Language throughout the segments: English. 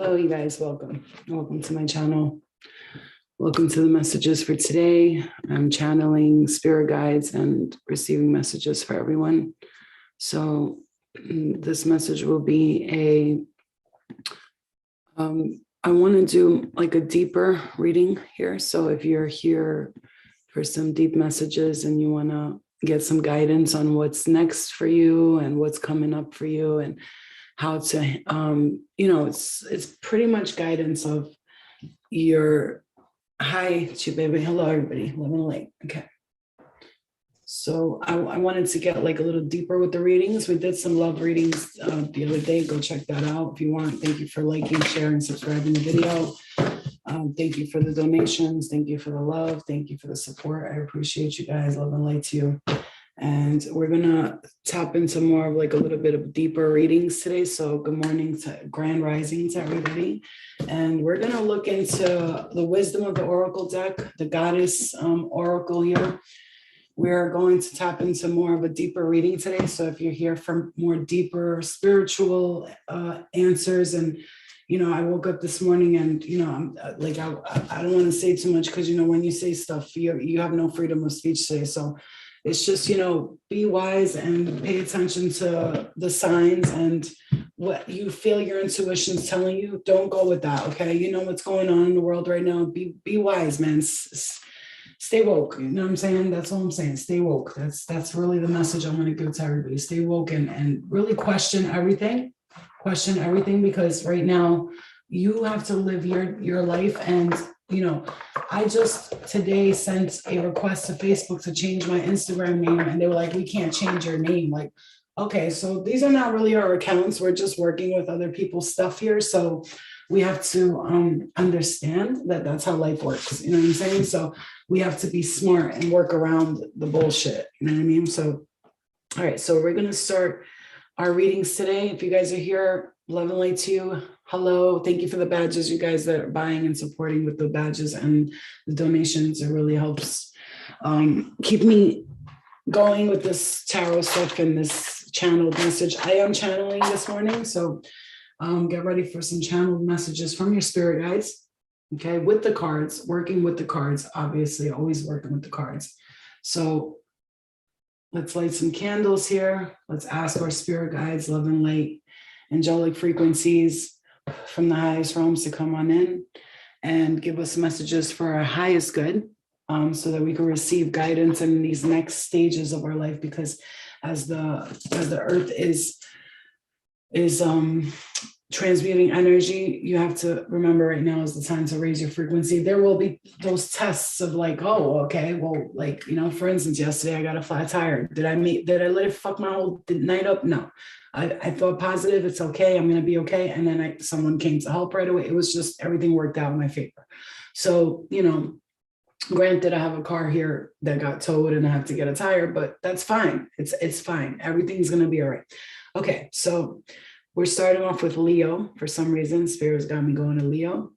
Hello, you guys. Welcome. Welcome to my channel. Welcome to the messages for today. I'm channeling spirit guides and receiving messages for everyone. So this message will be I want to do like a deeper reading here. So if you're here for some deep messages and you want to get some guidance on what's next for you and what's coming up for you and how to, it's pretty much guidance of your, hi, baby. Hello, everybody. Love and light. Okay. So I wanted to get like a little deeper with the readings. We did some love readings the other day. Go check that out if you want. Thank you for liking, sharing, subscribing the video. Thank you for the donations. Thank you for the love. Thank you for the support. I appreciate you guys. Love and light to you. And we're going to tap into more of like a little bit of deeper readings today. So good morning to grand rising to everybody. And we're going to look into the wisdom of the Oracle deck, the goddess Oracle here. We're going to tap into more of a deeper reading today. So if you're here for more deeper spiritual answers, and, I woke up this morning and, I'm like, I don't want to say too much because, when you say stuff, you have no freedom of speech today. So it's just, be wise and pay attention to the signs and what you feel your intuition's telling you. Don't go with that. Okay. You know what's going on in the world right now. Be wise, man. Stay woke. You know what I'm saying? That's all I'm saying. Stay woke. That's really the message I'm going to give to everybody. Stay woke and really question everything. Question everything, because right now you have to live your life. And, I just today sent a request to Facebook to change my Instagram name. And they were like, we can't change your name. Like, okay, so these are not really our accounts. We're just working with other people's stuff here. So we have to understand that that's how life works. You know what I'm saying? So we have to be smart and work around the bullshit. You know what I mean? So, all right. So we're going to start our readings today. If you guys are here, love and light to you. Hello. Thank you for the badges, you guys that are buying and supporting with the badges and the donations. It really helps keep me going with this tarot stuff and this channeled message. I am channeling this morning. So get ready for some channeled messages from your spirit guides. Okay. With the cards, working with the cards, obviously always working with the cards. So let's light some candles here. Let's ask our spirit guides, love and light, angelic frequencies from the highest realms to come on in and give us messages for our highest good, so that we can receive guidance in these next stages of our life. Because as the earth is transmuting energy, you have to remember right now is the time to raise your frequency. There will be those tests of like, oh, okay, well, like, for instance, yesterday I got a flat tire. Did I let it fuck my whole night up? No, I thought positive. It's okay. I'm going to be okay. And then someone came to help right away. It was just, everything worked out in my favor. So, granted, I have a car here that got towed and I have to get a tire, but that's fine. It's fine. Everything's going to be all right. Okay. So we're starting off with Leo. For some reason, Spirit's got me going to Leo.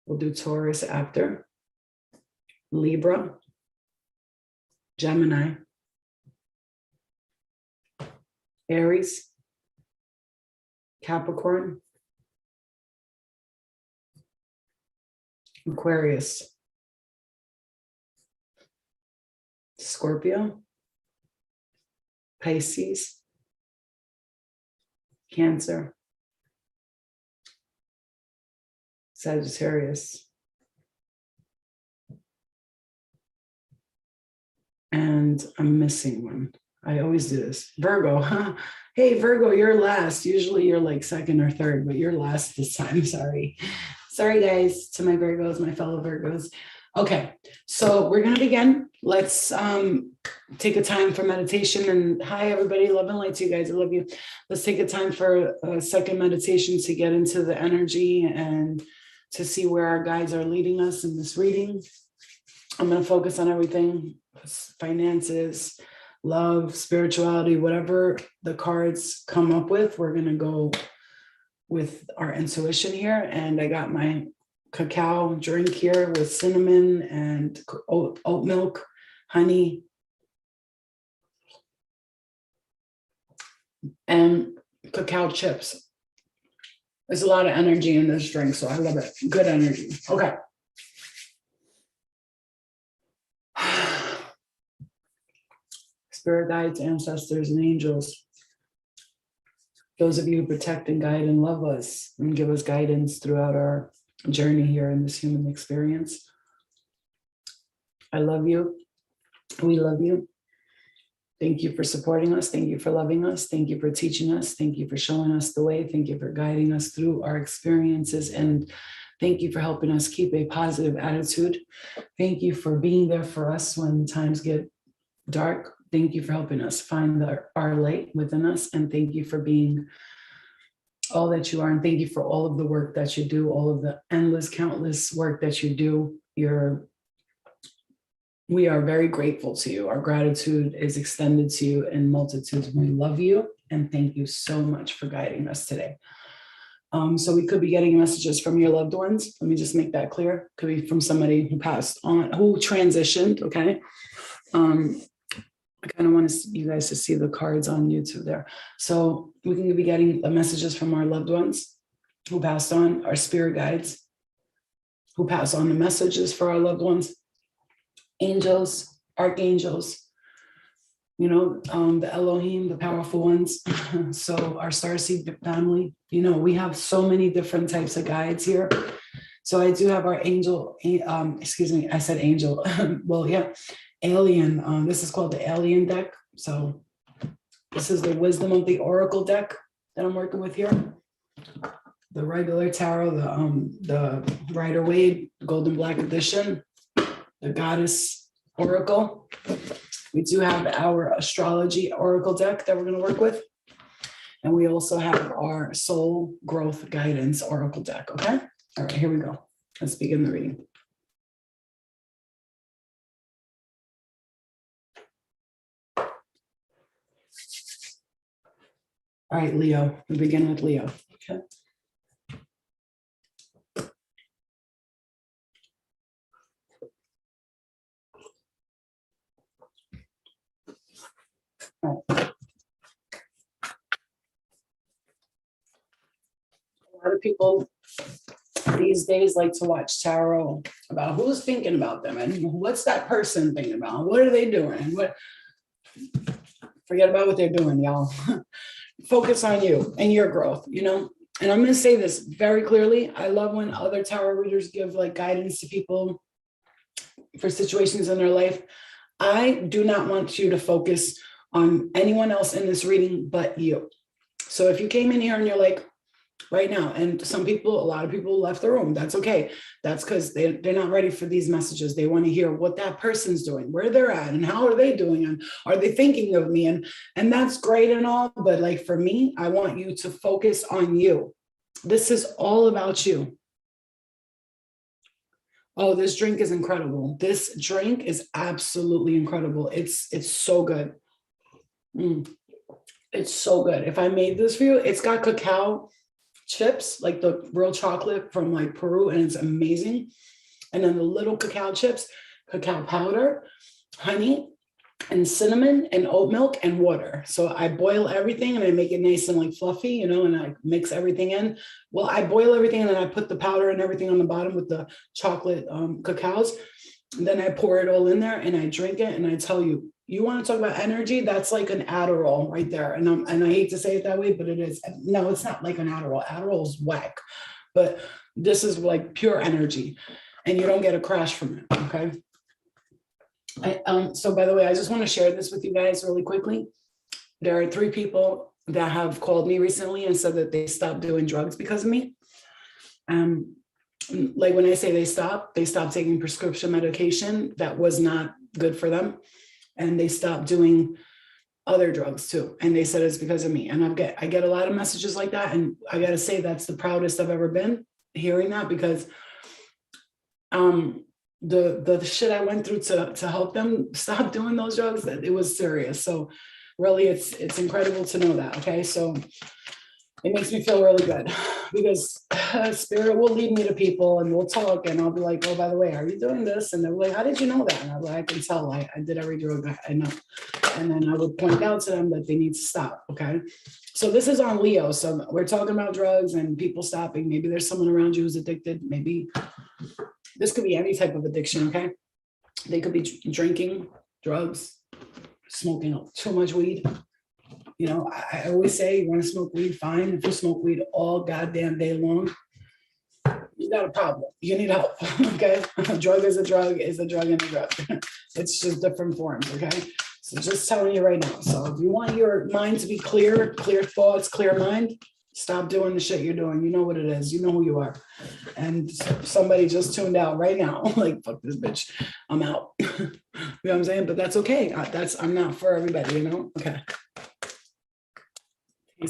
We'll do Taurus after. Libra. Gemini. Aries. Capricorn. Aquarius. Scorpio. Pisces. Cancer, Sagittarius, and I'm missing one. I always do this. Virgo, huh? Hey, Virgo, you're last. Usually you're like second or third, but you're last this time. Sorry, guys, to my Virgos, my fellow Virgos. Okay, so we're going to begin. Let's take a time for meditation. And hi, everybody. Love and light to you guys. I love you. Let's take a time for a second meditation to get into the energy and to see where our guides are leading us in this reading. I'm going to focus on everything: finances, love, spirituality, whatever the cards come up with. We're going to go with our intuition here. And I got my cacao drink here with cinnamon and oat milk, honey, and cacao chips. There's a lot of energy in this drink, so I love it. Good energy. Okay. Spirit guides, ancestors, and angels. Those of you who protect and guide and love us and give us guidance throughout our journey here in this human experience. I love you. We love you. Thank you for supporting us. Thank you for loving us. Thank you for teaching us. Thank you for showing us the way. Thank you for guiding us through our experiences. And thank you for helping us keep a positive attitude. Thank you for being there for us when times get dark. Thank you for helping us find our light within us. And thank you for being all that you are. And thank you for all of the work that you do, all of the endless, countless work that you do. We are very grateful to you. Our gratitude is extended to you in multitudes. We love you. And thank you so much for guiding us today. So we could be getting messages from your loved ones. Let me just make that clear. Could be from somebody who passed on, who transitioned, okay? I kind of want you guys to see the cards on YouTube there. So we can be getting messages from our loved ones who passed on, our spirit guides, who pass on the messages for our loved ones, angels, archangels, the Elohim, the powerful ones. So our starseed family, we have so many different types of guides here. So I do have our angel, I said angel. Well, yeah, alien. This is called the alien deck. So this is the wisdom of the oracle deck that I'm working with here. The regular tarot, the Rider-Waite Golden Black Edition, the Goddess Oracle. We do have our astrology oracle deck that we're going to work with. And we also have our soul growth guidance oracle deck. Okay. All right, here we go. Let's begin the reading. All right, Leo. We begin with Leo. Okay. All right. A lot of people these days like to watch tarot about who's thinking about them and what's that person thinking about. What are they doing? Forget about what they're doing, y'all. Focus on you and your growth, And I'm going to say this very clearly. I love when other tarot readers give guidance to people for situations in their life. I do not want you to focus on anyone else in this reading but you. So if you came in here and you're like, right now, and a lot of people left the room. That's okay. That's because they're not ready for these messages. They want to hear what that person's doing, where they're at, and how are they doing, and are they thinking of me? And that's great and all, but for me, I want you to focus on you. This is all about you. Oh, this drink is incredible. This drink is absolutely incredible. It's so good. It's so good. If I made this for you, it's got cacao chips, like the real chocolate from Peru, and it's amazing. And then the little cacao chips, cacao powder, honey, and cinnamon, and oat milk, and water. So I boil everything and I make it nice and fluffy, and I mix everything in. Well, I boil everything and then I put the powder and everything on the bottom with the chocolate cacaos. And then I pour it all in there and I drink it. And I tell you, you want to talk about energy? That's like an Adderall right there. And I hate to say it that way, but it is. No, it's not like an Adderall. Adderall is whack, but this is pure energy, and you don't get a crash from it. Okay. So by the way, I just want to share this with you guys really quickly. There are 3 people that have called me recently and said that they stopped doing drugs because of me. When I say they stopped taking prescription medication that was not good for them. And they stopped doing other drugs too. And they said it's because of me. And I get a lot of messages like that. And I got to say, that's the proudest I've ever been hearing that, because the shit I went through to help them stop doing those drugs, that it was serious. So really, it's incredible to know that. Okay. So it makes me feel really good because spirit will lead me to people and we'll talk and I'll be like, oh, by the way, are you doing this? And they're like, how did you know that? And I'm like, I can tell. I did every drug I know. And then I would point out to them that they need to stop. Okay. So this is on Leo. So we're talking about drugs and people stopping. Maybe there's someone around you who's addicted. Maybe this could be any type of addiction. Okay. They could be drinking, drugs, smoking too much weed. You know, I always say, you want to smoke weed, fine. If you smoke weed all goddamn day long, you got a problem. You need help, okay? A drug is a drug is a drug and a drug. It's just different forms, okay? So just telling you right now. So if you want your mind to be clear, clear thoughts, clear mind, stop doing the shit you're doing. You know what it is. You know who you are. And somebody just tuned out right now. Like, fuck this bitch. I'm out. You know what I'm saying? But that's okay. I'm not for everybody, you know? Okay.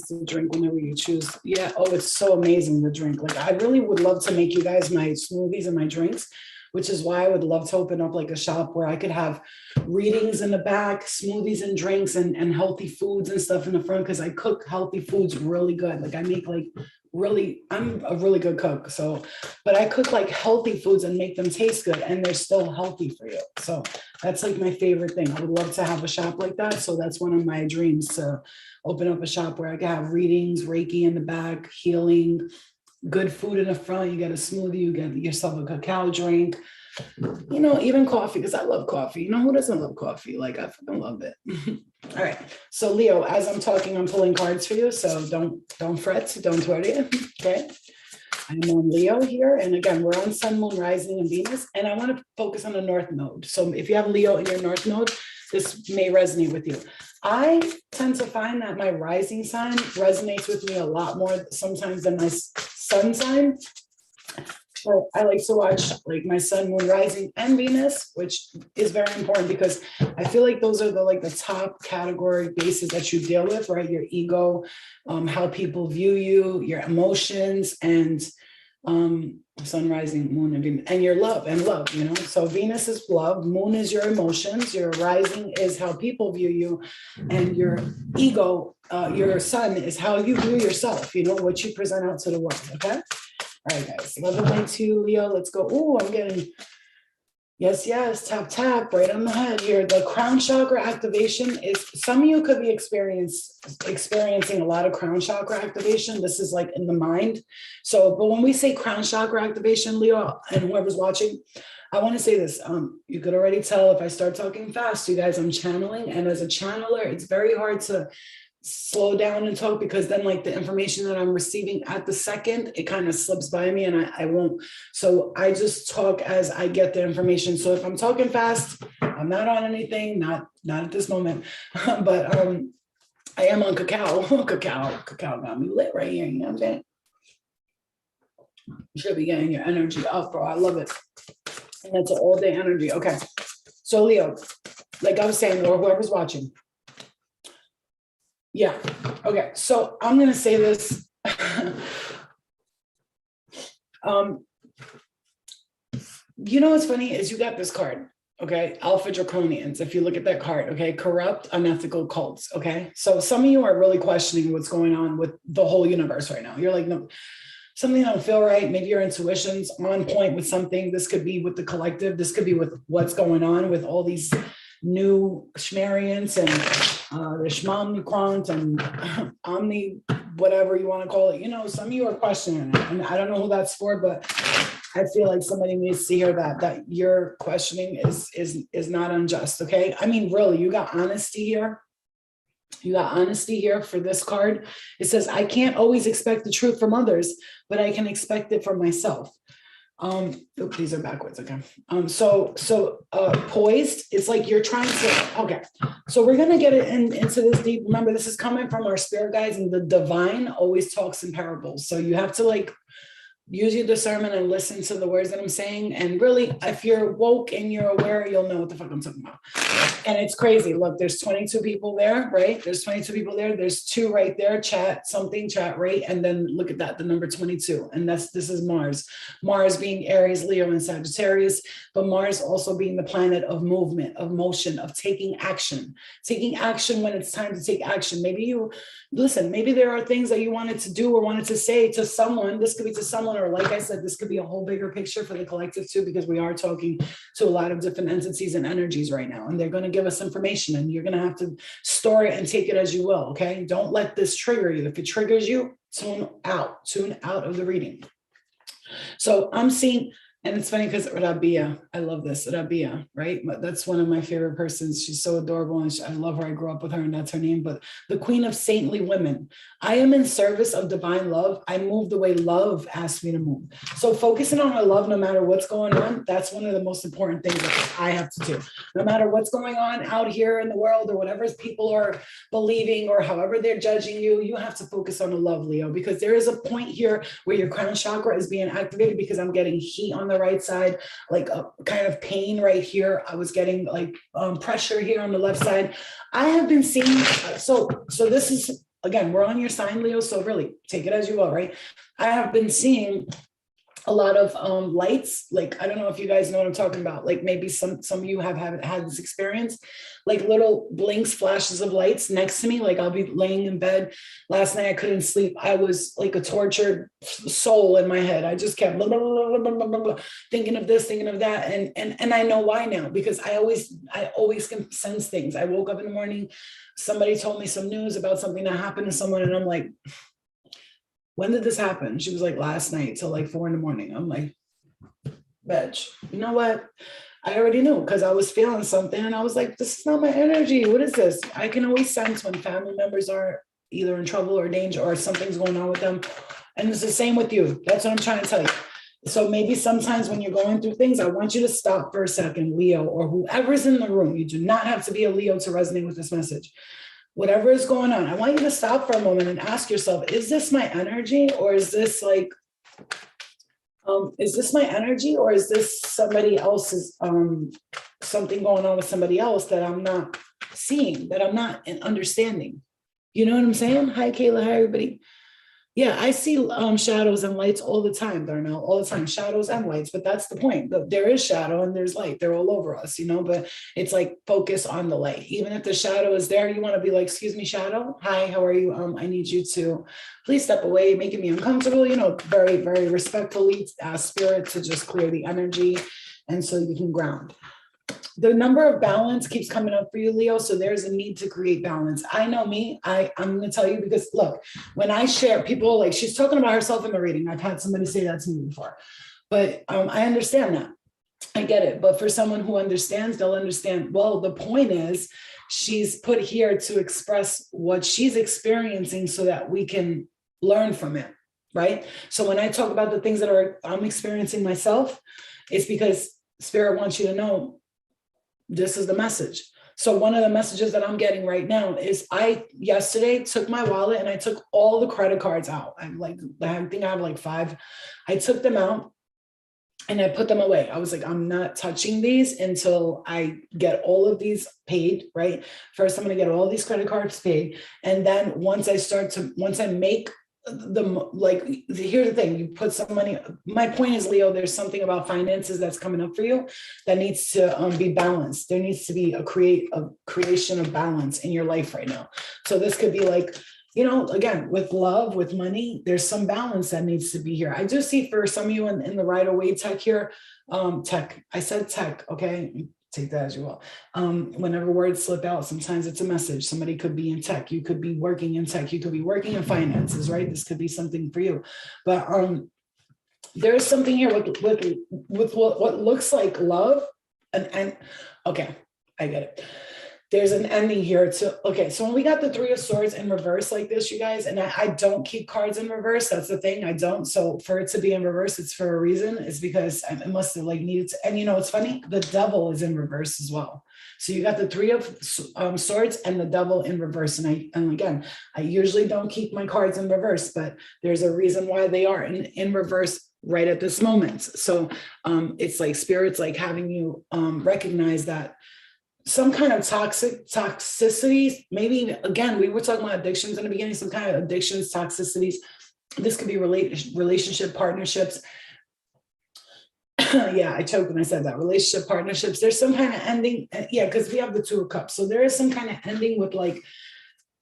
To drink whenever you choose. Yeah. Oh, it's so amazing, the drink. Like, I really would love to make you guys my smoothies and my drinks, which is why I would love to open up like a shop where I could have readings in the back, smoothies and drinks and healthy foods and stuff in the front, because I cook healthy foods really good. Like, I make like I'm a really good cook. So, but I cook like healthy foods and make them taste good and they're still healthy for you. So that's like my favorite thing. I would love to have a shop like that. So that's one of my dreams, to open up a shop where I can have readings, Reiki in the back, healing, good food in the front. You get a smoothie, you get yourself a cacao drink, you know, even coffee, because I love coffee. You know, who doesn't love coffee? Like, I fucking love it. All right. So Leo, as I'm talking, I'm pulling cards for you. So don't fret, don't worry. Okay. I'm on Leo here. And again, we're on Sun, Moon, Rising, and Venus. And I want to focus on the North Node. So if you have Leo in your North Node, this may resonate with you. I tend to find that my rising sign resonates with me a lot more sometimes than my sun sign. But I like to watch like my Sun, Moon, Rising, and Venus, which is very important because I feel like those are the top category bases that you deal with, right? Your ego, how people view you, your emotions, and Sun, Rising, Moon, and Venus, and your love, you know? So Venus is love, Moon is your emotions, your rising is how people view you, and your ego, your sun is how you view yourself, you know, what you present out to the world, okay? All right, guys, 11.2, Leo, let's go. Oh, I'm getting, yes, tap, tap, right on the head here. The crown chakra activation is, some of you could be experiencing a lot of crown chakra activation. This is like in the mind. So, but when we say crown chakra activation, Leo, and whoever's watching, I want to say this. You could already tell if I start talking fast, you guys, I'm channeling. And as a channeler, it's very hard to slow down and talk, because then like the information that I'm receiving at the second, it kind of slips by me and I won't. So I just talk as I get the information. So if I'm talking fast, I'm not on anything, not at this moment, but I am on cacao. Cacao got me lit right here. You know what I'm saying? You should be getting your energy up, bro. I love it. And that's an all day energy. Okay. So Leo, like I was saying, or whoever's watching, yeah. Okay. So I'm going to say this. You know, what's funny is you got this card. Okay. Alpha Draconians. If you look at that card, okay. Corrupt, unethical cults. Okay. So some of you are really questioning what's going on with the whole universe right now. You're like, no, something don't feel right. Maybe your intuition's on point with something. This could be with the collective. This could be with what's going on with all these new Schmarians and the Shmamnikront and Omni, whatever you want to call it. You know, some of you are questioning it, and I don't know who that's for, but I feel like somebody needs to hear that your questioning is not unjust. Okay. I mean, really, you got honesty here. You got honesty here for this card. It says, I can't always expect the truth from others, but I can expect it from myself. These are backwards. Okay. So poised, it's like you're trying to, okay. So we're going to get into this deep. Remember, this is coming from our spirit guides, and the divine always talks in parables. So you have to like use your discernment and listen to the words that I'm saying. And really, if you're woke and you're aware, you'll know what the fuck I'm talking about. And it's crazy. Look, there's 22 people there, right? There's 22 people there. There's 2 right there. Chat right. And then look at that, the number 22. And this is Mars. Mars being Aries, Leo, and Sagittarius, but Mars also being the planet of movement, of motion, of taking action when it's time to take action. Maybe there are things that you wanted to do or wanted to say to someone. This could be to someone, or like I said, this could be a whole bigger picture for the collective too, because we are talking to a lot of different entities and energies right now, and they're going to give us information, and you're going to have to store it and take it as you will. Okay. Don't let this trigger you. If it triggers you, tune out of the reading. So I'm seeing, and it's funny because Rabia, I love this, Rabia, right? That's one of my favorite persons. She's so adorable, and I love her. I grew up with her, and that's her name. But the queen of saintly women. I am in service of divine love. I move the way love asks me to move. So focusing on my love, no matter what's going on, that's one of the most important things that I have to do. No matter what's going on out here in the world, or whatever people are believing, or however they're judging you, you have to focus on the love, Leo, because there is a point here where your crown chakra is being activated, because I'm getting heat on the right side, like a kind of pain right here. I was getting like pressure here on the left side. I have been seeing, so this is, again, we're on your sign, Leo, so really take it as you will, right? I have been seeing a lot of lights. Like, I don't know if you guys know what I'm talking about. Like maybe some of you have had this experience, like little blinks, flashes of lights next to me. Like I'll be laying in bed. Last night I couldn't sleep. I was like a tortured soul in my head. I just kept blah, blah, blah, blah, blah, blah, blah, thinking of this, thinking of that. And I know why now, because I always can sense things. I woke up in the morning, somebody told me some news about something that happened to someone, and I'm like, when did this happen? She was like, last night till like 4 a.m. I'm like, bitch, you know what? I already knew, because I was feeling something, and I was like, this is not my energy. What is this? I can always sense when family members are either in trouble or danger, or something's going on with them. And it's the same with you. That's what I'm trying to tell you. So maybe sometimes when you're going through things, I want you to stop for a second, Leo, or whoever's in the room. You do not have to be a Leo to resonate with this message. Whatever is going on, I want you to stop for a moment and ask yourself, is this my energy, or is this like, is this my energy, or is this somebody else's, something going on with somebody else that I'm not seeing, that I'm not understanding? You know what I'm saying? Hi, Kayla. Hi, everybody. Yeah, I see shadows and lights all the time, Darnell, all the time, shadows and lights. But that's the point. There is shadow and there's light. They're all over us, but it's like focus on the light. Even if the shadow is there, you want to be like, excuse me, shadow. Hi, how are you? I need you to please step away, making me uncomfortable, very, very respectfully ask spirit to just clear the energy. And so you can ground. The number of balance keeps coming up for you, Leo. So there's a need to create balance. I know me. I'm going to tell you, because look, when I share, people like, she's talking about herself in the reading. I've had somebody say that to me before, but I understand that. I get it. But for someone who understands, they'll understand. Well, the point is she's put here to express what she's experiencing so that we can learn from it. Right. So when I talk about the things that I'm experiencing myself, it's because Spirit wants you to know this is the message. So one of the messages that I'm getting right now is I yesterday took my wallet and I took all the credit cards out. I think I have like 5. I took them out and I put them away. I was like, I'm not touching these until I get all of these paid, right? First, I'm going to get all these credit cards paid. And then once I make here's the thing, you put some money. My point is, Leo, there's something about finances that's coming up for you that needs to be balanced. There needs to be a creation of balance in your life right now. So this could be like, again, with love, with money, there's some balance that needs to be here. I do see for some of you in the Rider-Waite tech here, tech, I said tech, okay? Take that as you will. Whenever words slip out, sometimes it's a message. Somebody could be in tech. You could be working in tech. You could be working in finances, right? This could be something for you. But there is something here with what looks like love. And okay, I get it. There's an ending here okay, so when we got the 3 of Swords in reverse like this, you guys, and I don't keep cards in reverse. That's the thing, I don't. So for it to be in reverse, it's for a reason. It's because it must have needed to, and it's funny, the Devil is in reverse as well. So you got the 3 of Swords and the Devil in reverse. And again, I usually don't keep my cards in reverse, but there's a reason why they are in reverse right at this moment. So it's like spirit's like having you recognize that some kind of toxicities, maybe again, we were talking about addictions in the beginning, some kind of addictions, toxicities. This could be relationship partnerships. Yeah, I choked when I said that. Relationship partnerships. There's some kind of ending. Yeah, because we have the Two of Cups. So there is some kind of ending with like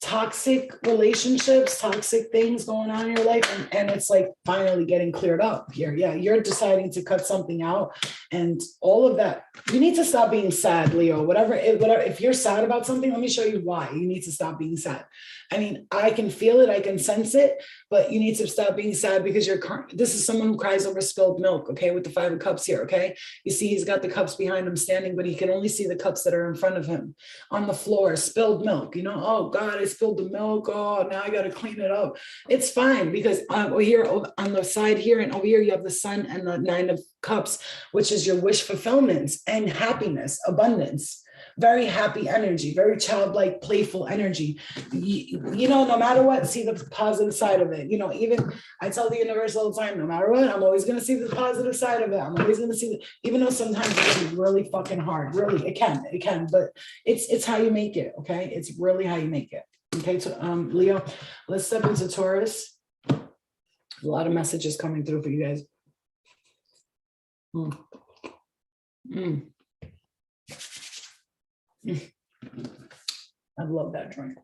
toxic relationships, toxic things going on in your life. And it's like finally getting cleared up here. Yeah, you're deciding to cut something out and all of that. You need to stop being sad, Leo. Whatever, if you're sad about something, let me show you why you need to stop being sad. I mean, I can feel it, I can sense it, but you need to stop being sad because this is someone who cries over spilled milk, okay, with the Five of Cups here, okay? You see, he's got the cups behind him standing, but he can only see the cups that are in front of him on the floor, spilled milk, you know, oh God, I spilled the milk, oh, now I got to clean it up. It's fine because over here on the side here and over here, you have the Sun and the Nine of Cups, which is your wish fulfillment and happiness, abundance. Very happy energy, very childlike, playful energy. You know, no matter what, see the positive side of it. You know, even I tell the universe all the time, no matter what, I'm always going to see the positive side of it. I'm always going to see even though sometimes it can be really fucking hard. Really, it can, but it's how you make it. Okay, it's really how you make it. Okay, so Leo, let's step into Taurus. A lot of messages coming through for you guys. I love that drink.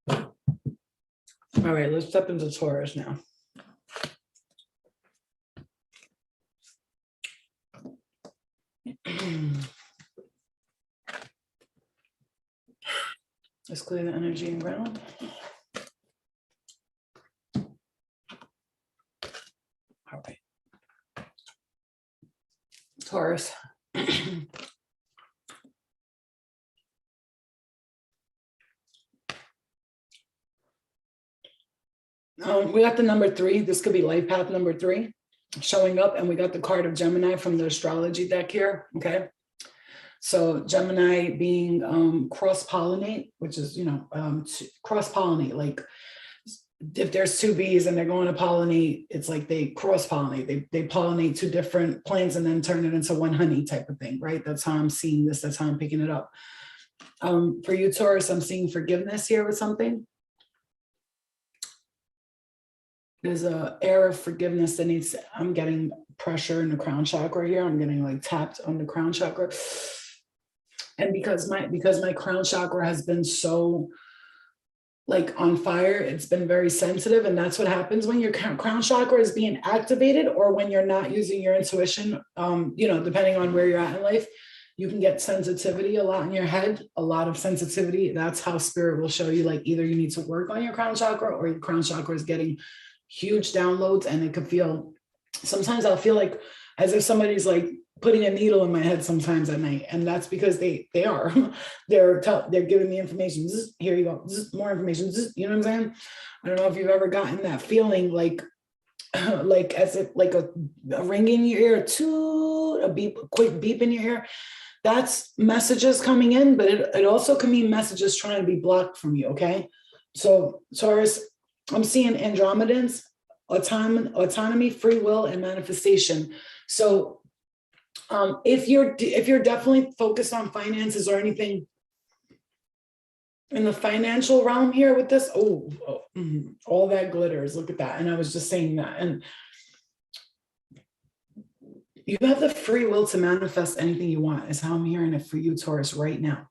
All right, let's step into Taurus now. Let's clear the energy and ground. All right. Taurus. We got the number 3. This could be life path number 3 showing up. And we got the card of Gemini from the astrology deck here. Okay. So Gemini being cross-pollinate, which is, you know, cross-pollinate, like if there's 2 bees and they're going to pollinate, it's like they cross-pollinate. They pollinate 2 different plants and then turn it into one honey type of thing, right? That's how I'm seeing this. That's how I'm picking it up. For you, Taurus, I'm seeing forgiveness here with something. There's a air of forgiveness that needs, I'm getting pressure in the crown chakra here. I'm getting like tapped on the crown chakra. And because my crown chakra has been so like on fire, it's been very sensitive. And that's what happens when your crown chakra is being activated or when you're not using your intuition, you know, depending on where you're at in life, you can get sensitivity a lot in your head, a lot of sensitivity. That's how spirit will show you, like either you need to work on your crown chakra or your crown chakra is getting huge downloads. And it could feel, sometimes I'll feel like as if somebody's like putting a needle in my head sometimes at night. And that's because they're giving me information. Here you go, more information. You know what I'm saying? I don't know if you've ever gotten that feeling like as if like a ring in your ear, a beep, a quick beep in your ear. That's messages coming in, but it also can mean messages trying to be blocked from you. Okay. So Taurus, I'm seeing Andromedans, autonomy, free will, and manifestation. So if you're definitely focused on finances or anything in the financial realm here with this, all that glitters, look at that. And I was just saying that. And you have the free will to manifest anything you want, is how I'm hearing it for you, Taurus, right now.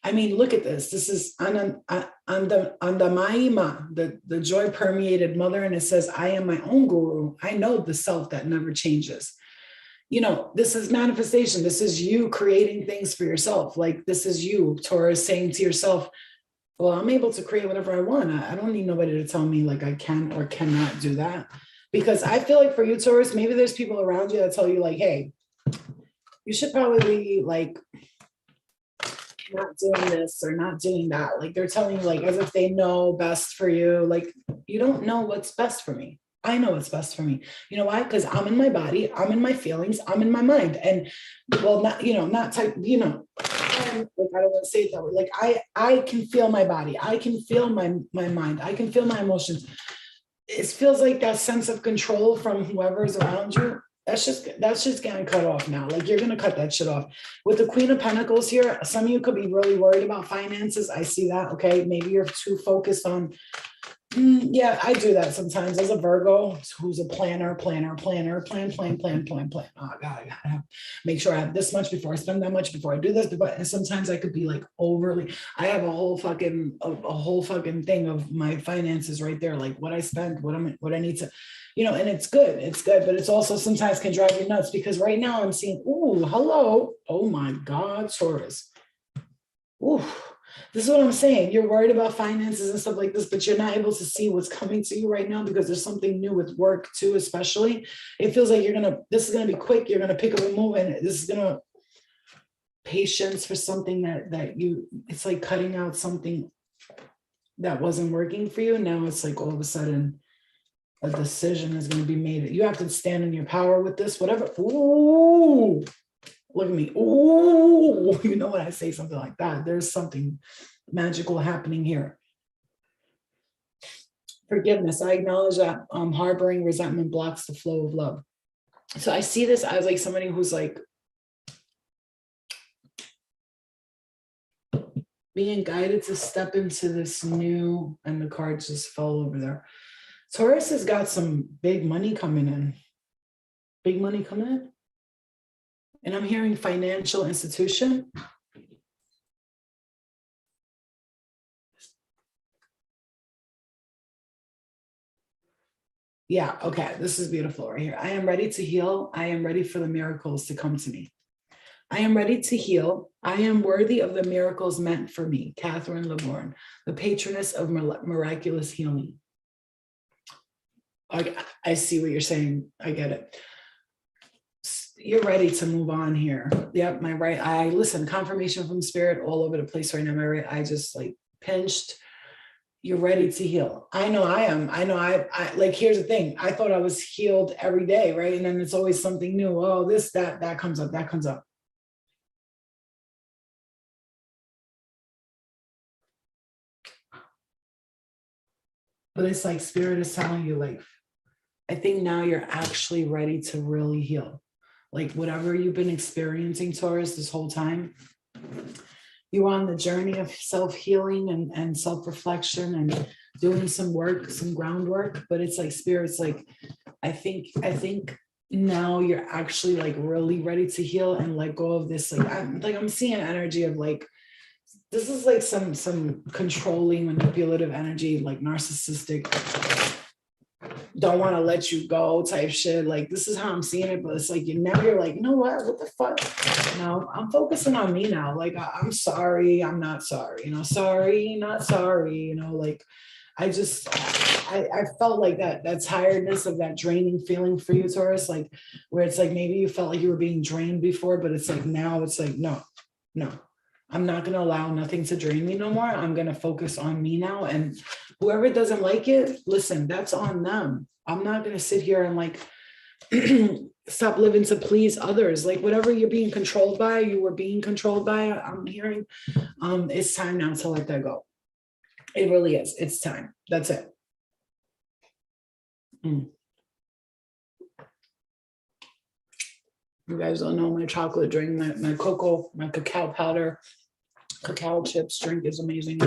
I mean, look at this. This is Andamaima, the joy permeated mother. And it says, I am my own guru. I know the self that never changes. You know, this is manifestation. This is you creating things for yourself. Like this is you, Taurus, saying to yourself, well, I'm able to create whatever I want. I don't need nobody to tell me like I can or cannot do that. Because I feel like for you, Taurus, maybe there's people around you that tell you like, hey, you should probably like not doing this or not doing that. Like they're telling you like as if they know best for you. Like you don't know what's best for me. I know what's best for me. You know why? Because I'm in my body, I'm in my feelings, I'm in my mind. And well, not, you know, not type, you know, like I don't want to say it that way. Like I can feel my body, I can feel my mind, I can feel my emotions. it feels like that sense of control from whoever's around you. That's just getting cut off now. Like you're gonna cut that shit off. With the Queen of Pentacles here, some of you could be really worried about finances. I see that. Okay, maybe you're too focused on. Yeah, I do that sometimes as a Virgo who's a planner, plan. Oh God, I gotta make sure I have this much before I spend that much before I do this. But and sometimes I could be like overly. I have a whole fucking thing of my finances right there, like what I spent, what I need to, and it's good. It's good, but it's also sometimes can drive you nuts because right now I'm seeing, ooh, hello, oh my God, Taurus. Ooh. This is what I'm saying. You're worried about finances and stuff like this, but you're not able to see what's coming to you right now because there's something new with work too, especially. It feels like this is going to be quick. You're going to pick up and move, and this is going to patience for something it's like cutting out something that wasn't working for you. Now it's like all of a sudden a decision is going to be made. You have to stand in your power with this, whatever. Ooh. Look at me. Oh, when I say something like that, there's something magical happening here. Forgiveness. I acknowledge that harboring resentment blocks the flow of love. So I see this as like somebody who's like being guided to step into this new, and the cards just fell over there. Taurus has got some big money coming in. Big money coming in. And I'm hearing financial institution. Yeah, okay, this is beautiful right here. I am ready to heal. I am ready for the miracles to come to me. I am ready to heal. I am worthy of the miracles meant for me. Catherine Leborn, the patroness of miraculous healing. I see what you're saying. I get it. You're ready to move on here. Yep, my right eye. Listen, confirmation from spirit all over the place right now. My right eye just like pinched. You're ready to heal. I know I am. I know I like, here's the thing. I thought I was healed every day, right? And then it's always something new. Oh, this, that comes up, that comes up. But it's like spirit is telling you, like, I think now you're actually ready to really heal. Like whatever you've been experiencing, Taurus, this whole time, you're on the journey of self-healing and self-reflection and doing some work, some groundwork. But it's like spirit's like, I think now you're actually like really ready to heal and let go of this. Like I'm seeing energy of like, this is like some controlling, manipulative energy, like narcissistic, don't want to let you go type shit. Like this is how I'm seeing it, but it's like now you're like, you know what the fuck? I'm focusing on me now. Like I'm sorry, I'm not sorry, sorry, not sorry, like I felt like that tiredness of that draining feeling for you, Taurus, like where it's like maybe you felt like you were being drained before, but it's like now it's like no, I'm not going to allow nothing to drain me no more. I'm going to focus on me now. And whoever doesn't like it, listen, that's on them. I'm not going to sit here and like stop living to please others. Like whatever you're being controlled by, you were being controlled by, I'm hearing, it's time now to let that go. It really is. It's time. That's it. You guys don't know my chocolate drink, my cocoa, my cacao powder, cacao chips drink is amazing.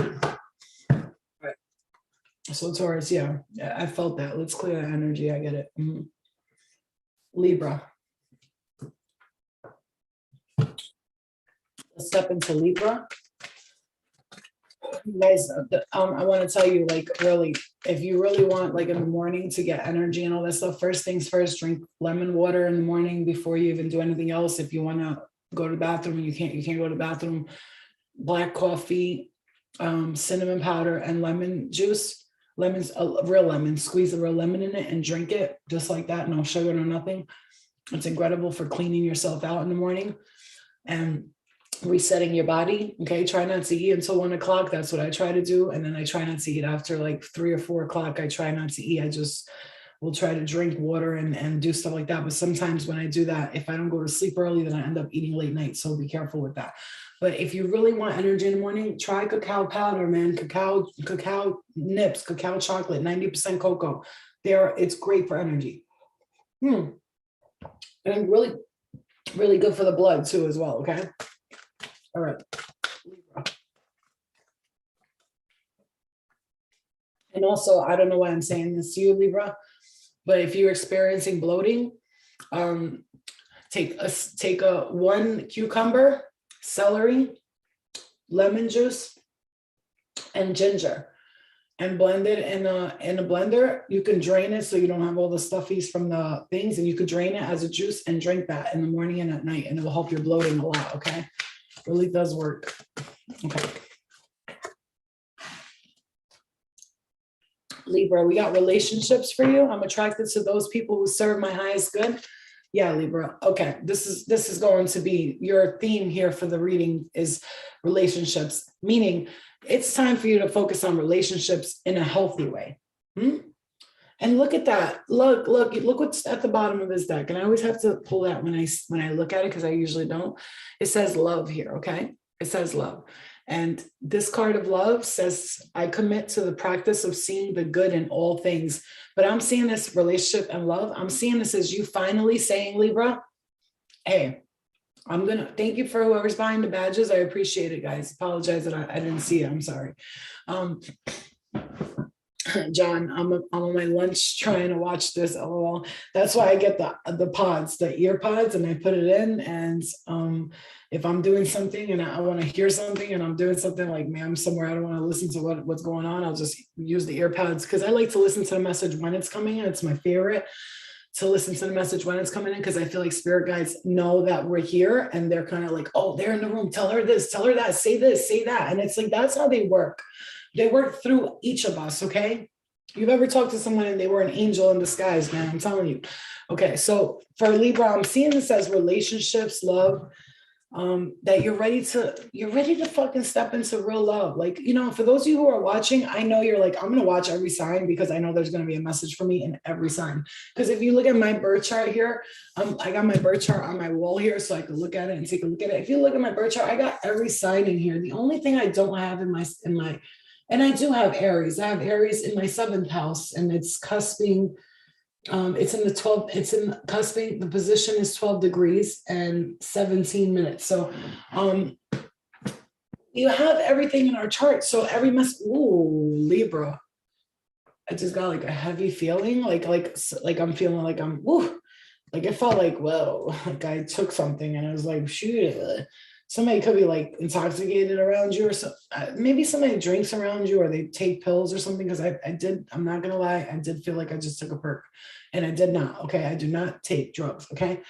Right. So Taurus, yeah, I felt that. Let's clear that energy. I get it. Libra. Let's step into Libra. You guys, I want to tell you, like, really, if you really want, like, in the morning to get energy and all that stuff, first things first, drink lemon water in the morning before you even do anything else. If you want to go to the bathroom, you can't go to the bathroom. Black coffee, cinnamon powder, and lemon juice. Lemons, a real lemon. Squeeze a real lemon in it and drink it just like that. No sugar, no nothing. It's incredible for cleaning yourself out in the morning and resetting your body. Okay, try not to eat until 1 o'clock. That's what I try to do, and then I try not to eat after like 3 or 4 o'clock. I try not to eat. I just will try to drink water and do stuff like that. But sometimes when I do that, if I don't go to sleep early, then I end up eating late night. So be careful with that. But if you really want energy in the morning, try cacao powder, man. Cacao nips, cacao chocolate, 90% cocoa. It's great for energy. And really, really good for the blood too as well, okay? All right. Libra. And also, I don't know why I'm saying this to you, Libra, but if you're experiencing bloating, take a 1 cucumber, celery, lemon juice, and ginger, and blend it in a blender. You can drain it so you don't have all the stuffies from the things, and you could drain it as a juice and drink that in the morning and at night, and it will help your bloating a lot, okay? Really does work. Okay. Libra, we got relationships for you. I'm attracted to those people who serve my highest good. Yeah, Libra. Okay. This is going to be your theme here for the reading is relationships, meaning it's time for you to focus on relationships in a healthy way. And look at that. Look what's at the bottom of this deck. And I always have to pull that when I look at it, because I usually don't. It says love here. Okay. It says love. And this card of love says, I commit to the practice of seeing the good in all things. But I'm seeing this relationship and love. I'm seeing this as you finally saying, Libra, hey, I'm going to thank you for whoever's buying the badges. I appreciate it, guys. Apologize that I didn't see it. I'm sorry. John, I'm on my lunch trying to watch this. LOL. That's why I get the pods, the ear pods, and I put it in. And if I'm doing something and I want to hear something and I'm doing something like, man, I'm somewhere, I don't want to listen to what's going on, I'll just use the ear pods, because I like to listen to the message when it's coming in. It's my favorite to listen to the message when it's coming in, because I feel like spirit guides know that we're here and they're kind of like, oh, they're in the room. Tell her this, tell her that, say this, say that. And it's like, that's how they work. They work through each of us, okay? You've ever talked to someone and they were an angel in disguise, man, I'm telling you. Okay, so for Libra, I'm seeing this as relationships, love, that you're ready to fucking step into real love. Like, you know, for those of you who are watching, I know you're like, I'm going to watch every sign because I know there's going to be a message for me in every sign. Because if you look at my birth chart here, I got my birth chart on my wall here so I can look at it and take a look at it. If you look at my birth chart, I got every sign in here. The only thing I don't have in my and I do have Aries. I have Aries in my 7th house, and it's cusping. It's in the 12, it's in cusping. The position is 12 degrees and 17 minutes. So you have everything in our chart. So every ooh, Libra. I just got like a heavy feeling, like I'm feeling like I'm, woo, like it felt like, whoa, like I took something and I was like, shoot. Somebody could be like intoxicated around you, or so maybe somebody drinks around you, or they take pills or something. Because I'm not gonna lie, I did feel like I just took a perk, and I did not. Okay, I do not take drugs. Okay,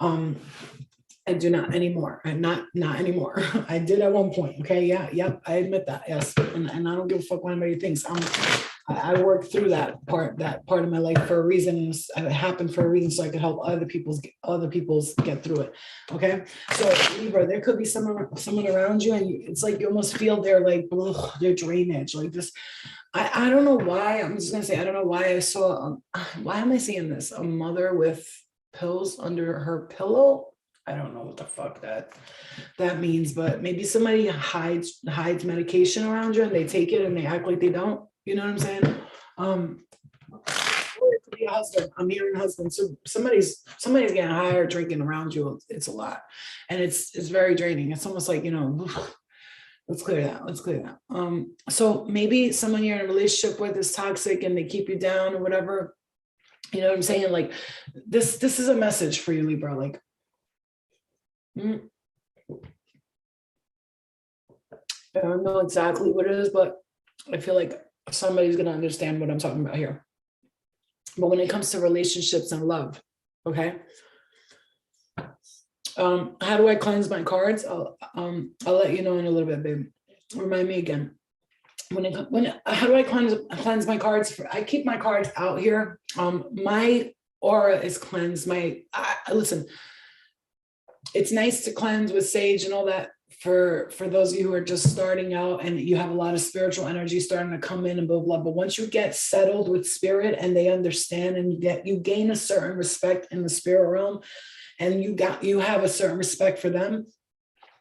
I do not anymore, and not anymore. I did at one point. Okay, yeah, yep, I admit that. Yes, and I don't give a fuck what anybody thinks. I worked through that part of my life for a reason. It happened for a reason, so I could help other people's get through it. Okay, so Libra, there could be someone around you, and it's like you almost feel their their drainage, like this. I don't know why. I'm just gonna say I don't know why I saw. Why am I seeing this? A mother with pills under her pillow. I don't know what the fuck that means, but maybe somebody hides medication around you and they take it and they act like they don't. You know what I'm saying? Or it could be a husband. I'm hearing husband. So somebody's getting high or drinking around you. It's a lot, and it's very draining. It's almost like, you know, let's clear that. So maybe someone you're in a relationship with is toxic and they keep you down or whatever. You know what I'm saying? Like this is a message for you, Libra. Like, I don't know exactly what it is, but I feel like somebody's going to understand what I'm talking about here. But when it comes to relationships and love, okay. How do I cleanse my cards? I'll let you know in a little bit, babe. Remind me again. How do I cleanse my cards? I keep my cards out here. My aura is cleansed. Listen, it's nice to cleanse with sage and all that for those of you who are just starting out and you have a lot of spiritual energy starting to come in and blah, blah. But once you get settled with spirit and they understand and you gain a certain respect in the spirit realm, and you have a certain respect for them,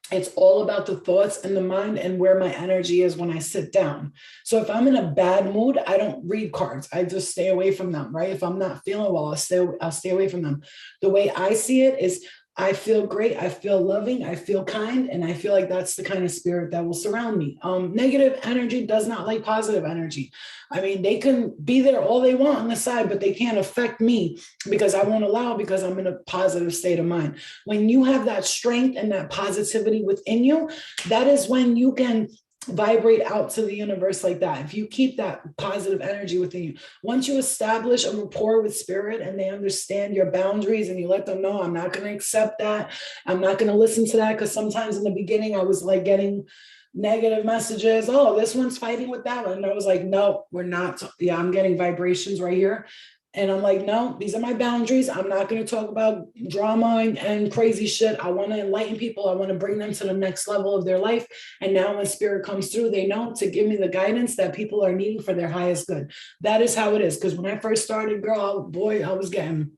It's all about the thoughts and the mind and where my energy is when I sit down. So if I'm in a bad mood, I don't read cards. I just stay away from them, right? If I'm not feeling well, I'll stay away from them. The way I see it is I feel great. I feel loving. I feel kind. And I feel like that's the kind of spirit that will surround me. Negative energy does not like positive energy. I mean, they can be there all they want on the side, but they can't affect me because I won't allow, because I'm in a positive state of mind. When you have that strength and that positivity within you, that is when you can vibrate out to the universe like that. If you keep that positive energy within you, once you establish a rapport with spirit and they understand your boundaries and you let them know, I'm not going to accept that. I'm not going to listen to that. Because sometimes in the beginning, I was like getting negative messages. Oh, this one's fighting with that one. And I was like, no, we're not. Yeah, I'm getting vibrations right here. And I'm like, no, these are my boundaries. I'm not going to talk about drama and crazy shit. I want to enlighten people. I want to bring them to the next level of their life. And now when spirit comes through, they know to give me the guidance that people are needing for their highest good. That is how it is. Because when I first started, girl, boy, I was getting,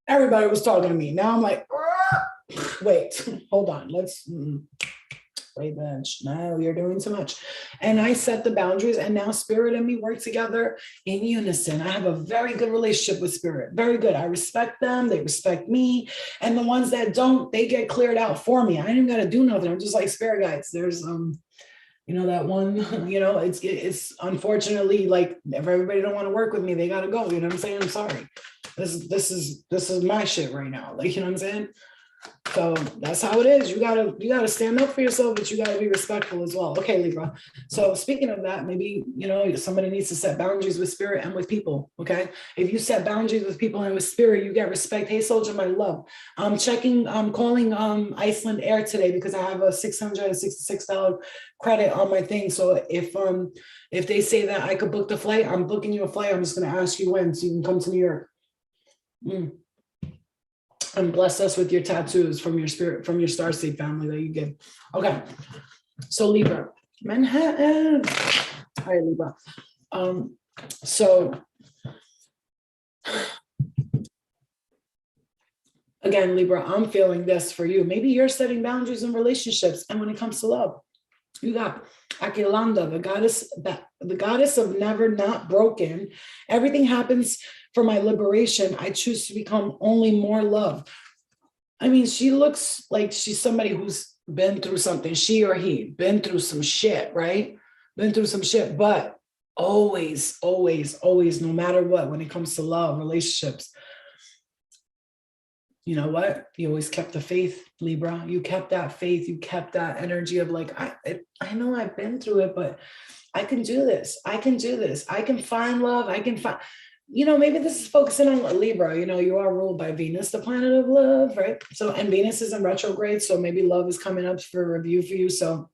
everybody was talking to me. Now I'm like, wait, hold on. Let's wait, bench. No, you're doing too much. And I set the boundaries, and now spirit and me work together in unison. I have a very good relationship with spirit. Very good. I respect them. They respect me. And the ones that don't, they get cleared out for me. I ain't even got to do nothing. I'm just like spirit guides. There's, that one, it's unfortunately like if everybody don't want to work with me, they got to go. You know what I'm saying? I'm sorry. This is my shit right now. Like, you know what I'm saying? So that's how it is. You gotta stand up for yourself, but you gotta be respectful as well. Okay, Libra. So speaking of that, maybe somebody needs to set boundaries with spirit and with people. Okay, if you set boundaries with people and with spirit, you get respect. Hey, soldier, my love. I'm calling Iceland Air today because I have a $666 credit on my thing. So if they say that I could book the flight, I'm booking you a flight. I'm just gonna ask you when so you can come to New York. And bless us with your tattoos from your spirit, from your star seed family that you give. Okay. So Libra, Manhattan. All right, Libra. So again, Libra, I'm feeling this for you. Maybe you're setting boundaries in relationships. And when it comes to love, you got Aquilanda, the goddess of never not broken. Everything happens for my liberation. I choose to become only more love. I mean, she looks like she's somebody who's been through something, she or he, been through some shit, right? Been through some shit, but always, always, always, no matter what, when it comes to love, relationships, you know what? You always kept the faith, Libra. You kept that faith. You kept that energy of like, I know I've been through it, but I can do this. I can do this. I can find love. I can find, maybe this is focusing on Libra. You are ruled by Venus, the planet of love, right? So, and Venus is in retrograde. So maybe love is coming up for review for you. So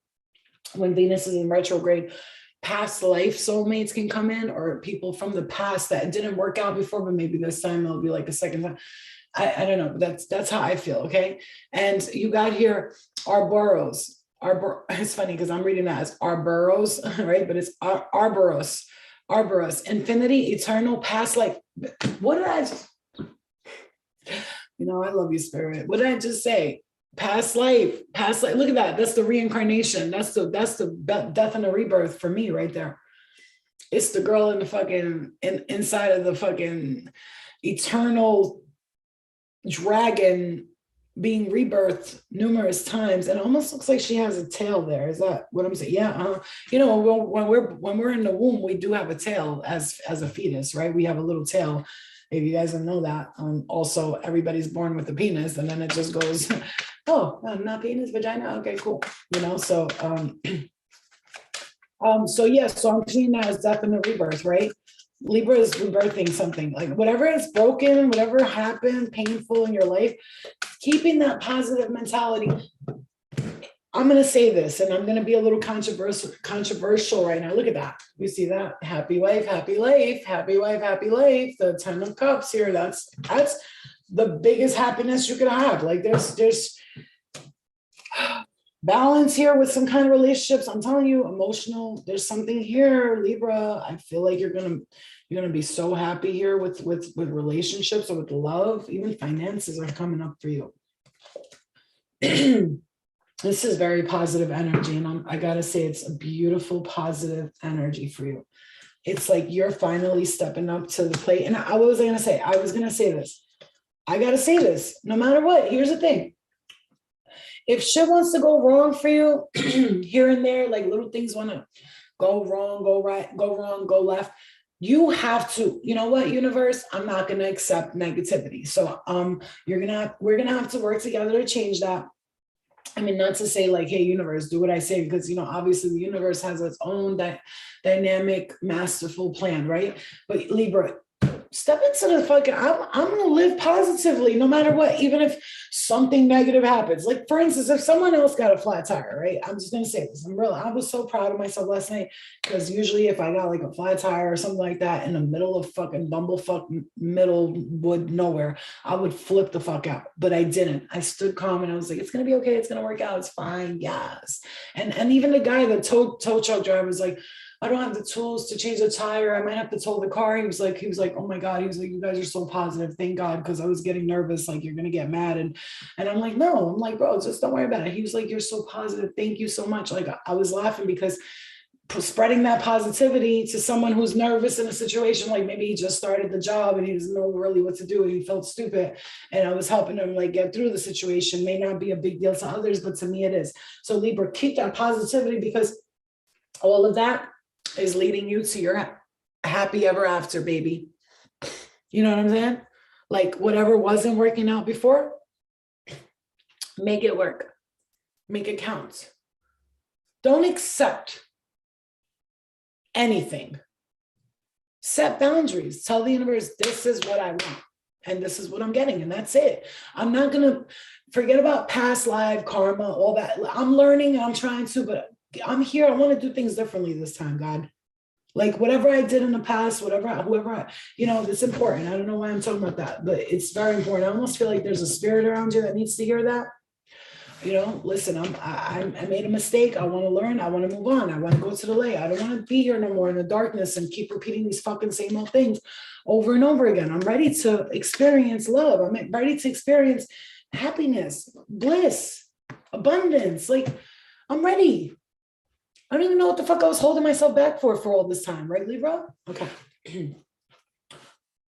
when Venus is in retrograde, past life soulmates can come in, or people from the past that didn't work out before, but maybe this time it'll be like a second time. I don't know. That's how I feel. Okay. And you got here Arboros. It's funny because I'm reading that as Arboros, right? But it's Arboros. Arboros. Infinity, eternal, past life. What did I just, I love you, spirit. What did I just say? Past life. Look at that. That's the reincarnation. That's the death and the rebirth for me right there. It's the girl in the fucking inside of the fucking eternal dragon being rebirthed numerous times, and it almost looks like she has a tail there. Is that what I'm saying? Yeah. When we're in the womb, we do have a tail as a fetus, right? We have a little tail. If you guys don't know that. Also, everybody's born with a penis, and then it just goes, oh, not penis, vagina. Okay, cool. So I'm seeing that as death and the rebirth, right? Libra is rebirthing something, like whatever is broken, whatever happened, painful in your life, keeping that positive mentality. I'm going to say this, and I'm going to be a little controversial right now. Look at that. You see that? Happy wife, happy life, happy wife, happy life. The 10 of Cups here. That's the biggest happiness you could have. Like there's balance here with some kind of relationships. I'm telling you, emotional. There's something here, Libra. I feel like you're gonna be so happy here with relationships or with love. Even finances are coming up for you. This is very positive energy. And I got to say, it's a beautiful, positive energy for you. It's like you're finally stepping up to the plate. And I was going to say, this. I got to say this, no matter what. Here's the thing. If shit wants to go wrong for you here and there, like little things want to go wrong, go right, go wrong, go left, you have to, you know what, universe, I'm not going to accept negativity. So we're going to have to work together to change that. I mean, not to say like, hey, universe, do what I say, because, you know, obviously the universe has its own dynamic, masterful plan, right? But Libra, step into the fucking, I'm going to live positively no matter what, even if something negative happens. Like, for instance, if someone else got a flat tire, right? I'm just going to say this. I was so proud of myself last night, because usually if I got like a flat tire or something like that in the middle of fucking bumblefuck middle wood nowhere, I would flip the fuck out. But I didn't. I stood calm and I was like, it's going to be okay. It's going to work out. It's fine. Yes. And even the guy, the tow truck driver, was like, I don't have the tools to change the tire. I might have to tow the car. He was like, oh my God. He was like, you guys are so positive. Thank God. Cause I was getting nervous. Like, you're going to get mad. And I'm like, no, I'm like, bro, just don't worry about it. He was like, you're so positive. Thank you so much. Like, I was laughing because spreading that positivity to someone who's nervous in a situation, like maybe he just started the job and he doesn't know really what to do and he felt stupid, and I was helping him like get through the situation. May not be a big deal to others, but to me it is. So Libra, keep that positivity, because all of that is leading you to your happy ever after, baby. You know what I'm saying? Like, whatever wasn't working out before, make it work. Make it count. Don't accept anything. Set boundaries. Tell the universe, this is what I want and this is what I'm getting, and that's it. I'm not going to forget about past life karma, all that. I'm learning and I'm trying to, but I'm here. I want to do things differently this time, God. Like, whatever I did in the past, whoever, you know, it's important. I don't know why I'm talking about that, but it's very important. I almost feel like there's a spirit around you that needs to hear that. You know, listen, I made a mistake. I want to learn. I want to move on. I want to go to the light. I don't want to be here no more in the darkness and keep repeating these fucking same old things over and over again. I'm ready to experience love. I'm ready to experience happiness, bliss, abundance. Like, I'm ready. I don't even know what the fuck I was holding myself back for all this time, right, Libra? Okay.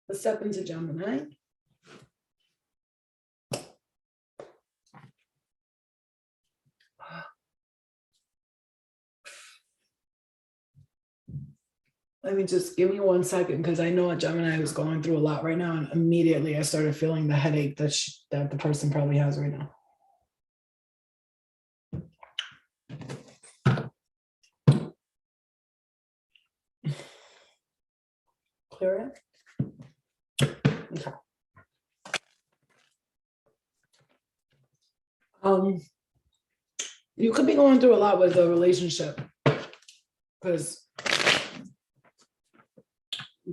Let's step into Gemini. Let me just give me 1 second, because I know a Gemini is going through a lot right now, and immediately I started feeling the headache that the person probably has right now. Clear it? Okay. You could be going through a lot with the relationship, because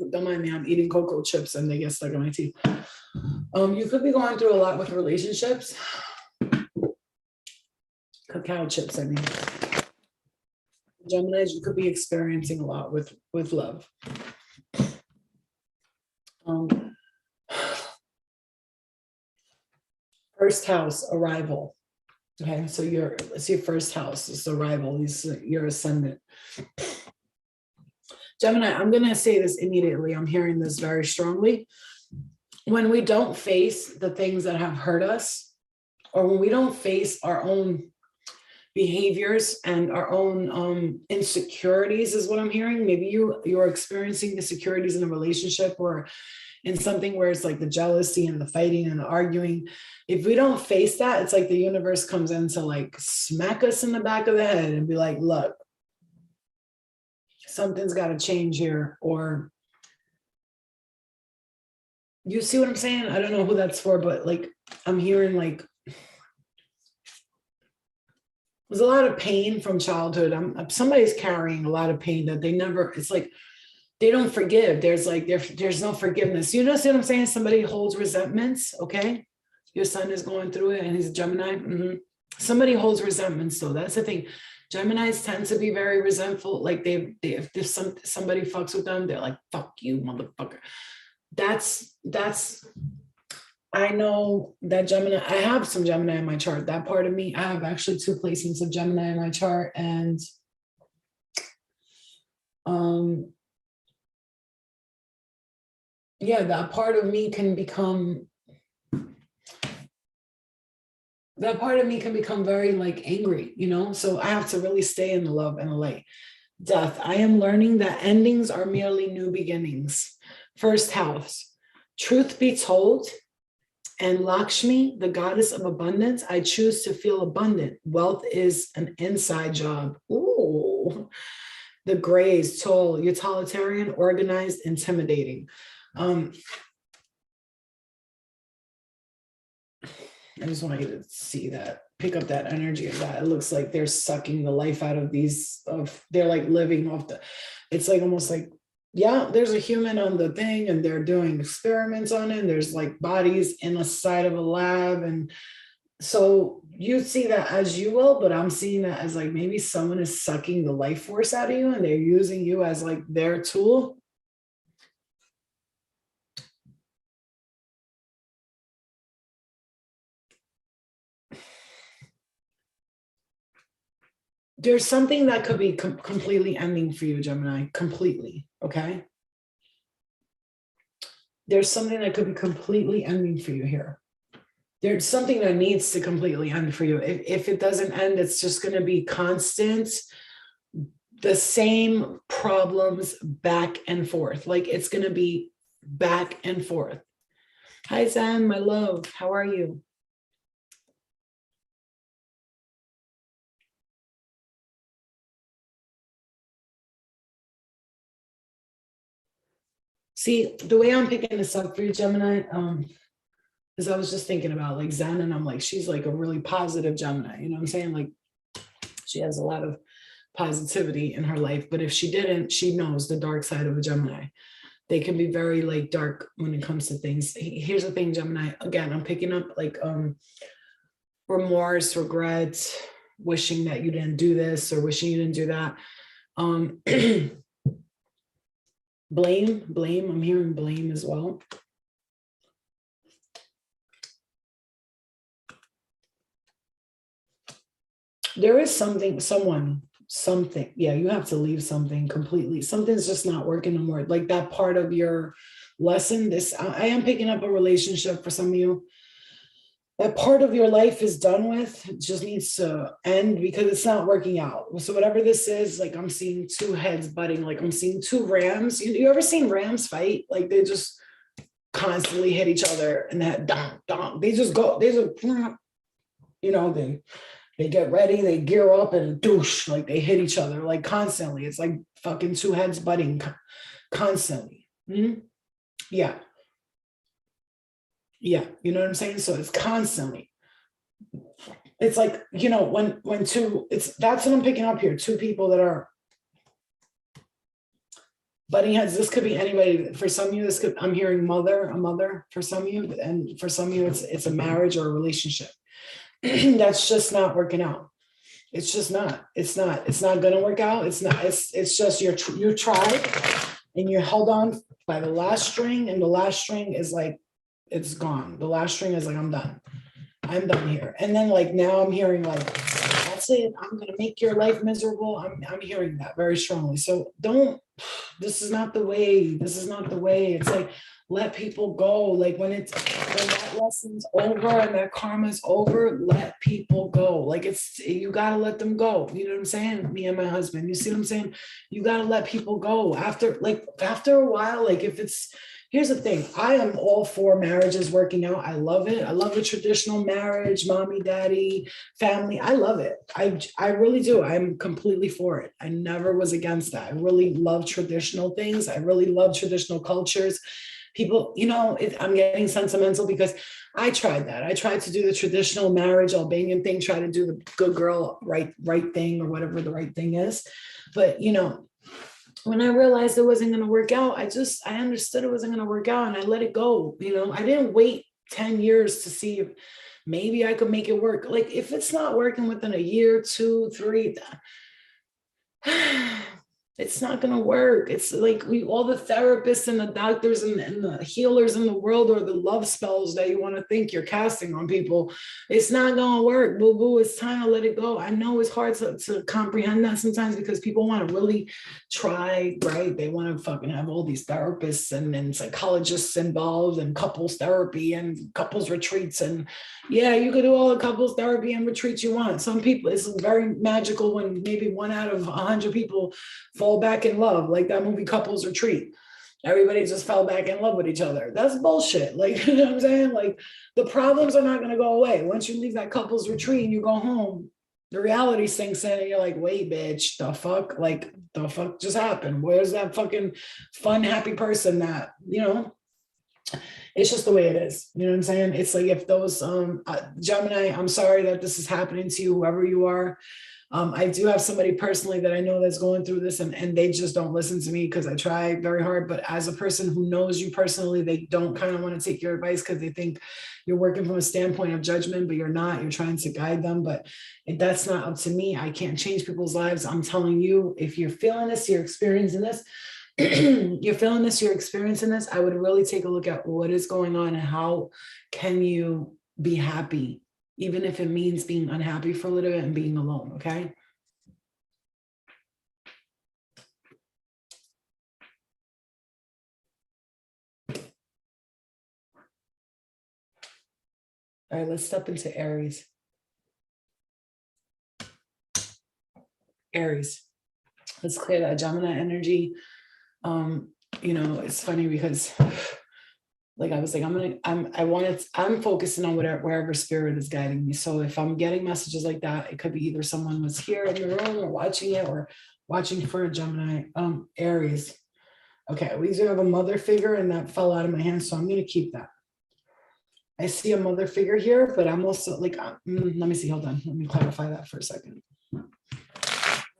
don't mind me, I'm eating cocoa chips and they get stuck in my teeth. You could be going through a lot with relationships. Cacao chips, I mean. Geminis, you could be experiencing a lot with love. First house, arrival. Okay, so it's your first house, it's arrival, your ascendant. Gemini, I'm going to say this immediately. I'm hearing this very strongly. When we don't face the things that have hurt us, or when we don't face our own behaviors and our own insecurities, is what I'm hearing. Maybe you're experiencing insecurities in a relationship or in something where it's like the jealousy and the fighting and the arguing. If we don't face that, it's like the universe comes in to like smack us in the back of the head and be like, look, something's got to change here. Or, you see what I'm saying? I don't know who that's for, but like, I'm hearing like, there's a lot of pain from childhood. Somebody's carrying a lot of pain that they never, it's like, they don't forgive. There's no forgiveness. You know what I'm saying? Somebody holds resentments. Okay. Your son is going through it and he's a Gemini. Mm-hmm. Somebody holds resentments. So that's the thing. Geminis tend to be very resentful. Like if somebody fucks with them, they're like, fuck you, motherfucker. That's I know that Gemini, I have some Gemini in my chart. That part of me, I have actually 2 placements of Gemini in my chart. And yeah, that part of me can become very like angry, you know? So I have to really stay in the love and the light. Death. I am learning that endings are merely new beginnings. First house. Truth be told, and Lakshmi, the goddess of abundance, I choose to feel abundant. Wealth is an inside job. Ooh. The grays, tall, utilitarian, organized, intimidating. I just want you to see that, pick up that energy of that. It looks like they're sucking the life out of they're like living off it's like almost like, yeah, there's a human on the thing and they're doing experiments on it. And there's like bodies in the side of a lab. And so you see that as you will, but I'm seeing that as like maybe someone is sucking the life force out of you and they're using you as like their tool. There's something that could be completely ending for you, Gemini, completely, okay? There's something that could be completely ending for you here. There's something that needs to completely end for you. If it doesn't end, it's just going to be constant, the same problems back and forth. Like it's going to be back and forth. Hi, Zen, my love. How are you? See, the way I'm picking this up for you, Gemini, is I was just thinking about like Zen, and I'm like, she's like a really positive Gemini. You know what I'm saying? Like she has a lot of positivity in her life, but if she didn't, she knows the dark side of a Gemini. They can be very like dark when it comes to things. Here's the thing, Gemini, again, I'm picking up like remorse, regret, wishing that you didn't do this or wishing you didn't do that. Blame, I'm hearing blame as well. There is something, yeah, you have to leave something completely. Something's just not working no more. Like that part of your lesson, I am picking up a relationship for some of you. That part of your life is done with. It just needs to end because it's not working out. So whatever this is, like I'm seeing 2 heads butting, like I'm seeing 2 rams. You ever seen rams fight? Like they just constantly hit each other and that dong. They just, you know, they get ready, they gear up and douche, like they hit each other like constantly. It's like fucking 2 heads butting constantly. Mm-hmm. Yeah. Yeah. You know what I'm saying? So it's constantly. It's like, you know, when that's what I'm picking up here. 2 people that are butting heads. This could be anybody. For some of you, I'm hearing a mother for some of you. And for some of you, it's a marriage or a relationship. That's just not working out. It's just not. It's not going to work out. It's just you tried and you held on by the last string, and the last string is like, it's gone. The last string is like, I'm done here. And then like, now I'm hearing like, that's it. I'm going to make your life miserable. I'm hearing that very strongly. So this is not the way. It's like, let people go. Like when that lesson's over and that karma's over, let people go. Like you got to let them go. You know what I'm saying? Me and my husband, you see what I'm saying? You got to let people go after a while. Like here's the thing. I am all for marriages working out. I love it. I love a traditional marriage, mommy, daddy, family. I love it. I really do. I'm completely for it. I never was against that. I really love traditional things. I really love traditional cultures. People, you know, I'm getting sentimental because I tried that. I tried to do the traditional marriage Albanian thing, try to do the good girl, right thing, or whatever the right thing is. But, you know, when I realized it wasn't going to work out, I understood it wasn't going to work out and I let it go. You know, I didn't wait 10 years to see if maybe I could make it work. Like if it's not working within a year, 2, 3, It's not going to work. It's like all the therapists and the doctors and the healers in the world, or the love spells that you want to think you're casting on people. It's not going to work. Boo boo. It's time to let it go. I know it's hard to comprehend that sometimes, because people want to really try, right? They want to fucking have all these therapists and psychologists involved, and couples therapy and couples retreats. And yeah, you could do all the couples therapy and retreats you want. Some people, it's very magical when maybe 1 out of 100 people fall back in love, like that movie Couples Retreat. Everybody just fell back in love with each other. That's bullshit. Like, you know what I'm saying? Like, the problems are not going to go away. Once you leave that couples retreat and you go home, the reality sinks in and you're like, wait, bitch, the fuck? Like, the fuck just happened? Where's that fucking fun, happy person that, you know? It's just the way it is. You know what I'm saying? It's like, if those Gemini, I'm sorry that this is happening to you, whoever you are. I do have somebody personally that I know that's going through this, and they just don't listen to me because I try very hard. But as a person who knows you personally, they don't kind of want to take your advice because they think you're working from a standpoint of judgment, but you're not. You're trying to guide them, but that's not up to me. I can't change people's lives. I'm telling you, if you're feeling this, you're experiencing this, you're feeling this, you're experiencing this, I would really take a look at what is going on and how can you be happy, even if it means being unhappy for a little bit and being alone, okay? All right, let's step into Aries. Aries. Let's clear that Gemini energy. You know, it's funny because like I was like, I'm focusing on wherever spirit is guiding me. So if I'm getting messages like that, it could be either someone was here in the room or watching it, or watching for a Gemini. Aries. Okay, we do have a mother figure, and that fell out of my hand, so I'm going to keep that. I see a mother figure here, but I'm also like, let me see, hold on. Let me clarify that for a second. I'm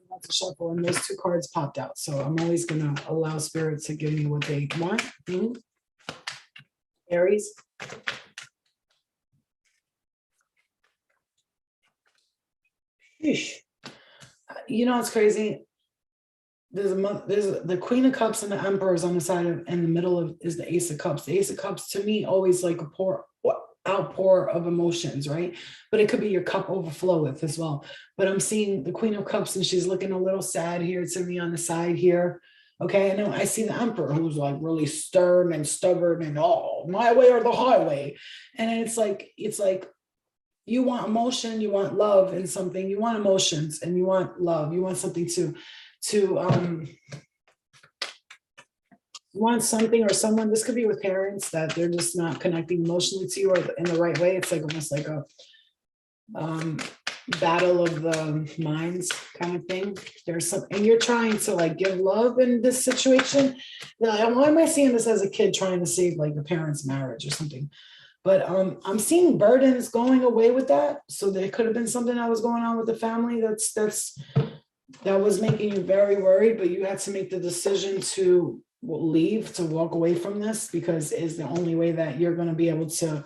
about to shuffle, and those 2 cards popped out. So I'm always going to allow spirit to give me what they want. Aries. Sheesh. You know, it's crazy. There's the Queen of Cups and the Emperor is on the side of, and the middle of is the Ace of Cups. The Ace of Cups to me always like a outpour of emotions, right? But it could be your cup overflow with as well. But I'm seeing the Queen of Cups, and she's looking a little sad here to me on the side here. Okay, and then I see the Emperor, who's like really stern and stubborn and my way or the highway. And it's like you want emotion, you want love in something, you want emotions and you want love, you want something to want something or someone. This could be with parents that they're just not connecting emotionally to you or in the right way. It's like almost like a battle of the minds kind of thing. There's some, and you're trying to like give love in this situation. Now, why am I seeing this as a kid trying to save like a parent's marriage or something? But I'm seeing burdens going away with that. So there could have been something that was going on with the family that was making you very worried, but you had to make the decision to leave, to walk away from this, because it's the only way that you're going to be able to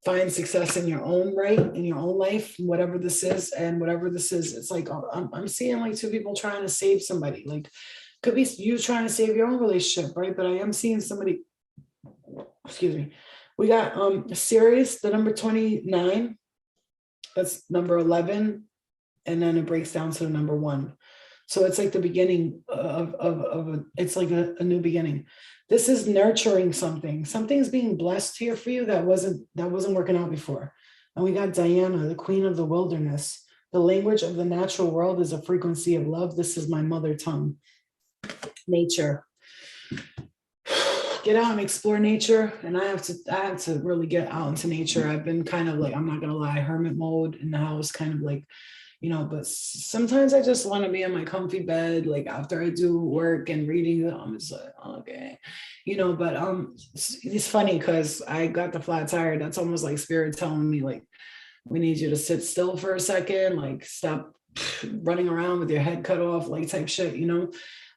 find success in your own right, in your own life, whatever this is. And whatever this is, it's like, I'm seeing like 2 people trying to save somebody. Like, could be you trying to save your own relationship, right? But I am seeing somebody, excuse me. We got Sirius, the number 29. That's number 11. And then it breaks down to the number 1. So it's like the beginning of it's like a new beginning. This is nurturing something. Something's being blessed here for you that wasn't working out before. And we got Diana, the queen of the wilderness. The language of the natural world is a frequency of love. This is my mother tongue. Nature. Get out and explore nature. And I have to really get out into nature. I've been kind of like, I'm not gonna lie, hermit mode in the house, kind of like, you know, but sometimes I just want to be in my comfy bed, like after I do work and reading, I'm just like, okay, you know, but it's funny because I got the flat tire. That's almost like spirit telling me like, we need you to sit still for a second, like stop running around with your head cut off, like type shit, you know.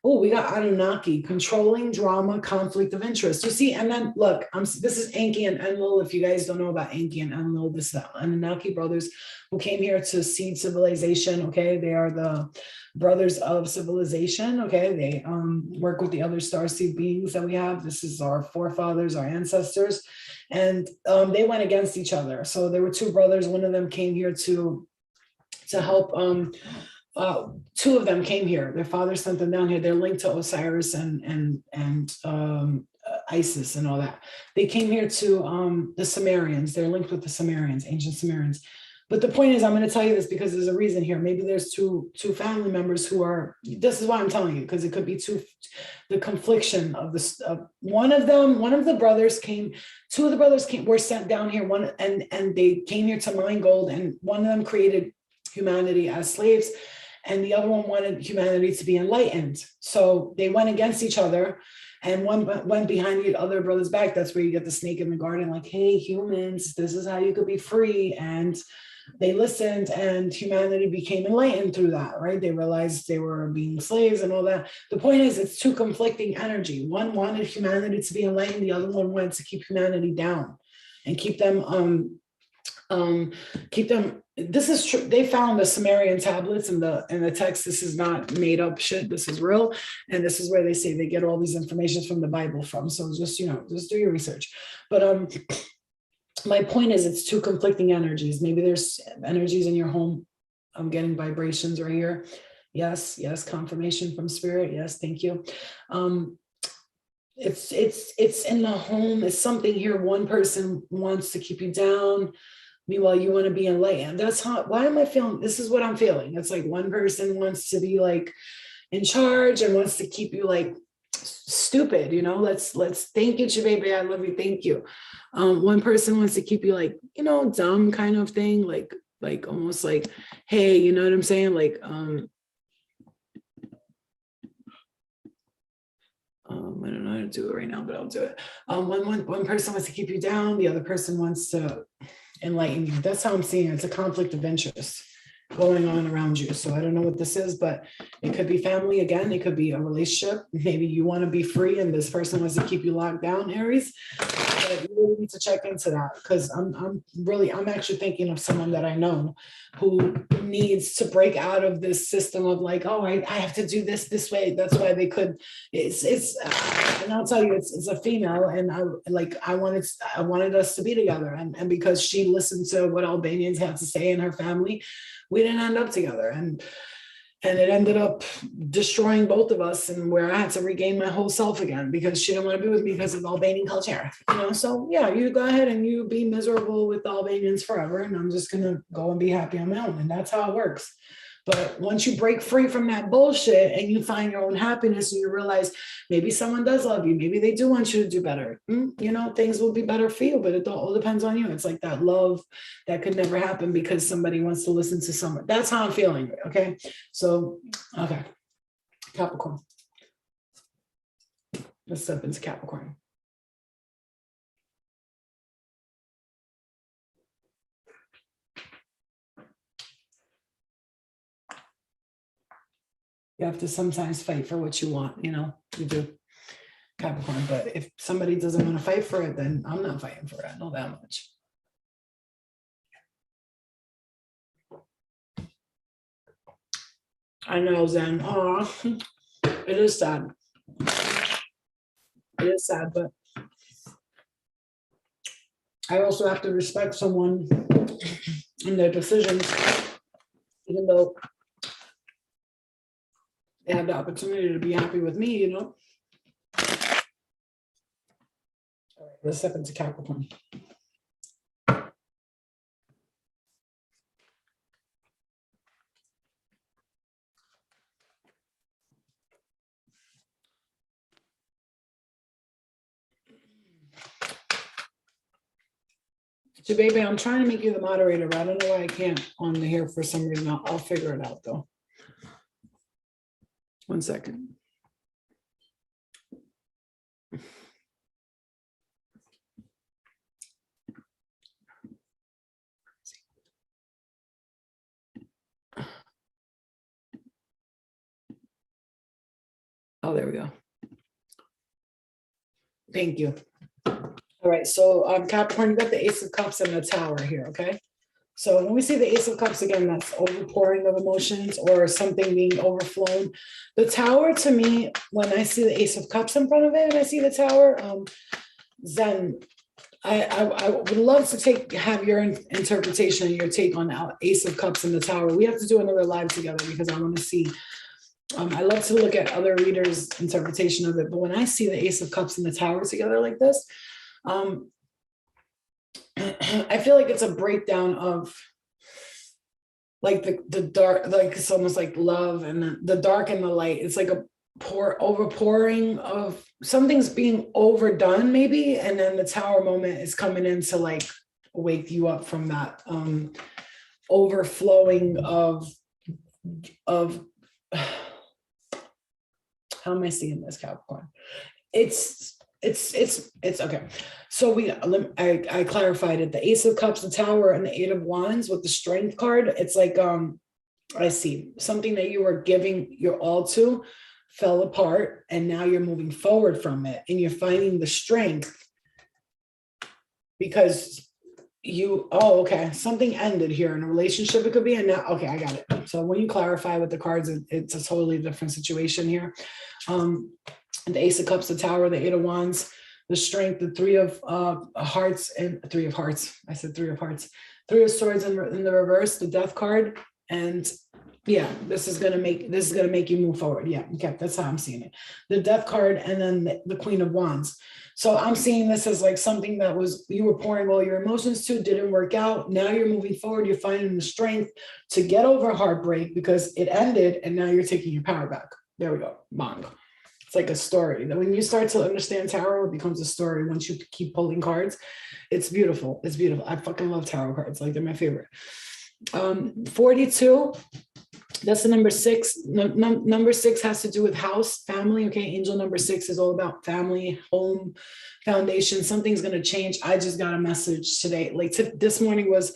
Oh, we got Anunnaki, controlling drama, conflict of interest. You see, and then look, this is Enki and Enlil. If you guys don't know about Enki and Enlil, this is the Anunnaki brothers who came here to seed civilization. Okay, they are the brothers of civilization. Okay, they work with the other starseed beings that we have. This is our forefathers, our ancestors, and they went against each other. So there were two brothers. One of them came here to help. Two of them came here. Their father sent them down here. They're linked to Osiris and Isis and all that. They came here to the Sumerians. They're linked with the Sumerians, ancient Sumerians. But the point is, I'm going to tell you this because there's a reason here. Maybe there's two family members who are. This is why I'm telling you, because it could be the confliction of this. One of the brothers came. Two of the brothers were sent down here. And they came here to mine gold. And one of them created humanity as slaves, and the other one wanted humanity to be enlightened. So they went against each other, and one went behind the other brother's back. That's where you get the snake in the garden, like, hey, humans, this is how you could be free. And they listened, and humanity became enlightened through that, right? They realized they were being slaves and all that. The point is, it's two conflicting energy. One wanted humanity to be enlightened. The other one wanted to keep humanity down and keep them this is true. They found the Sumerian tablets in the text. This is not made up shit. This is real. And this is where they say they get all these informations from the Bible from. So just, just do your research. But my point is, it's two conflicting energies. Maybe there's energies in your home. I'm getting vibrations right here. Yes, confirmation from spirit. Yes, thank you. It's in the home. It's something here. One person wants to keep you down. Meanwhile, you want to be enlightened. Why am I feeling? This is what I'm feeling. It's like one person wants to be like in charge and wants to keep you like stupid, let's thank you, baby. I love you. Thank you. One person wants to keep you like, dumb kind of thing. Like almost like, hey, you know what I'm saying? Like, I don't know how to do it right now, but I'll do it. One person wants to keep you down. The other person wants to enlighten you. That's how I'm seeing it. It's a conflict of interest going on around you. So I don't know what this is, but it could be family again. It could be a relationship. Maybe you want to be free and this person wants to keep you locked down, Aries. But you really need to check into that, because I'm actually thinking of someone that I know who needs to break out of this system of like, oh, I have to do this way. That's why they could. And I'll tell you, it's a female, and I wanted us to be together, and because she listened to what Albanians had to say in her family, we didn't end up together, and it ended up destroying both of us, and where I had to regain my whole self again because she didn't want to be with me because of Albanian culture, So yeah, you go ahead and you be miserable with the Albanians forever, and I'm just gonna go and be happy on my own, and that's how it works. But once you break free from that bullshit and you find your own happiness and you realize maybe someone does love you, maybe they do want you to do better, things will be better for you, but it all depends on you. It's like that love that could never happen because somebody wants to listen to someone. That's how I'm feeling. Okay. So, okay. Capricorn. Let's step into Capricorn. You have to sometimes fight for what you want, you do, Capricorn. But if somebody doesn't want to fight for it, then I'm not fighting for it. I know that much. I know, Zen. Oh, it is sad. It is sad, but I also have to respect someone and their decisions, even though they have the opportunity to be happy with me, All right, let's step into Capricorn. So, baby, I'm trying to make you the moderator, but I don't know why I can't on here for some reason. I'll figure it out, though. 1 second. Oh, there we go. Thank you. All right, so Capricorn, you got the Ace of Cups and the Tower here, okay? So when we see the Ace of Cups again, that's overpouring of emotions or something being overflown. The Tower, to me, when I see the Ace of Cups in front of it and I see the Tower, then I would love to have your interpretation and your take on the Ace of Cups and the Tower. We have to do another live together because I want to see. I love to look at other readers' interpretation of it, but when I see the Ace of Cups and the Tower together like this, I feel like it's a breakdown of like the dark, like it's almost like love and the dark and the light. It's like a overpouring of something's being overdone maybe, and then the Tower moment is coming in to like wake you up from that overflowing of how am I seeing this, Capricorn? It's okay. So I clarified it. The Ace of Cups, the Tower, and the Eight of Wands with the Strength card. It's like I see something that you were giving your all to fell apart, and now you're moving forward from it, and you're finding the strength because okay, something ended here in a relationship. It could be, and now okay, I got it. So when you clarify with the cards, it's a totally different situation here. The Ace of Cups, the Tower, the Eight of Wands, the Strength, the Three of Hearts, and Three of Hearts. I said Three of Hearts. Three of Swords in the reverse, the Death card, and yeah, this is gonna make you move forward. Yeah, okay, that's how I'm seeing it. The Death card, and then the Queen of Wands. So I'm seeing this as like something that you were pouring all your emotions to, didn't work out. Now you're moving forward. You're finding the strength to get over heartbreak because it ended, and now you're taking your power back. There we go. Bang. It's like a story. When you start to understand tarot, it becomes a story. Once you keep pulling cards, it's beautiful. It's beautiful. I fucking love tarot cards. Like they're my favorite. 42. That's the number 6. Number 6 has to do with house, family. Okay, angel number 6 is all about family, home, foundation. Something's going to change. I just got a message today. Like this morning was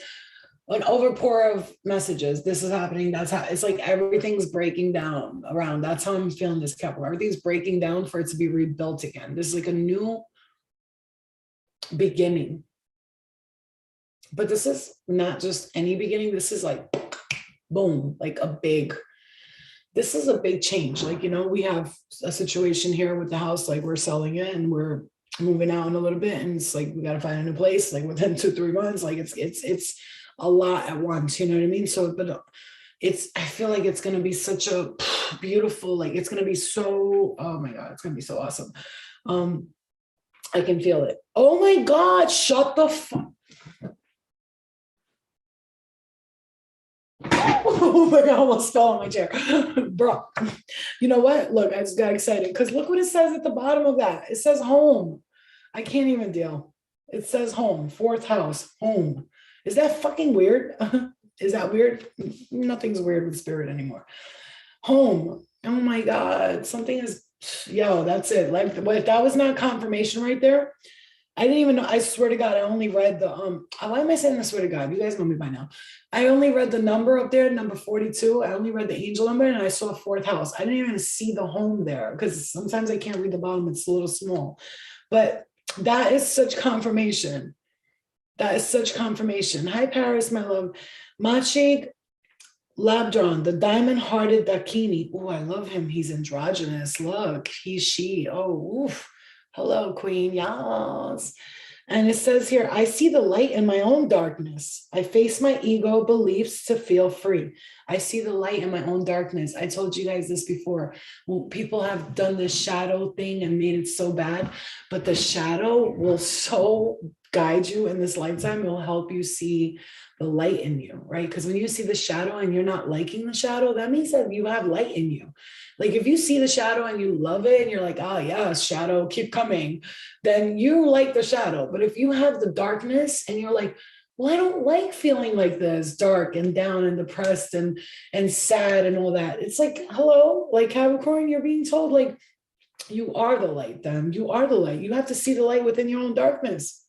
an overpour of messages. This is happening. That's how it's like everything's breaking down around. That's how I'm feeling this Capricorn. Everything's breaking down for it to be rebuilt again. This is like a new beginning. But this is not just any beginning. This is like boom, like this is a big change. Like, we have a situation here with the house, like we're selling it and we're moving out in a little bit. And it's like, we got to find a new place, like within 2-3 months, like it's a lot at once, you know what I mean? So, but I feel like it's going to be such a beautiful, like, it's going to be so, oh my God, it's going to be so awesome. I can feel it. Oh my God, shut the fuck. Oh my God, I almost fell on my chair. Bro, you know what? Look, I just got excited because look what it says at the bottom of that. It says home. I can't even deal. It says home, 4th house, home. Is that fucking weird? Is that weird? Nothing's weird with spirit anymore. Home. Oh my God. Something is, that's it. Like, if that was not confirmation right there, I didn't even know. I swear to God, I only read the, why am I saying I swear to God? You guys know me by now. I only read the number up there, number 42. I only read the angel number and I saw 4th house. I didn't even see the home there because sometimes I can't read the bottom. It's a little small, but that is such confirmation. That is such confirmation. Hi, Paris, my love. Machig Labdron, the diamond-hearted Dakini. Oh, I love him. He's androgynous. Look, he, she. Oh, oof. Hello, Queen. Yes. And it says here, I see the light in my own darkness. I face my ego beliefs to feel free. I see the light in my own darkness. I told you guys this before. Well, people have done this shadow thing and made it so bad, but the shadow will so guide you in this lifetime. It will help you see the light in you, right? Because when you see the shadow and you're not liking the shadow, that means that you have light in you. Like if you see the shadow and you love it and you're like, oh yeah, shadow, keep coming, then you like the shadow. But if you have the darkness and you're like, well, I don't like feeling like this, dark and down and depressed and sad and all that. It's like, hello, like Capricorn, you're being told like, you are the light then. You are the light. You have to see the light within your own darkness.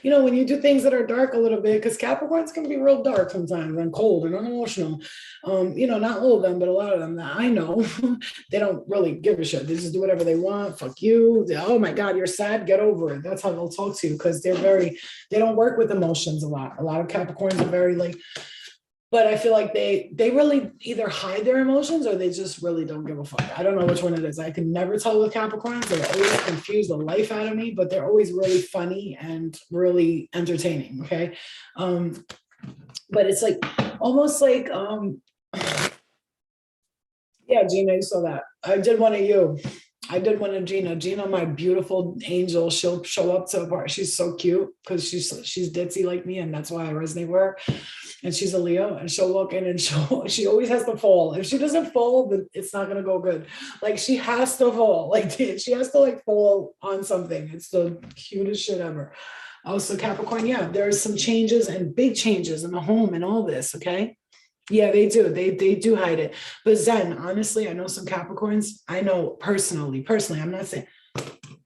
You know, when you do things that are dark a little bit, because Capricorns can be real dark sometimes and cold and unemotional. You know, not all of them, but a lot of them that I know, they don't really give a shit. They just do whatever they want. Fuck you. Oh my God, you're sad. Get over it. That's how they'll talk to you because they don't work with emotions a lot. A lot of Capricorns are very like, but I feel like they really either hide their emotions or they just really don't give a fuck. I don't know which one it is. I can never tell with Capricorns. They always confuse the life out of me, but they're always really funny and really entertaining. Okay. But it's like almost like yeah, Gina, you saw that. I did one of you. I did one of Gina. Gina, my beautiful angel, she'll show up to a part. She's so cute because she's ditzy like me, and that's why I resonate with her. And she's a Leo, and she'll walk in and she always has to fall. If she doesn't fall, then it's not gonna go good. Like she has to fall. Like she has to like fall on something. It's the cutest shit ever. Also, Capricorn, yeah, there's some changes and big changes in the home and all this. Okay. Yeah, they do. They do hide it. But Zen, honestly, I know some Capricorns. I know personally, I'm not saying,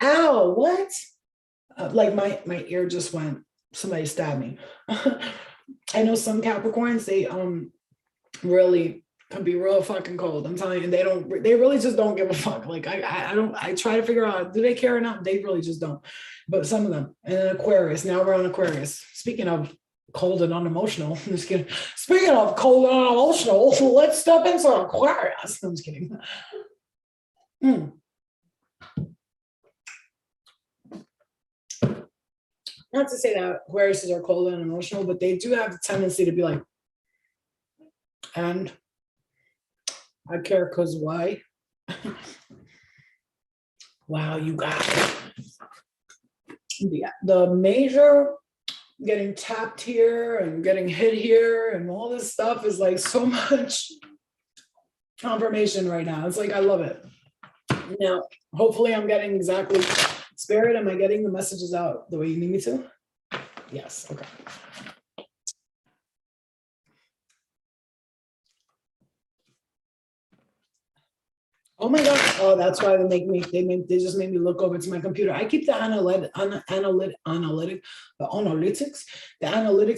ow, what? Like my ear just went, somebody stabbed me. I know some Capricorns, they really can be real fucking cold. I'm telling you, they really just don't give a fuck. Like I try to figure out, do they care or not? They really just don't. But some of them. And then Aquarius, now we're on Aquarius. Speaking of cold and unemotional, I'm just kidding. Speaking of cold and unemotional, let's step into Aquarius. I'm just kidding. Not to say that Aquariuses are cold and emotional, but they do have the tendency to be like, and I care because why? Wow, you got it. The major getting tapped here and getting hit here and all this stuff is like so much confirmation right now. It's like, I love it. Now, hopefully I'm getting exactly, Spirit, am I getting the messages out the way you need me to? Yes, okay. Oh my God. Oh, that's why they just made me look over to my computer. I keep the analytics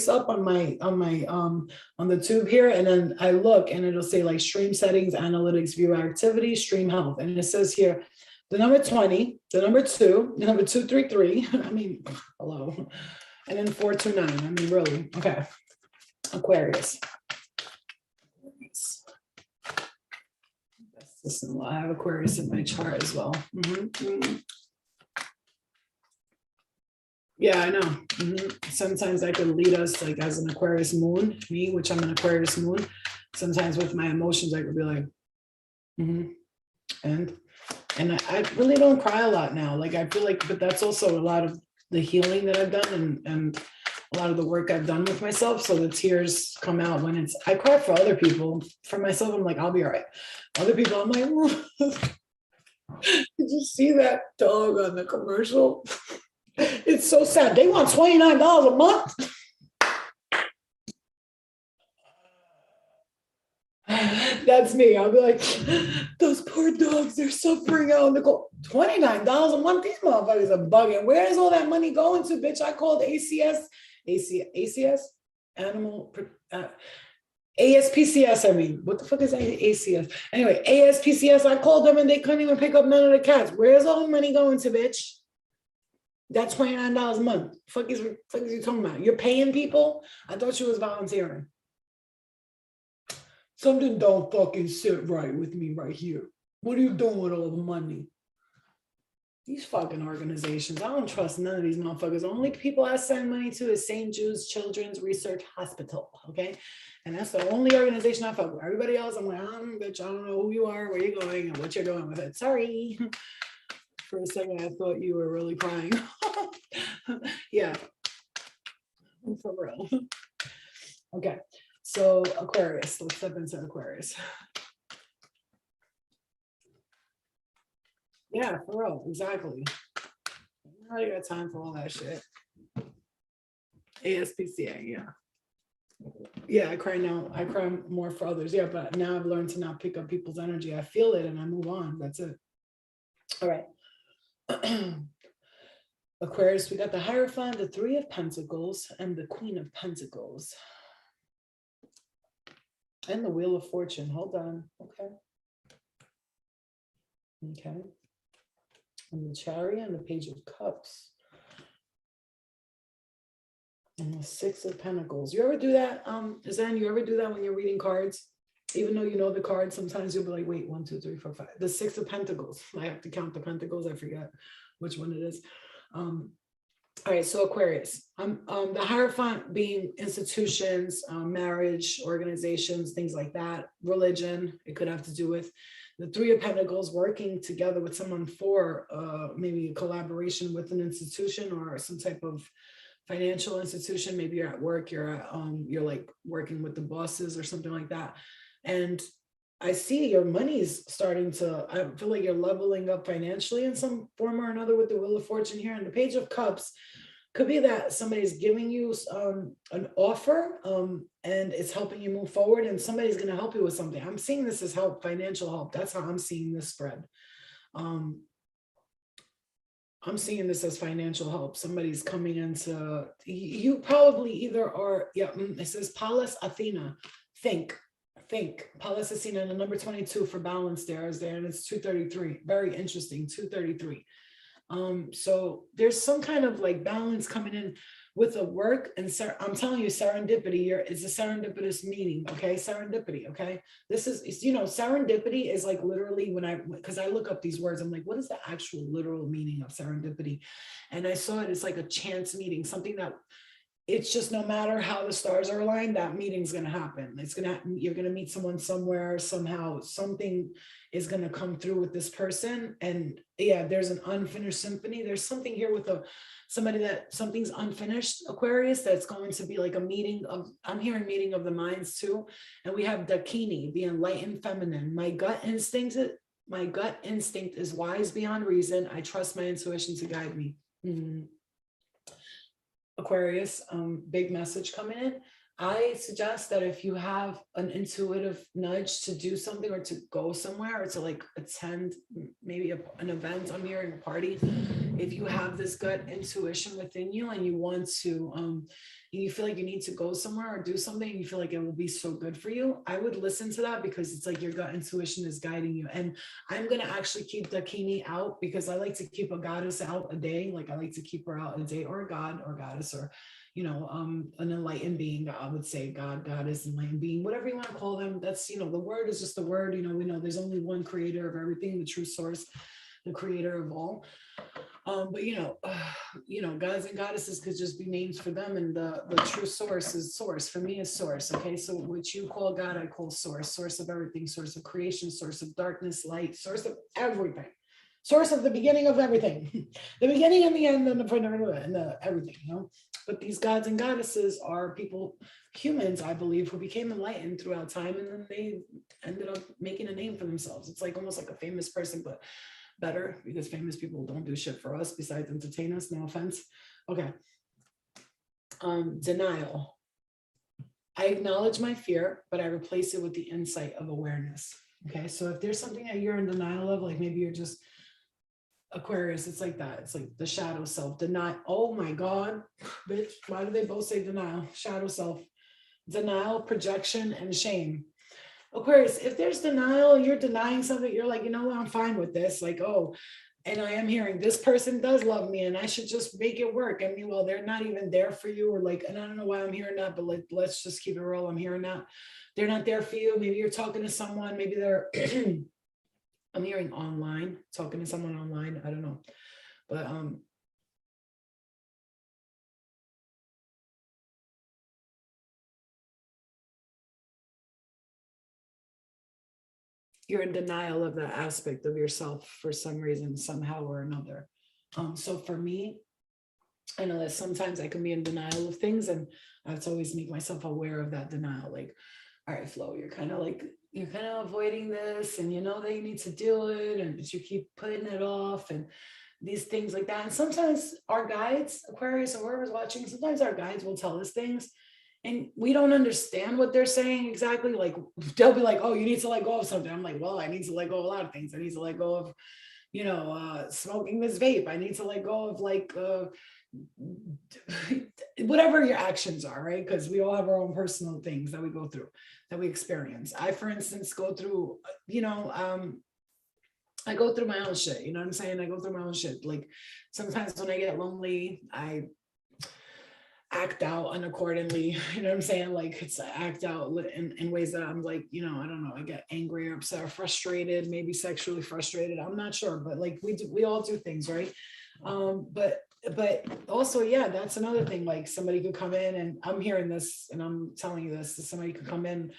up on the tube here. And then I look and it'll say like stream settings, analytics, view activity, stream health. And it says here, the number 20, the number 2, the number 233. I mean, hello. And then 429. I mean, really. Okay. Aquarius. Listen, I have Aquarius in my chart as well. Yeah, I know. Sometimes I could lead us like as an Aquarius moon, me, which I'm an Aquarius moon. Sometimes with my emotions, I could be like, and I really don't cry a lot now. Like I feel like, but that's also a lot of the healing that I've done and a lot of the work I've done with myself. So the tears come out when I cry for other people. For myself, I'm like, I'll be all right. Other people, I'm like, did you see that dog on the commercial? It's so sad. They want $29 a month. That's me. I'll be like, those poor dogs, they're suffering out in the cold. $29 a month. These motherfuckers are bugging. Where is all that money going to, bitch? I called ACS, animal, ASPCS, I mean, what the fuck is ACS? Anyway, ASPCS, I called them and they couldn't even pick up none of the cats. Where's all the money going to, bitch? That's $29 a month. Fuck is you talking about? You're paying people? I thought you was volunteering. Something don't fucking sit right with me right here. What are you doing with all the money? These fucking organizations, I don't trust none of these motherfuckers. The only people I send money to is St. Jude's Children's Research Hospital, okay? And that's the only organization I fuck with. Everybody else, I'm like, bitch, I don't know who you are, where you're going, and what you're doing with it. Sorry. For a second, I thought you were really crying. Yeah, for real. Okay, so Aquarius, let's step into Aquarius. Yeah, for real, exactly. I really got time for all that shit. ASPCA, yeah. Yeah, I cry now. I cry more for others. Yeah, but now I've learned to not pick up people's energy. I feel it and I move on. That's it. All right. Aquarius, we got the Hierophant, the Three of Pentacles, and the Queen of Pentacles. And the Wheel of Fortune. Hold on. Okay. Okay. And the Chariot and the Page of Cups. And the Six of Pentacles. You ever do that? Zan, you ever do that when you're reading cards? Even though you know the cards, sometimes you'll be like, wait, 1, 2, 3, 4, 5. The Six of Pentacles. I have to count the pentacles. I forget which one it is. All right, so Aquarius, the Hierophant being institutions, marriage, organizations, things like that, religion, it could have to do with the Three of Pentacles, working together with someone for maybe a collaboration with an institution or some type of financial institution. Maybe you're at work, you're like working with the bosses or something like that. And I see your money's starting to, I feel like you're leveling up financially in some form or another with the Wheel of Fortune here. And the Page of Cups could be that somebody's giving you an offer and it's helping you move forward, and somebody's going to help you with something. I'm seeing this as help, financial help. That's how I'm seeing this spread. I'm seeing this as financial help. Somebody's coming into, you probably either are, yeah, it says Pallas Athena, think, Pallas Athena, and the number 22 for balance there is there, and it's 233. Very interesting, 233. So there's some kind of like balance coming in with the work, and I'm telling you, serendipity is a serendipitous meeting. Okay, serendipity. Okay, this is, you know, serendipity is like literally because I look up these words, I'm like, what is the actual literal meaning of serendipity? And I saw it as like a chance meeting, something that it's just no matter how the stars are aligned, that meeting's going to happen. You're going to meet someone somewhere, somehow, something is going to come through with this person. And yeah, there's an unfinished symphony. There's something here with something's unfinished, Aquarius, that's going to be like a meeting of, I'm hearing meeting of the minds too. And we have Dakini, the enlightened feminine. My gut instinct is wise beyond reason. I trust my intuition to guide me. Aquarius, big message coming in. I suggest that if you have an intuitive nudge to do something or to go somewhere or to like attend maybe an event, I'm hearing a party, if you have this gut intuition within you and you want to, you feel like you need to go somewhere or do something, you feel like it will be so good for you, I would listen to that, because it's like your gut intuition is guiding you. And I'm going to actually keep Dakini out, because I like to keep a goddess out a day. Like I like to keep her out a day, or a god or goddess, or, you know, an enlightened being. I would say God, goddess, enlightened being, whatever you want to call them. That's, you know, the word is just the word. You know, we know there's only one creator of everything, the true source, the creator of all. But you know, gods and goddesses could just be names for them, and the true source is source. For me is source. Okay, so what you call God, I call source. Source of everything. Source of creation. Source of darkness, light. Source of everything. Source of the beginning of everything. The beginning and the end, and the everything. You know. But these gods and goddesses are people, humans, I believe, who became enlightened throughout time, and then they ended up making a name for themselves. It's like almost like a famous person, but better, because famous people don't do shit for us besides entertain us. No offense. Okay. Denial. I acknowledge my fear, but I replace it with the insight of awareness. Okay. So if there's something that you're in denial of, like maybe you're just Aquarius, it's like that. It's like the shadow self. Denial. Oh my God, bitch. Why do they both say denial? Shadow self. Denial, projection, and shame. Aquarius, if there's denial, you're denying something, you're like, you know what, I'm fine with this. Like, oh, and I am hearing this person does love me and I should just make it work. I mean, well, they're not even there for you, or like, and I don't know why I'm hearing that, but like, let's just keep it real. I'm hearing that. They're not there for you. Maybe you're talking to someone, maybe they're, I'm hearing online, talking to someone online. I don't know. But, you're in denial of that aspect of yourself for some reason, somehow or another. So for me, I know that sometimes I can be in denial of things, and I have to always make myself aware of that denial. Like, all right, Flo, you're kind of avoiding this, and you know that you need to do it, and but you keep putting it off, and these things like that. And sometimes our guides, Aquarius or whoever's watching, sometimes our guides will tell us things and we don't understand what they're saying exactly. Like they'll be like, oh, you need to let go of something. I'm like, well, I need to let go of a lot of things. I need to let go of, you know, smoking this vape. I need to let go of like whatever your actions are, right? Because we all have our own personal things that we go through, that we experience. I, for instance, go through, you know, I go through my own shit. You know what I'm saying? I go through my own shit. Like sometimes when I get lonely, I act out unaccordingly. You know what I'm saying? Like it's act out in ways that I'm like, you know, I don't know. I get angry or upset or frustrated, maybe sexually frustrated. I'm not sure, but like we all do things, right? But also, yeah, that's another thing. Like somebody could come in, and I'm hearing this and I'm telling you this, somebody could come in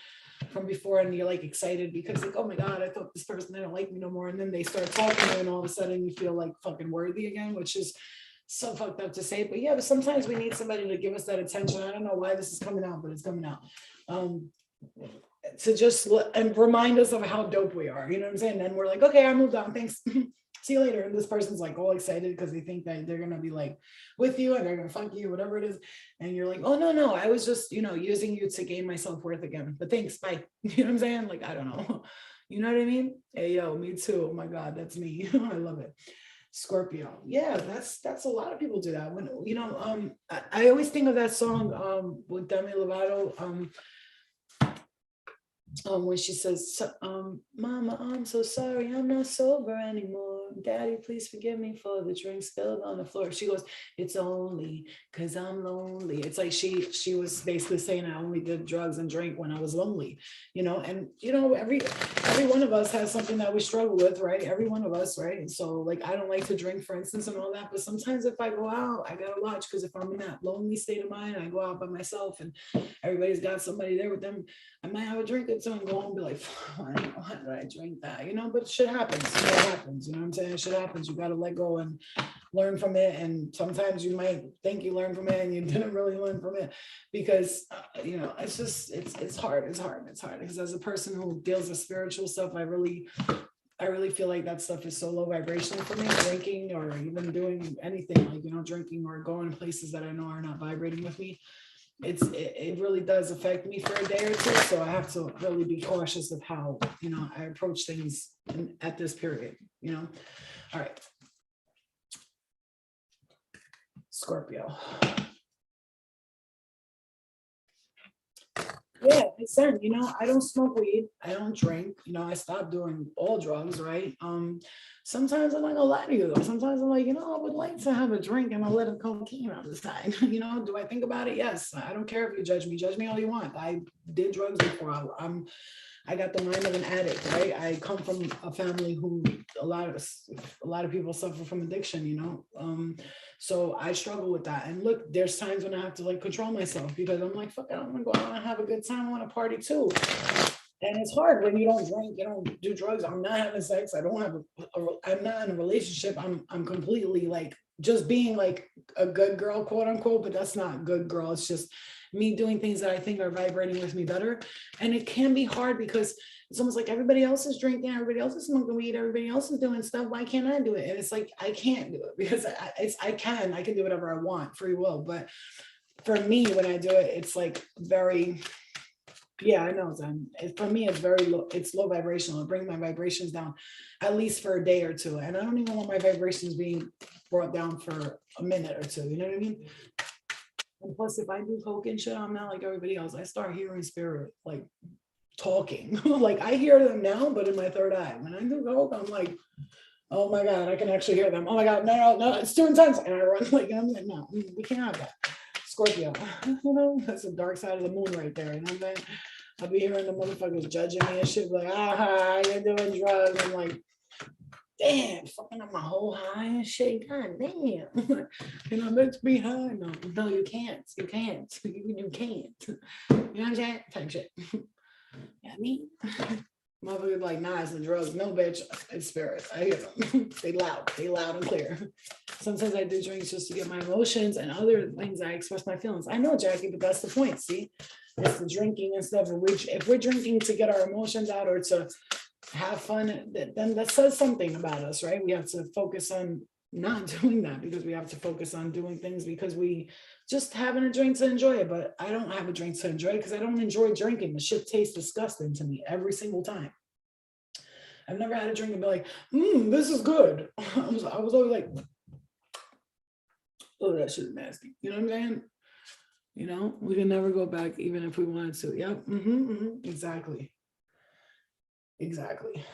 from before and you're like excited because like, oh my God, I thought this person didn't like me no more. And then they start talking to you and all of a sudden you feel like fucking worthy again, which is so fucked up to say. But yeah, but sometimes we need somebody to give us that attention. I don't know why this is coming out, but it's coming out. To just and remind us of how dope we are. You know what I'm saying? And we're like, okay, I moved on. Thanks. See you later. And this person's like all excited because they think that they're gonna be like with you and they're gonna fuck you, whatever it is. And you're like, oh no, I was just, you know, using you to gain my self-worth again. But thanks, bye. You know what I'm saying? Like, I don't know. You know what I mean? Hey yo, me too. Oh my God, that's me. I love it. Scorpio. Yeah, that's a lot of people do that. When you know, I always think of that song with Demi Lovato. When she says, Mama, I'm so sorry, I'm not sober anymore. Daddy, please forgive me for the drink spilled on the floor. She goes, it's only because I'm lonely. It's like she was basically saying I only did drugs and drink when I was lonely, you know. And you know, every one of us has something that we struggle with, right? Every one of us, right? And so like I don't like to drink, for instance, and all that, but sometimes if I go out, I gotta watch, because if I'm in that lonely state of mind, I go out by myself and everybody's got somebody there with them, I might have a drink or two and go home and be like, why did I drink that? You know, but shit happens. Shit happens. You know what I'm saying? Shit happens. You got to let go and learn from it. And sometimes you might think you learned from it and you didn't really learn from it because, you know, it's just, it's hard. It's hard. It's hard. Because as a person who deals with spiritual stuff, I really feel like that stuff is so low vibrational for me. Drinking or even doing anything like, you know, drinking or going places that I know are not vibrating with me. It really does affect me for a day or two. So I have to really be cautious of how, you know, I approach things at this period, you know. All right. Scorpio. Yeah, it's sad. You know, I don't smoke weed. I don't drink. You know, I stopped doing all drugs, right? Sometimes I'm not gonna lie to you. Sometimes I'm like, you know, I would like to have a drink and a little cocaine on the side. You know, do I think about it? Yes. I don't care if you judge me. Judge me all you want. I did drugs before. I got the mind of an addict, right? I come from a family who a lot of people suffer from addiction, you know. So I struggle with that. And look, there's times when I have to like control myself because I'm like, fuck, I don't want to go out and have a good time. I want to party too. And it's hard when you don't drink, you don't do drugs. I'm not having sex. I don't have I'm not in a relationship. I'm completely like just being like a good girl, quote unquote, but that's not good girl. It's just me doing things that I think are vibrating with me better. And it can be hard because it's almost like everybody else is drinking, everybody else is smoking weed, everybody else is doing stuff. Why can't I do it? And it's like, I can't do it because I can do whatever I want, free will. But for me, when I do it, it's like very, yeah, I know, Zen. For me, it's very low. It's low vibrational. It brings my vibrations down at least for a day or two. And I don't even want my vibrations being brought down for a minute or two. You know what I mean? And plus, if I do coke and shit, I'm not like everybody else. I start hearing spirit, like talking. Like I hear them now, but in my third eye. When I do coke, I'm like, oh my God, I can actually hear them. Oh my God, no, it's too intense. And I run like, I'm like, no, we can't have that. Scorpio, you know, that's the dark side of the moon right there. You know what I'm saying? I'll be hearing the motherfuckers judging me and shit, like, you're doing drugs. I'm like, damn, fucking up my whole high and shit. God damn. You know, let's be high. No, you can't. You can't. You can't. You know what I'm saying? Type shit. Yeah, I mean, motherfuckers like, nah, it's the drugs. No, bitch, it's spirits. I hear them. They loud and clear. Sometimes I do drinks just to get my emotions and other things I express my feelings. I know, Jackie, but that's the point. See, it's the drinking and stuff. If we're drinking to get our emotions out or to have fun, then that says something about us, right? We have to focus on not doing that because we have to focus on doing things because we just having a drink to enjoy it. But I don't have a drink to enjoy it because I don't enjoy drinking. The shit tastes disgusting to me every single time. I've never had a drink and be like, this is good. I was always like, oh, that shit is nasty. You know what I'm saying? You know, we can never go back even if we wanted to. Yep. Exactly. Exactly.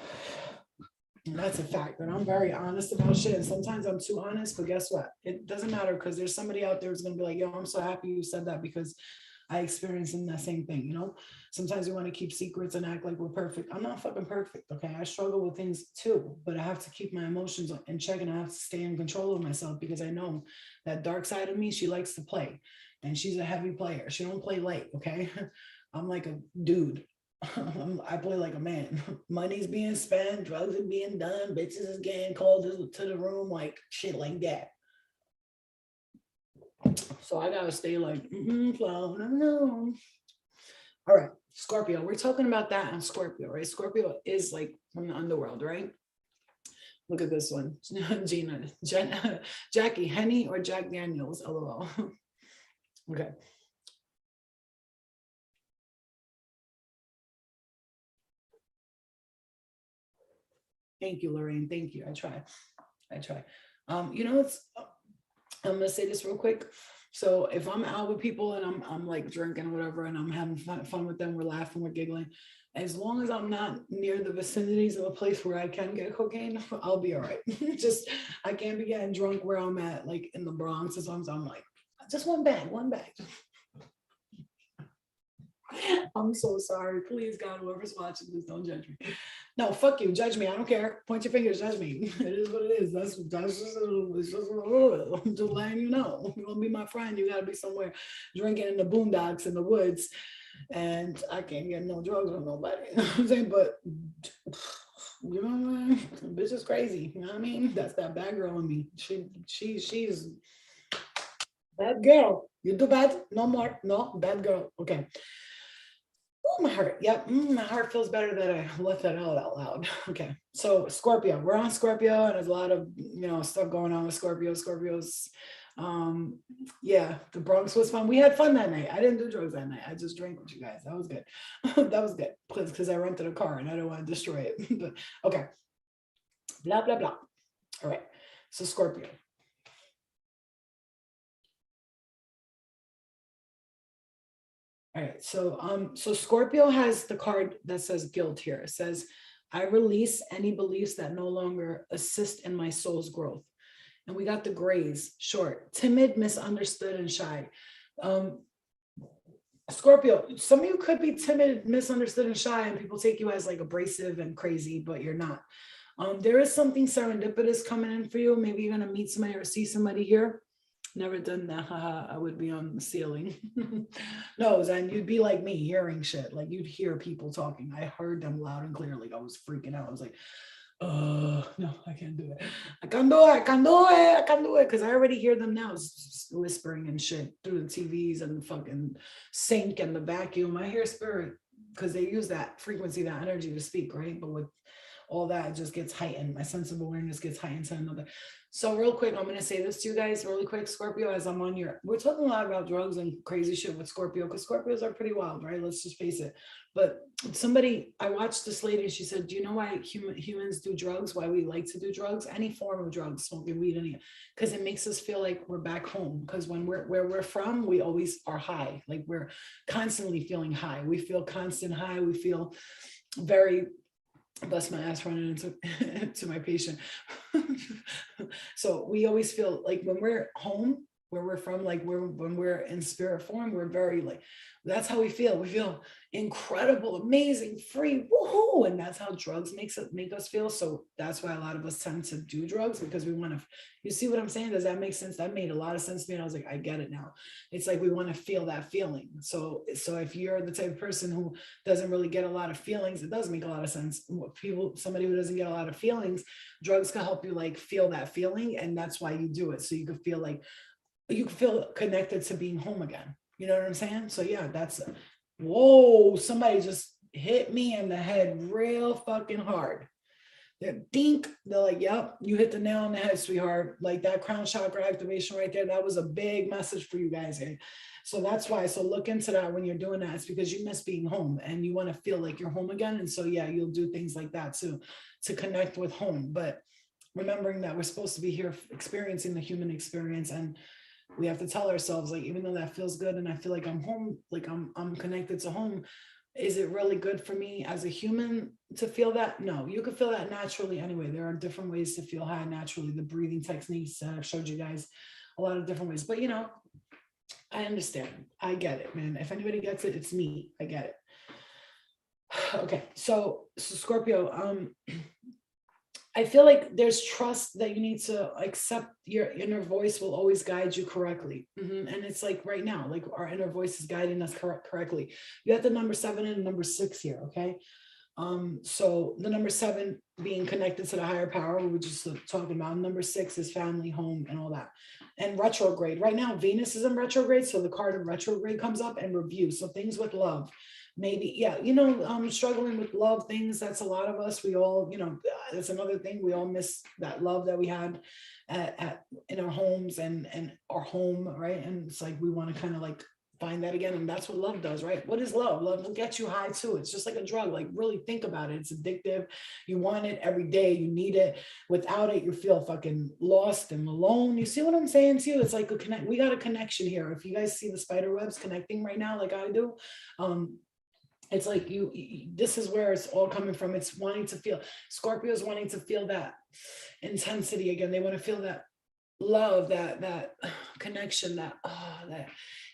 And that's a fact. And I'm very honest about shit. And sometimes I'm too honest, but guess what? It doesn't matter because there's somebody out there who's going to be like, yo, I'm so happy you said that because I experienced that same thing. You know, sometimes we want to keep secrets and act like we're perfect. I'm not fucking perfect. Okay. I struggle with things too, but I have to keep my emotions in check and I have to stay in control of myself because I know that dark side of me, she likes to play and she's a heavy player. She don't play light. Okay. I'm like a dude. I play like a man. Money's being spent, drugs are being done, bitches is getting called to the room, like shit like that. So I gotta stay like, flow, no. All right, Scorpio. We're talking about that on Scorpio, right? Scorpio is like from the underworld, right? Look at this one. Gina, Jackie, Henny or Jack Daniels, LOL. Okay. Thank you, Lorraine. Thank you. I try. You know, I'm gonna say this real quick. So if I'm out with people and I'm like drinking or whatever, and I'm having fun with them, we're laughing, we're giggling. As long as I'm not near the vicinities of a place where I can get cocaine, I'll be all right. Just I can't be getting drunk where I'm at, like in the Bronx. As long as I'm like, just one bag. I'm so sorry. Please, God, whoever's watching this, don't judge me. No, fuck you. Judge me. I don't care. Point your fingers. Judge me. It is what it is. That's just, I'm just letting you know. You want to be my friend, you got to be somewhere drinking in the boondocks in the woods. And I can't get no drugs with nobody. You know what I'm saying? But, you know what I mean? Bitch is crazy. You know what I mean? That's that bad girl in me. She's bad girl. You do bad? No more. No, bad girl. Okay. Oh, my heart. Yep. My heart feels better that I left that out loud. Okay. So Scorpio, we're on Scorpio and there's a lot of, stuff going on with Scorpios. Yeah, the Bronx was fun. We had fun that night. I didn't do drugs that night. I just drank with you guys. That was good. That was good. Because I rented a car and I don't want to destroy it. But okay. Blah, blah, blah. All right. So Scorpio. All right, so Scorpio has the card that says guilt here. It says, I release any beliefs that no longer assist in my soul's growth. And we got the grays, short, timid, misunderstood, and shy. Scorpio, some of you could be timid, misunderstood, and shy, and people take you as like abrasive and crazy, but you're not. There is something serendipitous coming in for you. Maybe you're gonna meet somebody or see somebody here. Never done that. I would be on the ceiling. No, and you'd be like me, hearing shit. Like you'd hear people talking. I heard them loud and clear. Like I was freaking out. I was like, no, I can't do it. I can't do it. Because I already hear them now whispering and shit through the TVs and the fucking sink and the vacuum. I hear spirit because they use that frequency, that energy to speak, right? But with all that, it just gets heightened. My sense of awareness gets heightened to another. So real quick, I'm going to say this to you guys really quick, Scorpio, as I'm on your, we're talking a lot about drugs and crazy shit with Scorpio because Scorpios are pretty wild, right? Let's just face it. But I watched this lady, she said, do you know why humans do drugs? Why we like to do drugs? Any form of drugs, smoking weed, any, because it makes us feel like we're back home. Because when where we're from, we always are high. Like we're constantly feeling high. We feel constant high. We feel very, bless my ass running into to my patient. So we always feel like when we're home, where we're from, like when we're in spirit form, we're very like, that's how we feel. We feel incredible, amazing, free, woohoo. And that's how drugs make us feel. So that's why a lot of us tend to do drugs because we want to, you see what I'm saying? Does that make sense? That made a lot of sense to me. And I was like, I get it now. It's like, we want to feel that feeling. So if you're the type of person who doesn't really get a lot of feelings, it does make a lot of sense. Somebody who doesn't get a lot of feelings, drugs can help you like feel that feeling. And that's why you do it. So you can feel like, you can feel connected to being home again. You know what I'm saying? So yeah, whoa, somebody just hit me in the head real fucking hard. They're dink. They're like, yep, you hit the nail on the head, sweetheart. Like that crown chakra activation right there. That was a big message for you guys. Eh? So that's why. So look into that when you're doing that. It's because you miss being home and you want to feel like you're home again. And so, yeah, you'll do things like that to connect with home. But remembering that we're supposed to be here experiencing the human experience, and we have to tell ourselves, like, even though that feels good and I feel like I'm home, like I'm connected to home, is it really good for me as a human to feel that? No, you can feel that naturally anyway. There are different ways to feel high naturally. The breathing techniques that I've showed you guys, a lot of different ways. But you know, I understand. I get it, man. If anybody gets it, it's me. I get it. Okay, so Scorpio, I feel like there's trust that you need to accept. Your inner voice will always guide you correctly. And it's like right now, like our inner voice is guiding us correctly. You have the number 7 and number 6 here, okay? So the number 7 being connected to the higher power, we were just talking about. Number 6 is family, home, and all that. And retrograde. Right now, Venus is in retrograde, so the card of retrograde comes up, and review. So things with love. Maybe, yeah, you know, struggling with love things. That's a lot of us. We all, you know, that's another thing. We all miss that love that we had in our homes and our home, right? And it's like we want to kind of like find that again. And that's what love does, right? What is love? Love will get you high too. It's just like a drug. Like, really think about it. It's addictive. You want it every day. You need it. Without it, you feel fucking lost and alone. You see what I'm saying to you? It's like a connect. We got a connection here. If you guys see the spider webs connecting right now, like I do, it's like you this is where it's all coming from. It's wanting to feel, Scorpio's wanting to feel that intensity again. They want to feel that love, that connection, that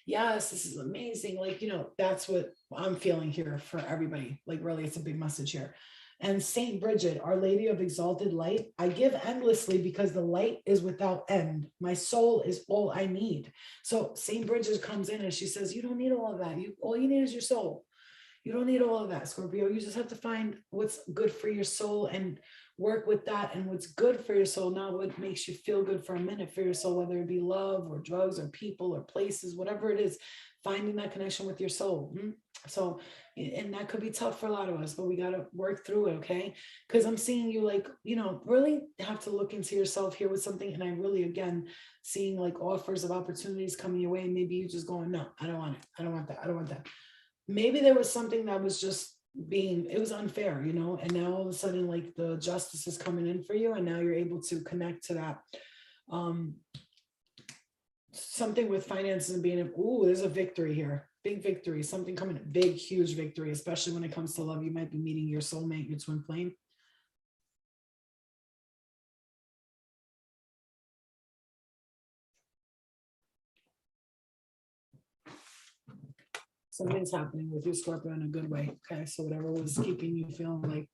yes, this is amazing. Like, you know, that's what I'm feeling here for everybody. Like, really, it's a big message here. And Saint Bridget, Our Lady of Exalted Light, I give endlessly because the light is without end. My soul is all I need. So Saint Bridget comes in and she says, you don't need all of that. All you need is your soul. You don't need all of that, Scorpio. You just have to find what's good for your soul and work with that, and what's good for your soul, not what makes you feel good for a minute for your soul, whether it be love or drugs or people or places, whatever it is, finding that connection with your soul. So, and that could be tough for a lot of us, but we got to work through it, okay? Because I'm seeing you like, you know, really have to look into yourself here with something. And I really, again, seeing like offers of opportunities coming your way. And maybe you just going, no, I don't want it. I don't want that. I don't want that. Maybe there was something that was just it was unfair, you know, and now all of a sudden, like, the justice is coming in for you, and now you're able to connect to that. Something with finances and being, there's a victory here, big victory, something coming, big, huge victory, especially when it comes to love. You might be meeting your soulmate, your twin flame. Something's happening with you, Scorpio, in a good way. Okay, so whatever was keeping you feeling like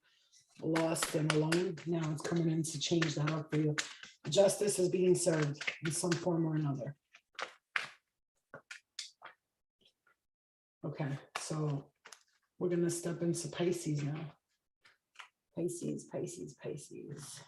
lost and alone, now it's coming in to change that up for you. Justice is being served in some form or another. Okay, so we're gonna step into Pisces now. Pisces, Pisces, Pisces.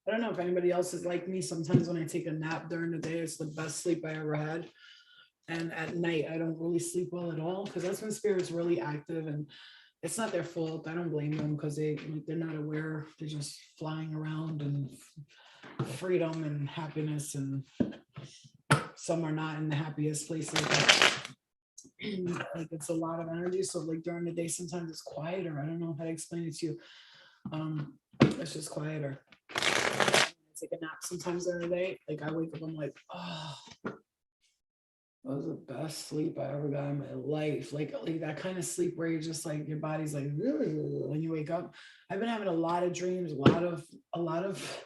I don't know if anybody else is like me. Sometimes when I take a nap during the day, it's the best sleep I ever had. And at night, I don't really sleep well at all, because that's when spirit's really active, and it's not their fault. I don't blame them, because they're not aware. They're just flying around, and freedom and happiness, and some are not in the happiest places. Like, it's a lot of energy. So like during the day, sometimes it's quieter. I don't know how to explain it to you. It's just quieter. Take a nap sometimes during the day. Like, I wake up, I'm like, oh, that was the best sleep I ever got in my life. Like that kind of sleep where you're just like, your body's like, when you wake up. I've been having a lot of dreams, a lot of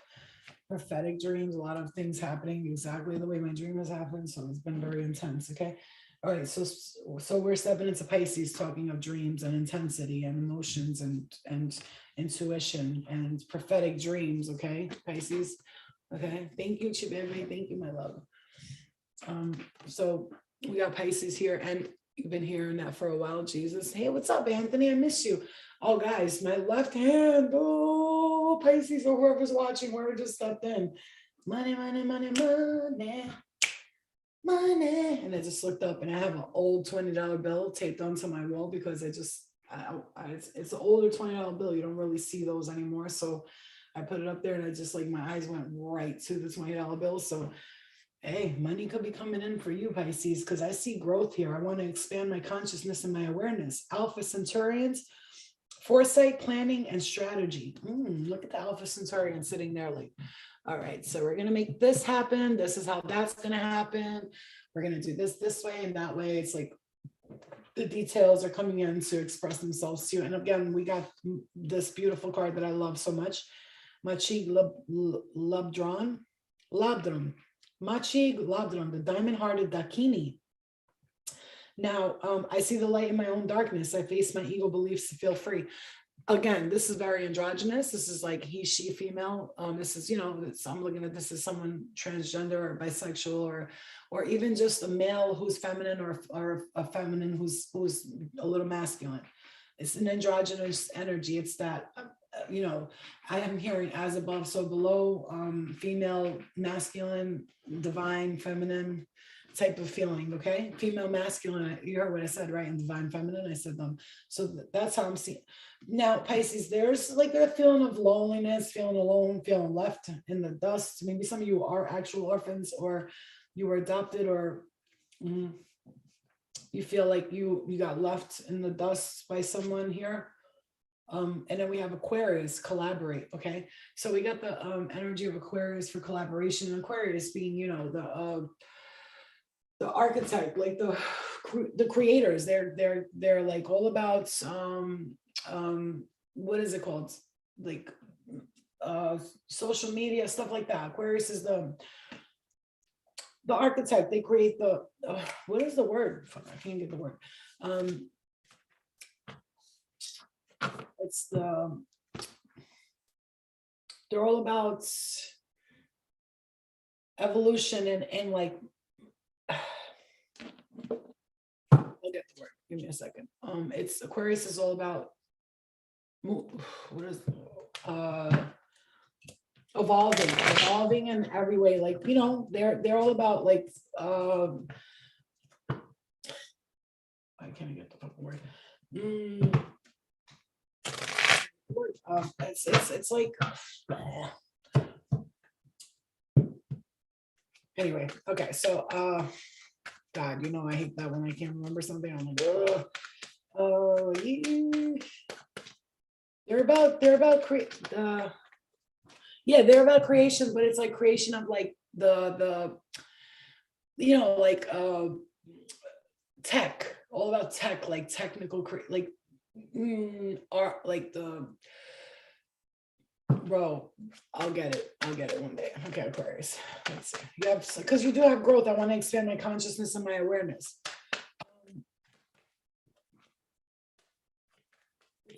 prophetic dreams, a lot of things happening exactly the way my dream has happened. So it's been very intense. Okay. All right. So we're stepping into Pisces, talking of dreams and intensity and emotions and intuition and prophetic dreams. Okay. Pisces. Okay. Thank you, Chibaby. Thank you, my love. So we got Pisces here, and you've been hearing that for a while. Jesus, hey, what's up, Anthony? I miss you. Oh, guys, my left hand. Oh, Pisces, or whoever's watching, whoever just stepped in. Money, money, money, money, money. And I just looked up, and I have an old $20 bill taped onto my wall because it's an older $20 bill. You don't really see those anymore. So I put it up there, and I just like, my eyes went right to the $20 bill. So hey, money could be coming in for you, Pisces, because I see growth here. I want to expand my consciousness and my awareness. Alpha Centaurians, foresight, planning, and strategy. Look at the Alpha Centaurian sitting there like, all right, so we're going to make this happen. This is how that's going to happen. We're going to do this way and that way. It's like the details are coming in to express themselves to you. And again, we got this beautiful card that I love so much. Machi Labdron. Machi Labdron, the diamond-hearted Dakini. Now, I see the light in my own darkness. I face my ego beliefs to feel free. Again, this is very androgynous. This is like he, she, female. This is, you know, I'm looking at this as someone transgender or bisexual, or even just a male who's feminine, or a feminine who's a little masculine. It's an androgynous energy. It's that, you know, I am hearing as above, so below, female, masculine, divine, feminine type of feeling. Okay. Female, masculine. You heard what I said, right? And divine, feminine. I said them. So that's how I'm seeing. Now, Pisces, there's like a feeling of loneliness, feeling alone, feeling left in the dust. Maybe some of you are actual orphans, or you were adopted, or you feel like you got left in the dust by someone here. And then we have Aquarius, collaborate. Okay. So we got the energy of Aquarius for collaboration, and Aquarius being, you know, the architect, like the creators. They're like all about what is it called? Like social media, stuff like that. Aquarius is the architect. They create the what is the word? I can't get the word. It's they're all about evolution and like, I'll get the word. Give me a second. It's Aquarius is all about what is evolving in every way. Like, you know, they're all about like I can't get the fucking word. It's like anyway. Okay, so God, you know I hate that when I can't remember something. I'm like, they're about they're about creation, but it's like creation of like the you know, like tech, all about tech, like technical like art, like the bro, I'll get it one day. Okay, Aquarius, let's see. Yeah, because you do have growth. I want to expand my consciousness and my awareness.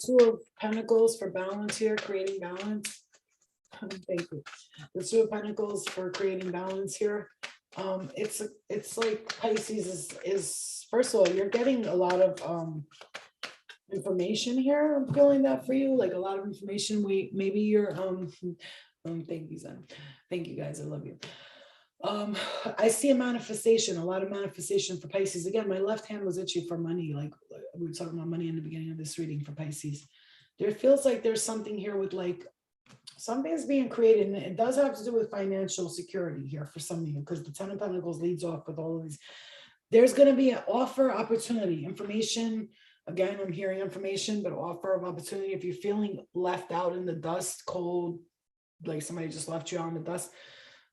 Two of Pentacles for balance here, creating balance. Thank you. The Two of Pentacles for creating balance here. It's like Pisces is first of all, you're getting a lot of information here. I'm feeling that for you, like a lot of information. Maybe you're thank you, Zen. Thank you guys, I love you. I see a manifestation, a lot of manifestation for Pisces. Again, my left hand was itchy for money, like we were talking about money in the beginning of this reading for Pisces. There feels like there's something here with like something's being created, and it does have to do with financial security here for some of you, because the Ten of Pentacles leads off with all of these. There's going to be an offer, opportunity, information. Again, I'm hearing information, but offer of opportunity. If you're feeling left out in the dust, cold, like somebody just left you out in the dust,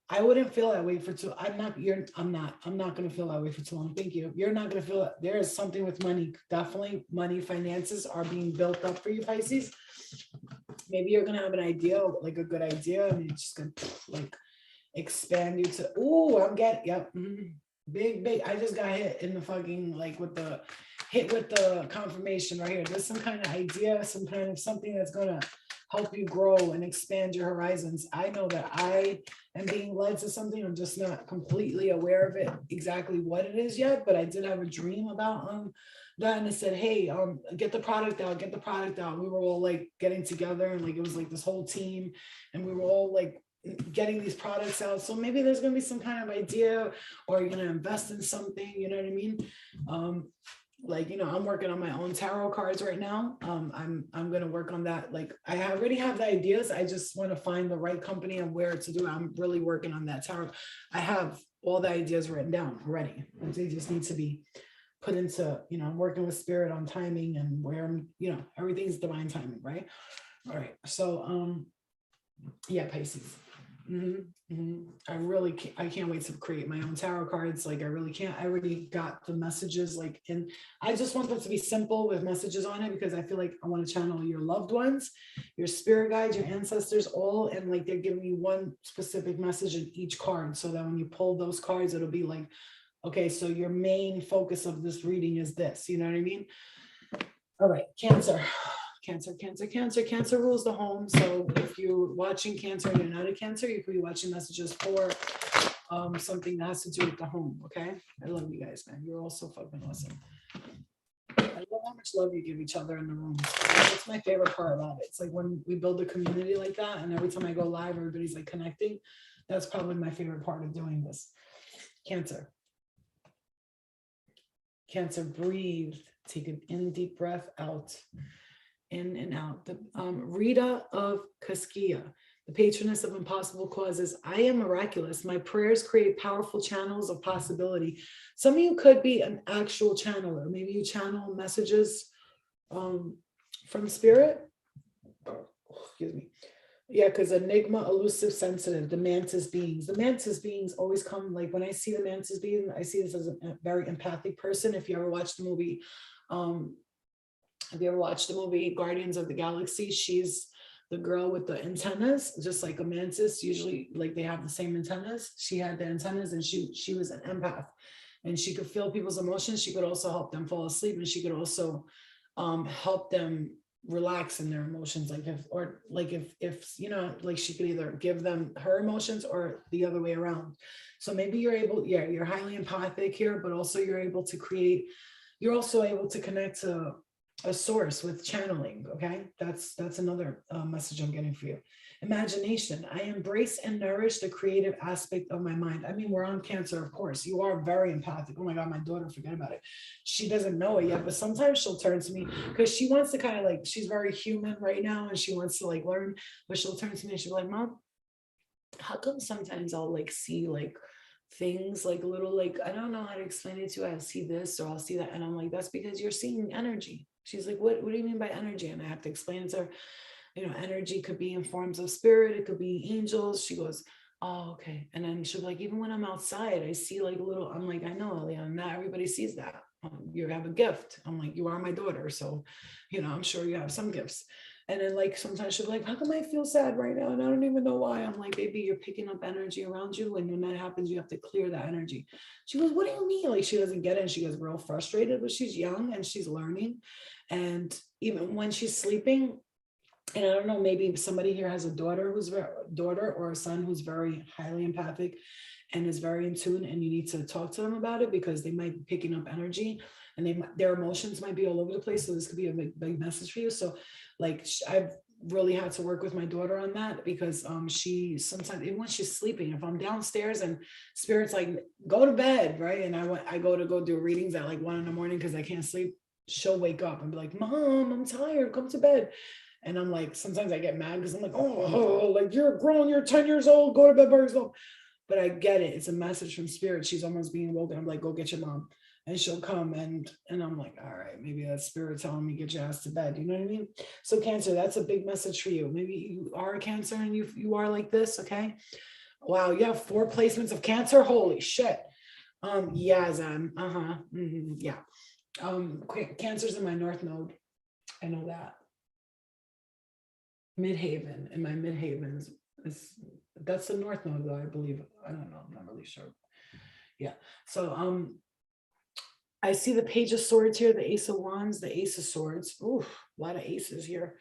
I wouldn't feel that way for too. I'm not going to feel that way for too long. Thank you. You're not going to feel it. There is something with money. Definitely money, finances are being built up for you, Pisces. Maybe you're going to have an idea, like a good idea, and it's just going to like expand you to, I'm getting, yep. Big. I just got hit in the fucking, like with the confirmation right here. There's some kind of idea, some kind of something that's going to help you grow and expand your horizons. I know that I am being led to something. I'm just not completely aware of it, exactly what it is yet, but I did have a dream about that, and it said, hey, get the product out, get the product out. We were all like getting together, and like it was like this whole team, and we were all like getting these products out. So maybe there's going to be some kind of idea, or you're going to invest in something, you know what I mean? Like, you know, I'm working on my own tarot cards right now. I'm going to work on that. Like, I already have the ideas. I just want to find the right company and where to do it. I'm really working on that tarot. I have all the ideas written down already. They just need to be put into, you know, I'm working with spirit on timing and where, you know, everything's divine timing, right? All right. So, yeah, Pisces. I can't wait to create my own tarot cards. Like, I really can't. I already got the messages, like, and I just want them to be simple with messages on it, because I feel like I want to channel your loved ones, your spirit guides, your ancestors, all, and like they're giving you one specific message in each card, so that when you pull those cards, it'll be like, okay, so your main focus of this reading is this, you know what I mean? All right, Cancer. Cancer rules the home. So if you're watching Cancer and you're not a Cancer, you could be watching messages for something that has to do with the home. Okay, I love you guys, man. You're all so fucking awesome. I love how much love you give each other in the room. That's my favorite part about it. It's like when we build a community like that, and every time I go live, everybody's like connecting. That's probably my favorite part of doing this. Cancer, breathe. Take an in deep breath, out. In and out. The Rita of Casquilla, the patroness of impossible causes. I am miraculous. My prayers create powerful channels of possibility. Some of you could be an actual channeler. Maybe you channel messages from spirit. Excuse me. Yeah, because enigma, elusive, sensitive, the mantis beings. The mantis beings always come, like when I see the mantis being, I see this as a very empathic person. If you ever watched the movie, have you ever watched the movie Guardians of the Galaxy? She's the girl with the antennas, just like a mantis. Usually, like they have the same antennas. She had the antennas, and she was an empath, and she could feel people's emotions. She could also help them fall asleep, and she could also help them relax in their emotions. Like if you know, like she could either give them her emotions or the other way around. So maybe you're able, yeah, you're highly empathic here, but also you're able to create. You're also able to connect to a source with channeling. Okay, that's another message I'm getting for you. Imagination. I embrace and nourish the creative aspect of my mind. I mean, we're on Cancer, of course. You are very empathic. Oh my God, my daughter, forget about it. She doesn't know it yet, but sometimes she'll turn to me because she wants to kind of like, she's very human right now, and she wants to like learn, but she'll turn to me and she'll be like, Mom, how come sometimes I'll like see like things like a little, like, I don't know how to explain it to you. I'll see this or I'll see that. And I'm like, that's because you're seeing energy. She's like, what do you mean by energy? And I have to explain it to her. You know, energy could be in forms of spirit. It could be angels. She goes, oh, okay. And then she'll be like, even when I'm outside, I see like little, I'm like, I know, Eliana, not everybody sees that. You have a gift. I'm like, you are my daughter. So, you know, I'm sure you have some gifts. And then like sometimes she'll be like, how come I feel sad right now? And I don't even know why. I'm like, baby, you're picking up energy around you. And when that happens, you have to clear that energy. She goes, what do you mean? Like she doesn't get it. And she gets real frustrated, but she's young and she's learning. And even when she's sleeping, and I don't know, maybe somebody here has a daughter or a son who's very highly empathic and is very in tune, and you need to talk to them about it because they might be picking up energy and their emotions might be all over the place. So this could be a big message for you. So like I've really had to work with my daughter on that because she sometimes, even when she's sleeping, if I'm downstairs and spirit's like, go to bed, right? And I go do readings at like 1 a.m. because I can't sleep. She'll wake up and be like, Mom, I'm tired, come to bed. And I'm like, sometimes I get mad because I'm like, oh, like you're grown, you're 10 years old, go to bed by yourself. But I get it. It's a message from spirit. She's almost being woken. I'm like, go get your mom. And she'll come and I'm like, all right, maybe that's spirit telling me get your ass to bed. You know what I mean? So Cancer, that's a big message for you. Maybe you are a Cancer and you are like this, okay? Wow, you have 4 placements of Cancer. Holy shit. Yeah, Zen. Yeah. Cancer's in my North Node. I know that. Midhaven, and my Midhavens that's the North Node though, I believe. I don't know, I'm not really sure. Yeah. So I see the Page of Swords here, the Ace of Wands, the Ace of Swords. Ooh, a lot of aces here.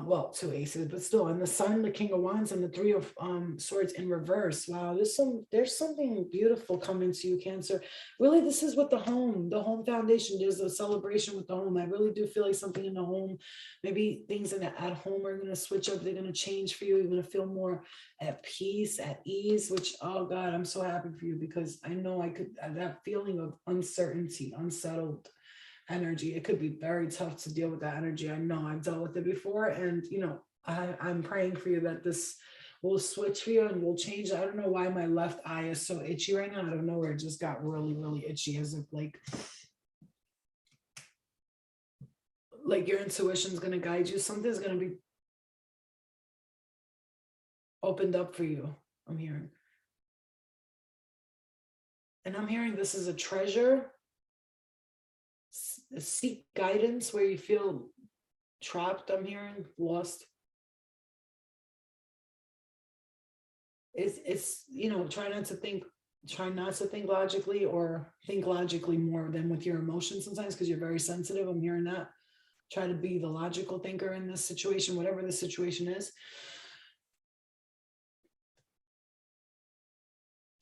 well, two aces, but still, and the sun, the king of wands, and the three of swords in reverse. Wow, there's something beautiful coming to you, Cancer. Really, this is with the home foundation. There's a celebration with the home. I really do feel like something in the home, maybe things at home are going to switch up. They're going to change for you. You're going to feel more at peace, at ease, which, oh God, I'm so happy for you, because I know I could, that feeling of uncertainty, unsettled energy, it could be very tough to deal with that energy. I know I've dealt with it before, and I'm praying for you that this will switch for you and will change. I don't know why my left eye is so itchy right now. I don't know where it just got really, really itchy, as if like your intuition is going to guide you. Something's going to be opened up for you, I'm hearing. And I'm hearing this is a treasure. Seek guidance where you feel trapped, I'm hearing, lost. It's try not to think logically, or think logically more than with your emotions sometimes, because you're very sensitive. I'm hearing that. Try to be the logical thinker in this situation, whatever the situation is.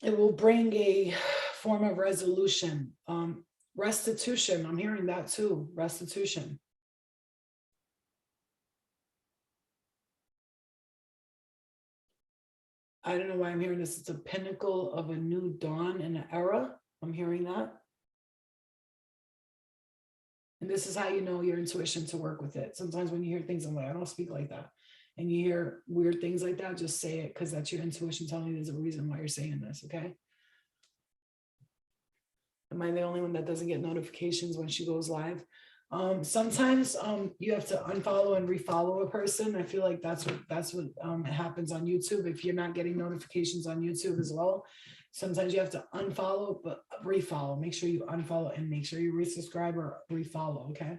It will bring a form of resolution. Restitution, I'm hearing that too, restitution. I don't know why I'm hearing this. It's a pinnacle of a new dawn in an era. I'm hearing that. And this is how you know your intuition to work with it. Sometimes when you hear things, I'm like, I don't speak like that. And you hear weird things like that, just say it, because that's your intuition telling you there's a reason why you're saying this, okay? Am I the only one that doesn't get notifications when she goes live? Sometimes you have to unfollow and refollow a person. I feel like that's what happens on YouTube. If you're not getting notifications on YouTube as well, sometimes you have to unfollow but refollow. Make sure you unfollow and make sure you resubscribe or refollow, okay?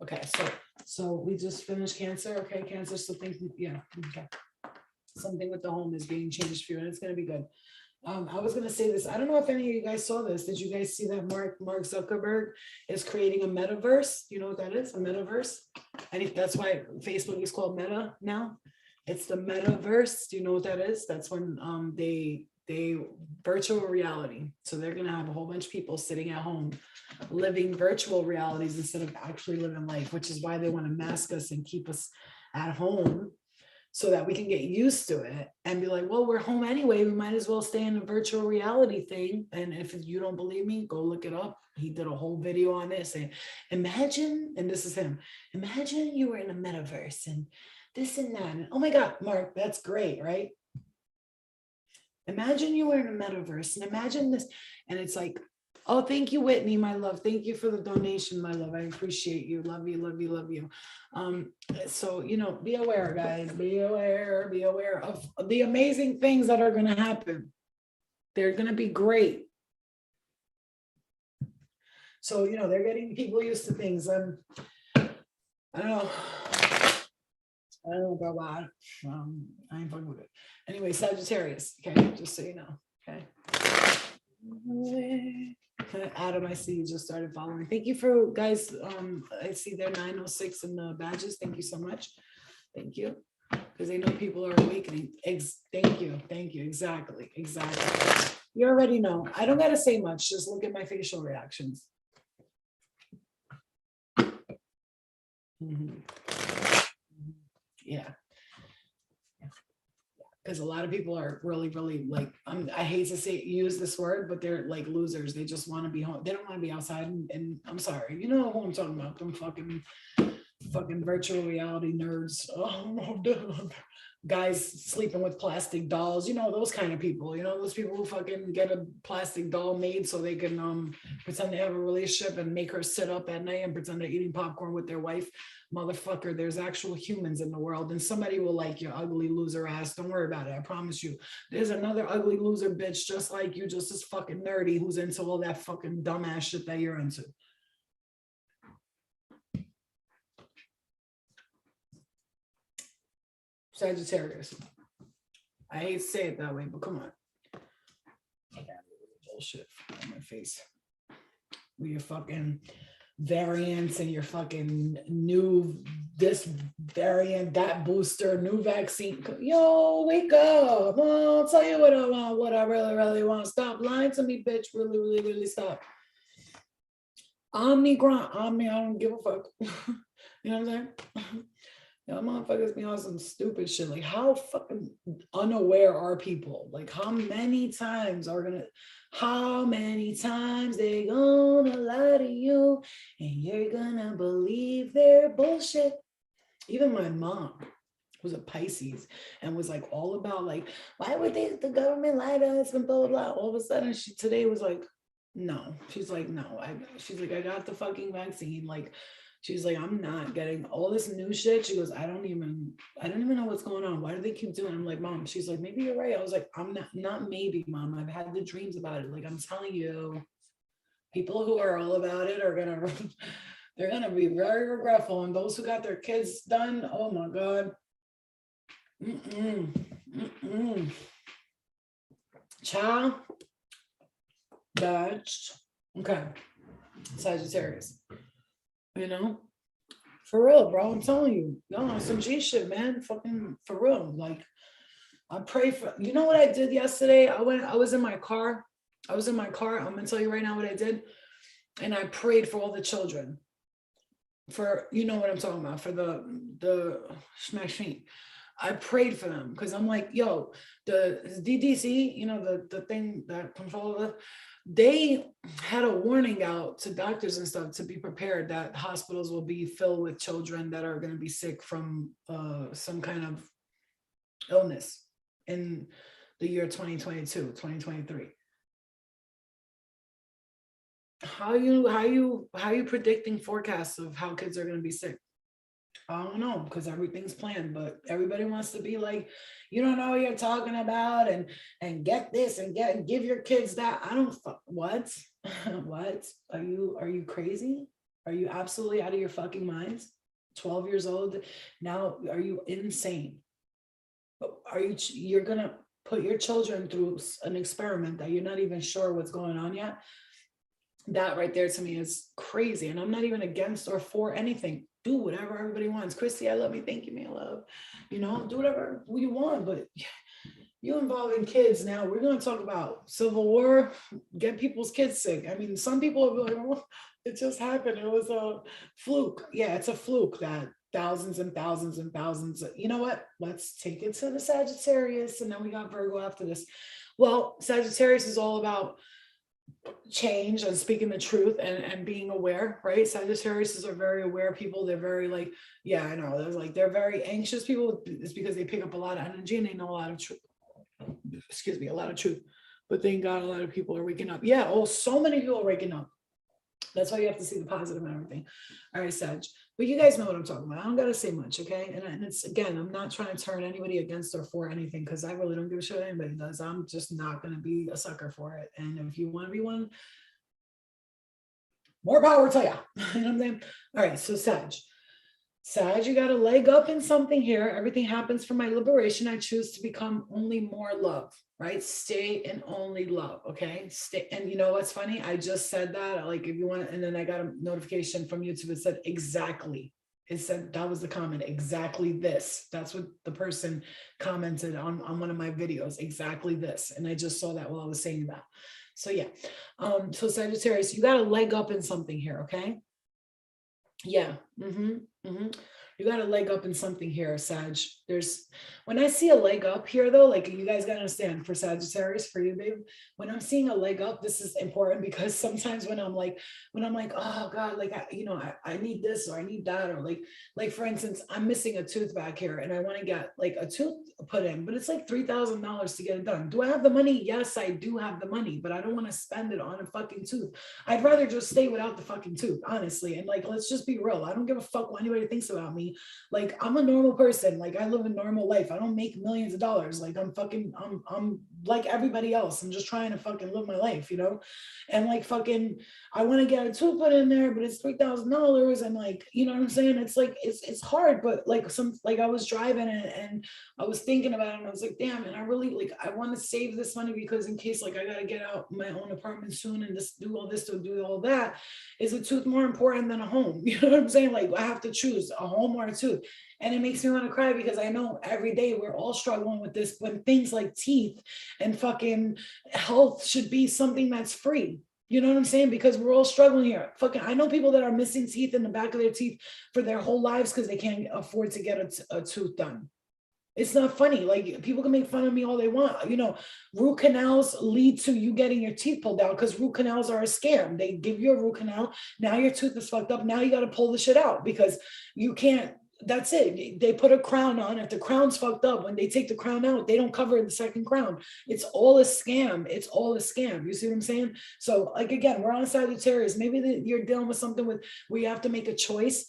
Okay, so we just finished Cancer. Okay, Cancer, so thank you. Yeah, okay. Something with the home is being changed for you, and it's going to be good. I was going to say this. I don't know if any of you guys saw this. Did you guys see that Mark Zuckerberg is creating a metaverse? You know what that is? A metaverse? And that's why Facebook is called Meta now. It's the metaverse. Do you know what that is? That's when they virtual reality. So they're going to have a whole bunch of people sitting at home living virtual realities instead of actually living life, which is why they want to mask us and keep us at home, so that we can get used to it and be like, well, we're home anyway. We might as well stay in a virtual reality thing. And if you don't believe me, go look it up. He did a whole video on this saying, imagine, and this is him, imagine you were in a metaverse and this and that. And, oh my God, Mark, that's great, right? Imagine you were in a metaverse and imagine this. And it's like, oh, thank you, Whitney, my love. Thank you for the donation, my love. I appreciate you. Love you, love you, love you. So, be aware, guys. Be aware of the amazing things that are going to happen. They're going to be great. So, they're getting people used to things. I don't know. I don't know about I ain't fucking with it. Anyway, Sagittarius, okay, just so you know, okay. Adam, I see you just started following. Thank you for guys. I see there 906 in the badges. Thank you so much. Thank you. Because they know people are awakening. Thank you. Exactly. You already know. I don't gotta say much. Just look at my facial reactions. Yeah. Because a lot of people are really, really like, I hate to use this word, but they're like losers. They just want to be home. They don't want to be outside. And I'm sorry, you know who I'm talking about. Them fucking virtual reality nerds. Oh, guys sleeping with plastic dolls. Those kind of people. Those people who fucking get a plastic doll made so they can pretend they have a relationship and make her sit up at night and pretend they're eating popcorn with their wife. Motherfucker, there's actual humans in the world, and somebody will like your ugly loser ass. Don't worry about it. I promise you. There's another ugly loser bitch just like you, just as fucking nerdy, who's into all that fucking dumbass shit that you're into. Sagittarius. I hate to say it that way, but come on. bullshit on my face. With your fucking variants and your fucking new this variant, that booster, new vaccine. Yo, wake up. I'll tell you what I want, what I really, really want. Stop lying to me, bitch. Really, really, really stop. Omicron, I don't give a fuck. You know what I'm saying? Y'all motherfuckers be on some stupid shit. Like, how fucking unaware are people? Like, how many times they gonna lie to you and you're gonna believe their bullshit? Even my mom was a Pisces and was like all about like, why would the government lie to us and blah, blah, blah. All of a sudden she today was like, no. She's like, no. She's like, I got the fucking vaccine. Like, she's like, I'm not getting all this new shit. She goes, I don't even know what's going on. Why do they keep doing it? I'm like, Mom, she's like, maybe you're right. I was like, I'm not maybe, Mom. I've had the dreams about it. Like, I'm telling you, people who are all about it are they're gonna be very regretful. And those who got their kids done, oh my God. Child. Dutch. Okay. Sagittarius. You know, for real, bro. I'm telling you, no, some G shit, man. Fucking for real. Like, I pray for, you know what I did yesterday? I was in my car. I'm gonna tell you right now what I did. And I prayed for all the children. For, you know what I'm talking about, for the smash meat. I prayed for them because I'm like, yo, the DDC, you know, the thing that controls it, they had a warning out to doctors and stuff to be prepared that hospitals will be filled with children that are going to be sick from some kind of illness in the year 2022, 2023. How you predicting forecasts of how kids are going to be sick? I don't know, because everything's planned, but everybody wants to be like, you don't know what you're talking about, and get this and give your kids that. I don't what? What? Are you crazy? Are you absolutely out of your fucking minds? 12 years old now, are you insane? You're gonna put your children through an experiment that you're not even sure what's going on yet? That right there to me is crazy. And I'm not even against or for anything. Do whatever everybody wants. Christy, I love you. Thank you, man. Love. You know, do whatever you want, but you involving kids now. We're going to talk about Civil War, get people's kids sick. I mean, some people will be like, oh, it just happened. It was a fluke. Yeah, it's a fluke that thousands and thousands and thousands. You know what? Let's take it to the Sagittarius. And then we got Virgo after this. Well, Sagittarius is all about change and speaking the truth and being aware, right? Sagittarius are very aware people. They're very like, yeah, I know. There's like, they're very anxious people. It's because they pick up a lot of energy and they know a lot of truth. Excuse me, a lot of truth. But thank God a lot of people are waking up. Yeah, oh, so many people are waking up. That's why you have to see the positive and everything. All right, Sag. But you guys know what I'm talking about. I don't got to say much, okay? And it's, again, I'm not trying to turn anybody against or for anything because I really don't give a shit what anybody does. I'm just not going to be a sucker for it. And if you want to be one, more power to you. You know what I'm saying? All right, so Sag, you got a leg up in something here. Everything happens for my liberation. I choose to become only more love, right? Stay in only love, okay? Stay. And you know what's funny? I just said that, like, if you want, and then I got a notification from YouTube. It said exactly. It said, that was the comment, exactly this. That's what the person commented on one of my videos, exactly this. And I just saw that while I was saying that. So yeah. So Sagittarius, you got a leg up in something here, okay? Yeah. You got a leg up in something here, Sag. When I see a leg up here though, like you guys gotta understand, for Sagittarius, for you, babe, when I'm seeing a leg up, this is important because sometimes when I'm like, oh God, like, I need this or I need that, or like for instance, I'm missing a tooth back here and I want to get like a tooth put in, but it's like $3,000 to get it done. Do I have the money? Yes, I do have the money, but I don't want to spend it on a fucking tooth. I'd rather just stay without the fucking tooth, honestly. And like, let's just be real. I don't give a fuck what anybody thinks about me. Like, I'm a normal person. Like, I live a normal life. I don't make millions of dollars. Like, I'm like everybody else. I'm just trying to fucking live my life, you know? And like fucking, I want to get a tooth put in there, but it's $3,000. And like, you know what I'm saying? It's like, it's hard, but like like I was driving and I was thinking about it and I was like, damn, and I really like, I want to save this money because in case like I got to get out my own apartment soon and just do all this to do all that, is a tooth more important than a home? You know what I'm saying? Like I have to choose a home or a tooth. And it makes me want to cry because I know every day we're all struggling with this when things like teeth and fucking health should be something that's free. You know what I'm saying? Because we're all struggling here. Fucking, I know people that are missing teeth in the back of their teeth for their whole lives because they can't afford to get a tooth done. It's not funny. Like people can make fun of me all they want. You know, root canals lead to you getting your teeth pulled out because root canals are a scam. They give you a root canal. Now your tooth is fucked up. Now you got to pull the shit out because you can't. That's it. They put a crown on. If the crown's fucked up, when they take the crown out, they don't cover the second crown. It's all a scam. It's all a scam. You see what I'm saying? So like, again, we're on Sagittarius. Maybe you're dealing with something where you have to make a choice.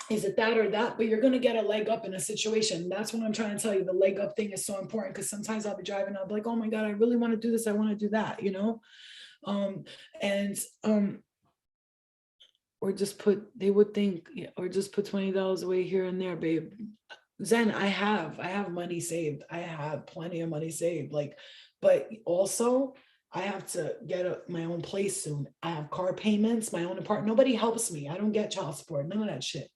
Is it that or that? But you're going to get a leg up in a situation. That's what I'm trying to tell you. The leg up thing is so important because sometimes I'll be driving. I'll be like, oh my God, I really want to do this. I want to do that, you know? Or just put, they would think, or just put $20 away here and there, babe. Zen, I have money saved. I have plenty of money saved. Like, but also I have to get my own place soon. I have car payments, my own apartment. Nobody helps me. I don't get child support, none of that shit.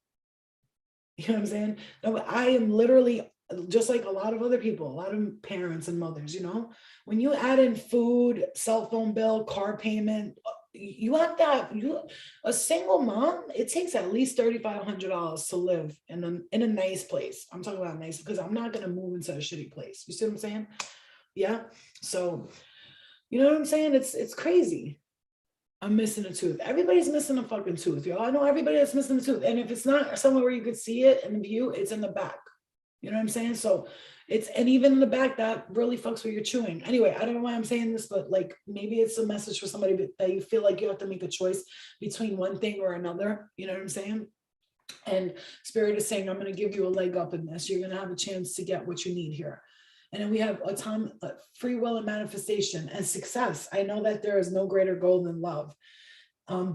You know what I'm saying? No, I am literally just like a lot of other people, a lot of parents and mothers, you know, when you add in food, cell phone bill, car payment, you have to have a single mom. It takes at least $3,500 to live in a nice place. I'm talking about nice because I'm not going to move into a shitty place. You see what I'm saying? Yeah. So, you know what I'm saying? It's crazy. I'm missing a tooth. Everybody's missing a fucking tooth, y'all. I know everybody that's missing a tooth. And if it's not somewhere where you could see it in view, it's in the back. You know what I'm saying? So and even in the back, that really fucks with your chewing. Anyway, I don't know why I'm saying this, but like maybe it's a message for somebody that you feel like you have to make a choice between one thing or another. You know what I'm saying? And Spirit is saying, I'm going to give you a leg up in this. You're going to have a chance to get what you need here. And then we have free will and manifestation and success. I know that there is no greater goal than love.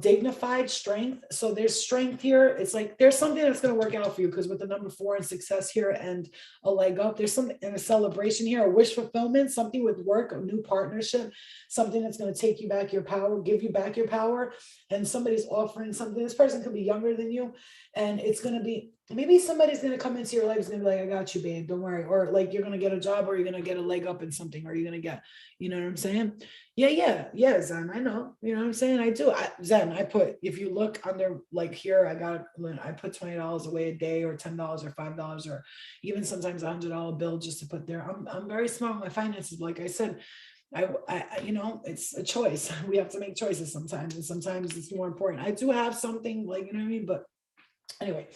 Dignified strength. So there's strength here. It's like there's something that's going to work out for you because with the number 4 and success here and a leg up, there's something in a celebration here, a wish fulfillment, something with work, a new partnership, something that's going to take you back your power, give you back your power. And somebody's offering something. This person could be younger than you. And it's going to be, maybe somebody's going to come into your life is going to be like, I got you, babe, don't worry. Or like, you're going to get a job or you're going to get a leg up in something, or you're going to get, you know what I'm saying? Yeah, Zen, I know, you know what I'm saying? I do. Zen, I put, if you look under like here, I put $20 away a day or $10 or $5 or even sometimes $100 bill just to put there. I'm very smart with my finances. Like I said, I you know, it's a choice. We have to make choices sometimes, and sometimes it's more important. I do have something like, you know what I mean? But anyway,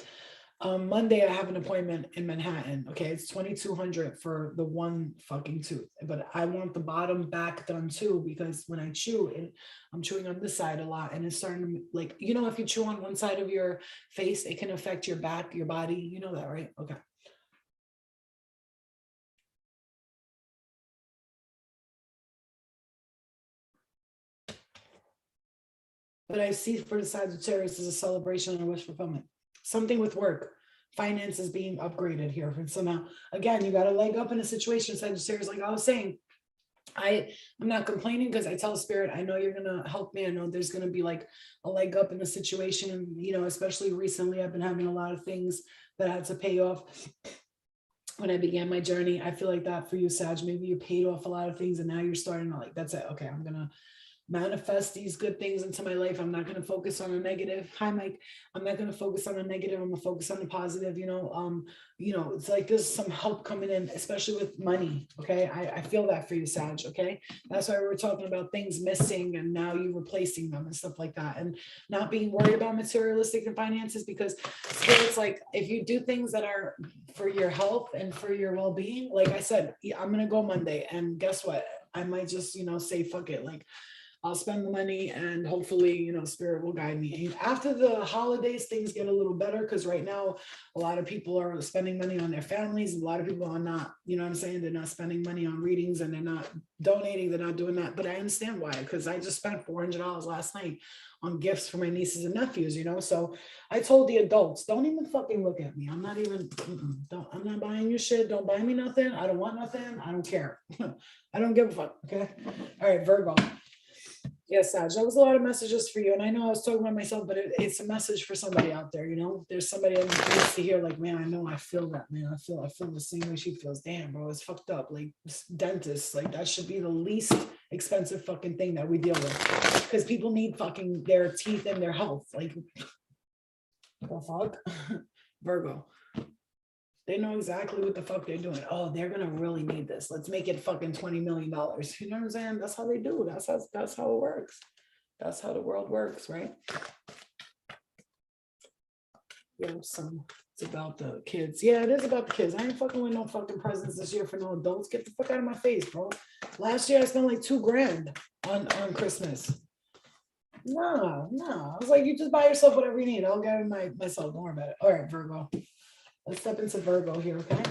Monday I have an appointment in Manhattan. Okay, it's $2,200 for the one fucking tooth, but I want the bottom back done too because when I chew, I'm chewing on this side a lot, and it's starting to, like, you know, if you chew on one side of your face, it can affect your back, your body. You know that, right? Okay. But I see for the Sagittarius is a celebration and a wish fulfillment. Something with work. Finances being upgraded here from somehow. Again, you got a leg up in a situation, Sagittarius, like I was saying. I'm not complaining because I tell Spirit, I know you're going to help me. I know there's going to be like a leg up in the situation. And, you know, especially recently, I've been having a lot of things that I had to pay off when I began my journey. I feel like that for you, Sag. Maybe you paid off a lot of things and now you're starting to like, that's it. Okay, I'm going to manifest these good things into my life. I'm not going to focus on a negative. Hi, Mike. I'm not going to focus on a negative. I'm going to focus on the positive. You know, it's like there's some help coming in, especially with money. Okay, I feel that for you, Sag. Okay, that's why we were talking about things missing and now you replacing them and stuff like that, and not being worried about materialistic and finances, because Spirit's like, if you do things that are for your health and for your well-being, like I said, I'm going to go Monday, and guess what? I might just, you know, say fuck it, like. I'll spend the money and hopefully, you know, spirit will guide me. And after the holidays, things get a little better because right now, a lot of people are spending money on their families. A lot of people are not, you know what I'm saying? They're not spending money on readings and they're not donating. They're not doing that. But I understand why, because I just spent $400 last night on gifts for my nieces and nephews, you know? So I told the adults, don't even fucking look at me. I'm not even, I'm not buying you shit. Don't buy me nothing. I don't want nothing. I don't care. I don't give a fuck. Okay. All right, Virgo. Yes, Sag, that was a lot of messages for you. And I know I was talking about myself, but it's a message for somebody out there, you know? There's somebody that needs to hear, like, man, I know I feel that, man. I feel the same way she feels. Damn, bro, it's fucked up. Like dentists, like that should be the least expensive fucking thing that we deal with. Because people need fucking their teeth and their health. Like, the fuck? Virgo. They know exactly what the fuck they're doing. Oh, they're gonna really need this. Let's make it fucking $20 million. You know what I'm saying? That's how they do. That's how it works. That's how the world works, right? Yeah, so it's about the kids. Yeah, it is about the kids. I ain't fucking with no fucking presents this year for no adults. Get the fuck out of my face, bro. Last year I spent like $2,000 on Christmas. No. I was like, you just buy yourself whatever you need. I'll get it myself. Don't worry about it. All right, Virgo. Let's step into Virgo here, okay?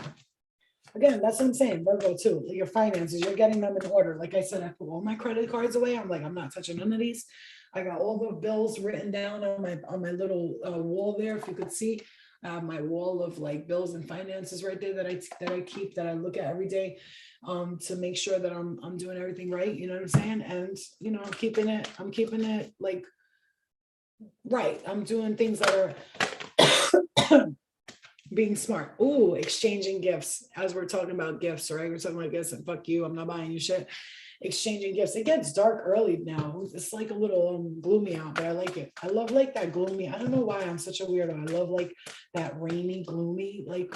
Again, that's what I'm saying, Virgo too. Your finances, you're getting them in order. Like I said, I put all my credit cards away. I'm like, I'm not touching none of these. I got all the bills written down on my little wall there. If you could see, my wall of like bills and finances right there that I keep, that I look at every day, to make sure that I'm doing everything right. You know what I'm saying? And you know, I'm keeping it like right. I'm doing things that are being smart. Ooh, exchanging gifts. As we're talking about gifts, right? We're talking about gifts and fuck you, I'm not buying you shit. Exchanging gifts. It gets dark early now. It's like a little gloomy out, but I like it. I love like that gloomy. I don't know why I'm such a weirdo. I love like that rainy, gloomy, like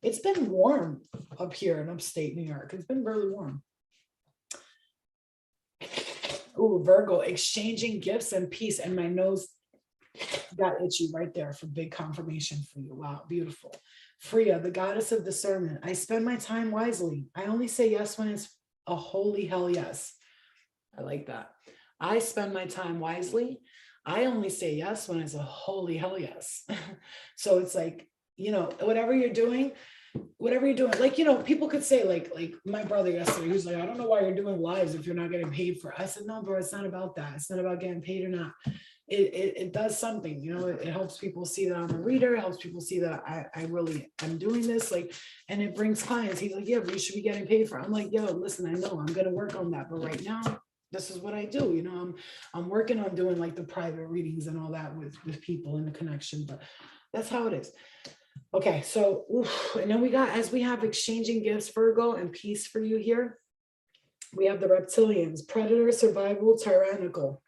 it's been warm up here in upstate New York. It's been really warm. Ooh, Virgo, exchanging gifts and peace. And my nose got itchy right there for big confirmation for you. Wow, beautiful. Freya, the goddess of discernment. I spend my time wisely. I only say yes when it's a holy hell yes. I like that. I spend my time wisely. I only say yes when it's a holy hell yes. So it's like, you know, whatever you're doing, like, you know, people could say like my brother yesterday, he was like, I don't know why you're doing lives if you're not getting paid for it. I said, no, bro, it's not about that. It's not about getting paid or not. It does something, you know, it helps people see that I'm a reader. It helps people see that I really am doing this, like, and it brings clients. He's like, yeah, but you should be getting paid for it. I'm like, yo, listen, I know I'm going to work on that. But right now, this is what I do. You know, I'm working on doing like the private readings and all that with people in the connection, but that's how it is. Okay. So, and then as we have exchanging gifts, Virgo, and peace for you here. We have the reptilians, predator, survival, tyrannical,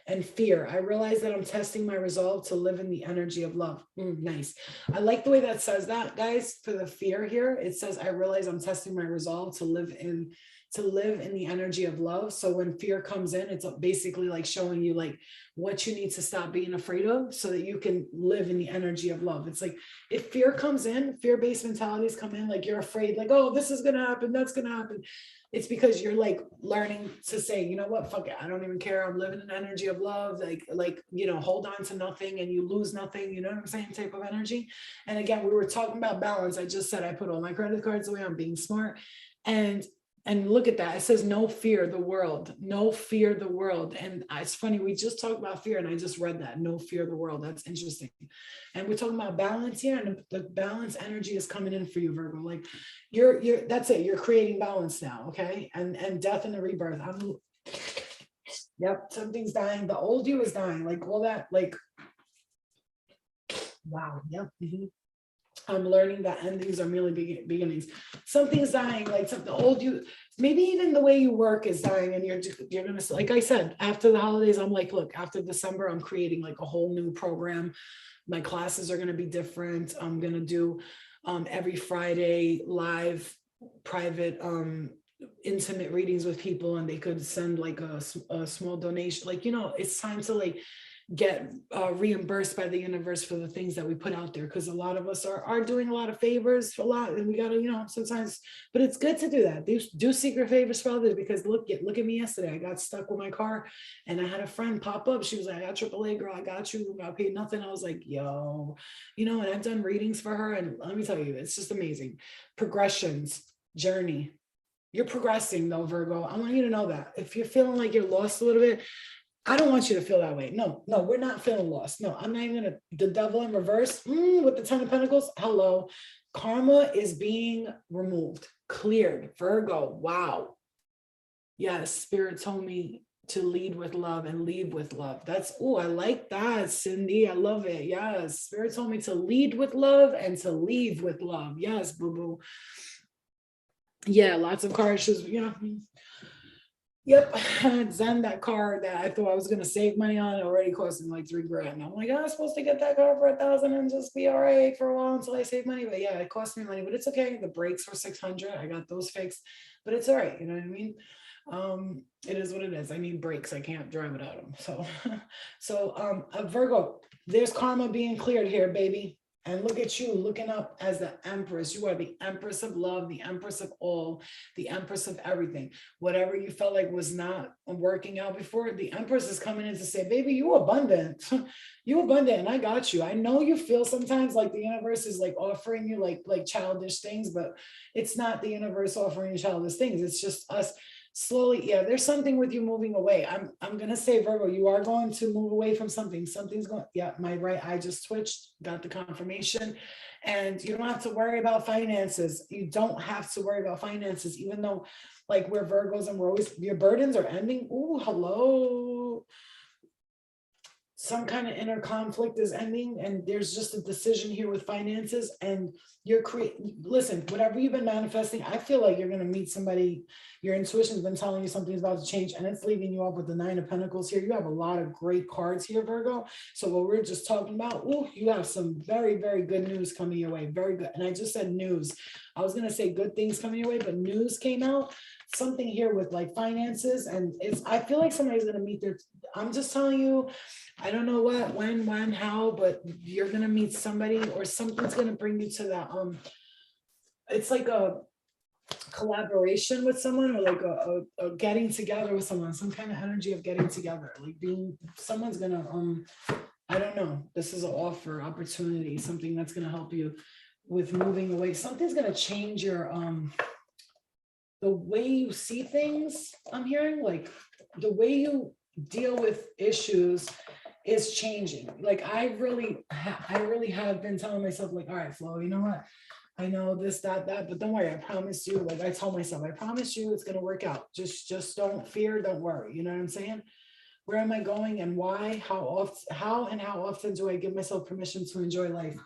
and fear. I realize that I'm testing my resolve to live in the energy of love. Nice. I like the way that says that, guys. For the fear here, it says, I realize I'm testing my resolve to live in the energy of love. So when fear comes in, it's basically like showing you like what you need to stop being afraid of so that you can live in the energy of love. It's like if fear comes in, fear-based mentalities come in, like you're afraid, like, oh, this is going to happen, that's going to happen. It's because you're like learning to say, you know what, fuck it, I don't even care. I'm living in the energy of love. Like, you know, hold on to nothing and you lose nothing. You know what I'm saying? Type of energy. And again, we were talking about balance. I just said I put all my credit cards away. I'm being smart. And look at that. It says, no fear the world, no fear the world. And it's funny. We just talked about fear and I just read that, no fear the world. That's interesting. And we're talking about balance here, and the balance energy is coming in for you, Virgo. Like you're that's it. You're creating balance now. Okay. And death and the rebirth. Yep. Something's dying. The old you is dying. Like all that, like, wow. Yep. Mm-hmm. I'm learning that endings are merely beginnings. Something's dying, like something old you, maybe even the way you work is dying, and you're gonna, like I said, after the holidays, I'm like, look, after December, I'm creating like a whole new program. My classes are gonna be different. I'm gonna do every Friday live private intimate readings with people, and they could send like a small donation. Like, you know, it's time to like get reimbursed by the universe for the things that we put out there, because a lot of us are doing a lot of favors for a lot, and we gotta, you know, sometimes, but it's good to do that. Do secret favors for others, because look at me yesterday. I got stuck with my car and I had a friend pop up. She was like, I got AAA, girl, I got you, I paid nothing. I was like, yo, you know, and I've done readings for her, and let me tell you, it's just amazing. Progressions, journey. You're progressing though, Virgo. I want you to know that. If you're feeling like you're lost a little bit, I don't want you to feel that way. No, we're not feeling lost. No, I'm not even gonna, the devil in reverse with the 10 of Pentacles. Hello. Karma is being removed, cleared. Virgo, wow. Yes, Spirit told me to lead with love and leave with love. That's, oh, I like that, Cindy. I love it. Yes, Spirit told me to lead with love and to leave with love. Yes, boo-boo. Yeah, lots of car issues, you know. Yep, Zen, that car that I thought I was gonna save money on, it already cost me like $3 grand. I'm like, I'm supposed to get that car for 1,000 and just be all right for a while until I save money. But yeah, it cost me money, but it's okay. The brakes were 600. I got those fixed, but it's all right. You know what I mean? It is what it is. I need brakes. I can't drive without them. So, Virgo, there's karma being cleared here, baby. And look at you looking up as the Empress. You are the Empress of love, the Empress of all, the Empress of everything. Whatever you felt like was not working out before, the Empress is coming in to say, baby, you abundant. You abundant, and I got you. I know you feel sometimes like the universe is like offering you like childish things, but it's not the universe offering you childish things. It's just us slowly. Yeah, there's something with you moving away. I'm gonna say, Virgo, you are going to move away from something. Something's going, yeah, my right eye just twitched, got the confirmation. And you don't have to worry about finances. You don't have to worry about finances, even though like we're Virgos and we're always, your burdens are ending. Oh, hello. Some kind of inner conflict is ending, and there's just a decision here with finances, and you're listen, whatever you've been manifesting, I feel like you're going to meet somebody. Your intuition's been telling you something's about to change, and it's leaving you off with the 9 of Pentacles here. You have a lot of great cards here, Virgo. So what we're just talking about, you have some very, very good news coming your way. Very good. And I just said news. I was going to say good things coming your way, but news came out. Something here with like finances, and I feel like somebody's going to meet their, I'm just telling you, I don't know what, when, how, but you're going to meet somebody, or something's going to bring you to that. It's like a collaboration with someone, or like a getting together with someone, some kind of energy of getting together, like someone's going to, I don't know. This is an offer, opportunity, something that's going to help you with moving away. Something's going to change your, the way you see things. I'm hearing like the way you deal with issues is changing. Like I really have been telling myself like, all right, Flo, you know what? I know this, that, but don't worry. I promise you, like I told myself, I promise you it's going to work out. Just don't fear, don't worry. You know what I'm saying? Where am I going and why? How often do I give myself permission to enjoy life?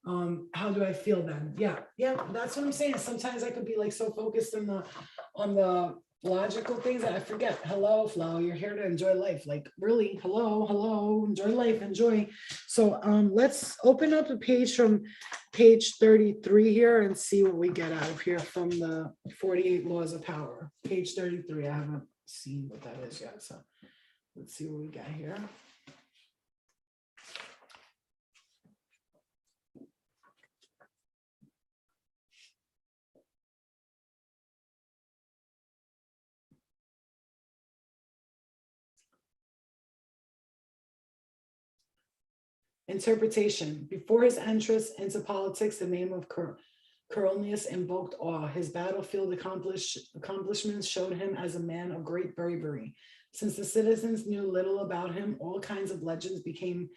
How do I feel then? Yeah, that's what I'm saying. Sometimes I could be like so focused on the logical things that I forget. Hello, Flo, you're here to enjoy life. Like really, hello, enjoy life, enjoy. So let's open up a page from page 33 here and see what we get out of here from the 48 laws of power. Page 33. I haven't seen what that is yet. So let's see what we got here. Interpretation. Before his entrance into politics, the name of Cornelius invoked awe. His battlefield accomplishments showed him as a man of great bravery. Since the citizens knew little about him, all kinds of legends became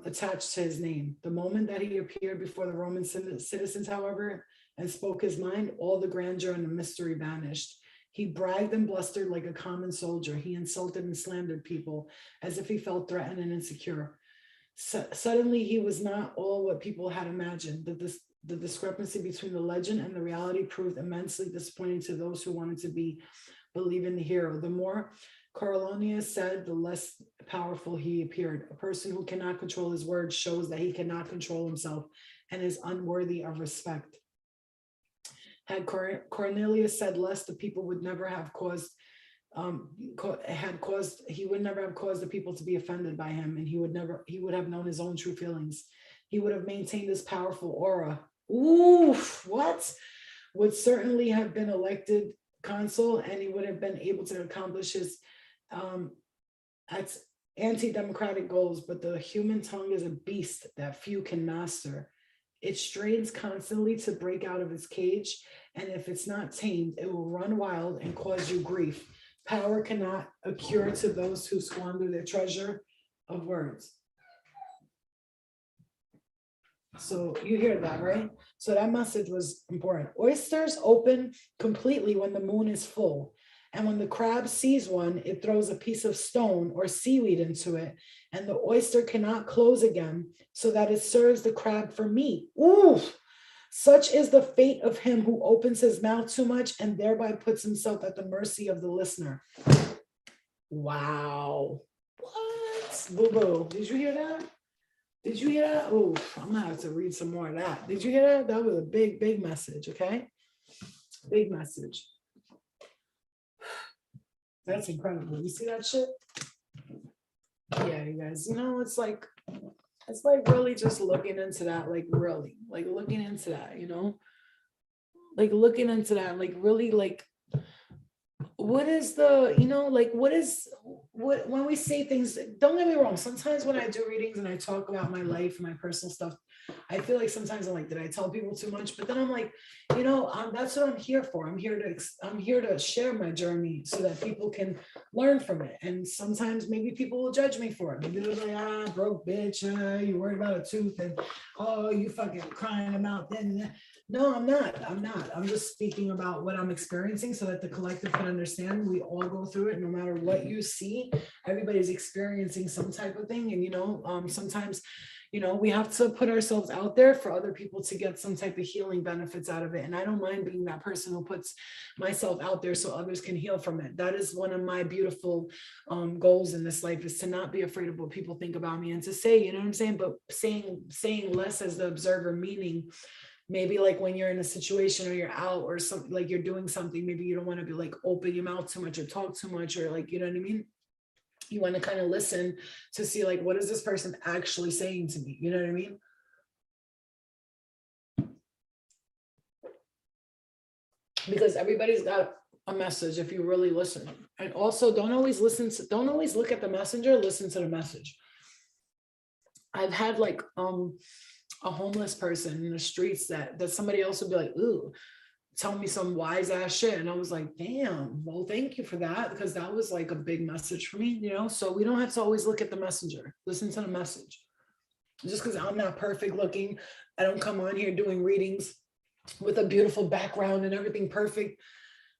attached to his name. The moment that he appeared before the Roman citizens, however, and spoke his mind, all the grandeur and the mystery vanished. He bragged and blustered like a common soldier. He insulted and slandered people as if he felt threatened and insecure. Suddenly, he was not all what people had imagined. The discrepancy between the legend and the reality proved immensely disappointing to those who wanted to believe in the hero. The more Cornelius said, the less powerful he appeared. A person who cannot control his words shows that he cannot control himself and is unworthy of respect. Had Cornelius said less, the people would never have caused he would never have caused the people to be offended by him, and he would have known his own true feelings. He would have maintained this powerful aura. Oof, what? Would certainly have been elected consul, and he would have been able to accomplish his anti-democratic goals. But the human tongue is a beast that few can master. It strains constantly to break out of its cage, and if it's not tamed, it will run wild and cause you grief. Power cannot accrue to those who squander their treasure of words. So you hear that, right? So that message was important. Oysters open completely when the moon is full. And when the crab sees one, it throws a piece of stone or seaweed into it. And the oyster cannot close again, so that it serves the crab for meat. Ooh! Such is the fate of him who opens his mouth too much and thereby puts himself at the mercy of the listener. Wow. What? Boo-boo. Did you hear that? Did you hear that? Oh, I'm gonna have to read some more of that. Did you hear that? That was a big, big message, okay? Big message. That's incredible. You see that shit? Yeah, you guys, it's like really just looking into that, like really, like looking into that, like looking into that, like really, like what is the, what when we say things, don't get me wrong, sometimes when I do readings and I talk about my life and my personal stuff, I feel like sometimes I'm like, did I tell people too much? But then I'm like, that's what I'm here for. I'm here to share my journey so that people can learn from it. And sometimes maybe people will judge me for it. Maybe they're like, broke bitch, you worried about a tooth, and oh, you fucking crying about that. No, I'm not. I'm just speaking about what I'm experiencing so that the collective can understand. We all go through it. No matter what you see, everybody's experiencing some type of thing. And, sometimes, we have to put ourselves out there for other people to get some type of healing benefits out of it. And I don't mind being that person who puts myself out there so others can heal from it. That is one of my beautiful goals in this life, is to not be afraid of what people think about me and to say, what I'm saying, but saying less as the observer, meaning maybe like when you're in a situation or you're out or something, like you're doing something, maybe you don't want to be like open your mouth too much or talk too much, or like, you know what I mean? You want to kind of listen to see like, what is this person actually saying to me? You know what I mean? Because everybody's got a message if you really listen. And also don't always look at the messenger, listen to the message. I've had like, a homeless person in the streets that somebody else would be like, ooh, tell me some wise ass shit. And I was like, damn, well, thank you for that. Because that was like a big message for me, so we don't have to always look at the messenger, listen to the message. Just because I'm not perfect looking, I don't come on here doing readings with a beautiful background and everything perfect.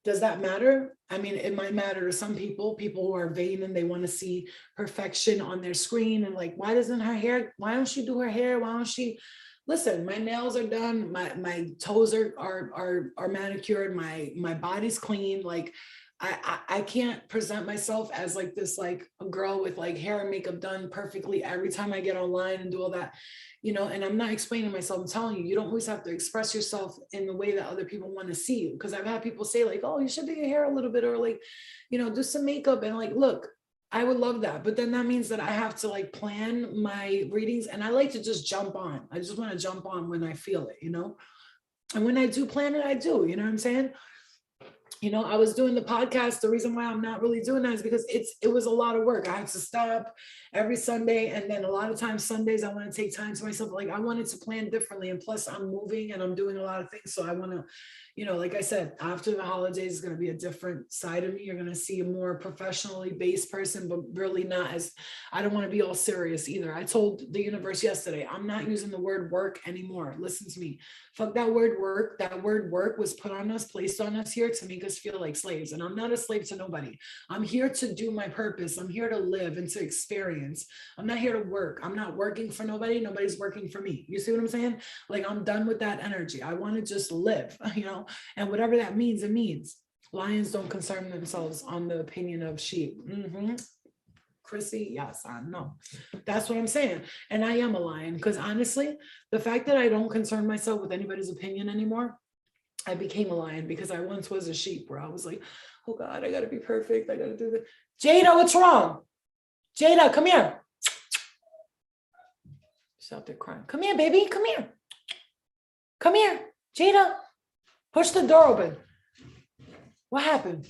Does that matter? I mean, it might matter to some people who are vain and they want to see perfection on their screen and like, why don't she do her hair? Why don't she listen? My nails are done. My toes are manicured. My body's clean. Like I can't present myself as like this, like a girl with like hair and makeup done perfectly every time I get online and do all that. And I'm not explaining myself. I'm telling you, you don't always have to express yourself in the way that other people want to see you. Because I've had people say like, oh, you should do your hair a little bit, or like, do some makeup. And like, look, I would love that. But then that means that I have to like plan my readings, and I like to just jump on. I just want to jump on when I feel it, and when I do plan it, I do, you know what I'm saying? I was doing the podcast. The reason why I'm not really doing that is because it was a lot of work. I had to stop every Sunday. And then a lot of times Sundays, I want to take time to myself. Like I wanted to plan differently. And plus I'm moving and I'm doing a lot of things. So I want to, like I said, after the holidays is going to be a different side of me. You're going to see a more professionally based person, but really not as, I don't want to be all serious either. I told the universe yesterday, I'm not using the word work anymore. Listen to me. Fuck that word work. That word work was put on us, placed on us here to make us feel like slaves. And I'm not a slave to nobody. I'm here to do my purpose. I'm here to live and to experience. I'm not here to work. I'm not working for nobody. Nobody's working for me. You see what I'm saying? Like I'm done with that energy. I want to just live, and whatever that means, it means. Lions don't concern themselves on the opinion of sheep. Chrissy, yes, I know. That's what I'm saying. And I am a lion because honestly, the fact that I don't concern myself with anybody's opinion anymore, I became a lion because I once was a sheep where I was like, Oh God, I gotta be perfect. I gotta do this. Jada, what's wrong? Jada, come here. She's out there crying. Come here, baby. Come here. Come here. Jada, push the door open. What happened?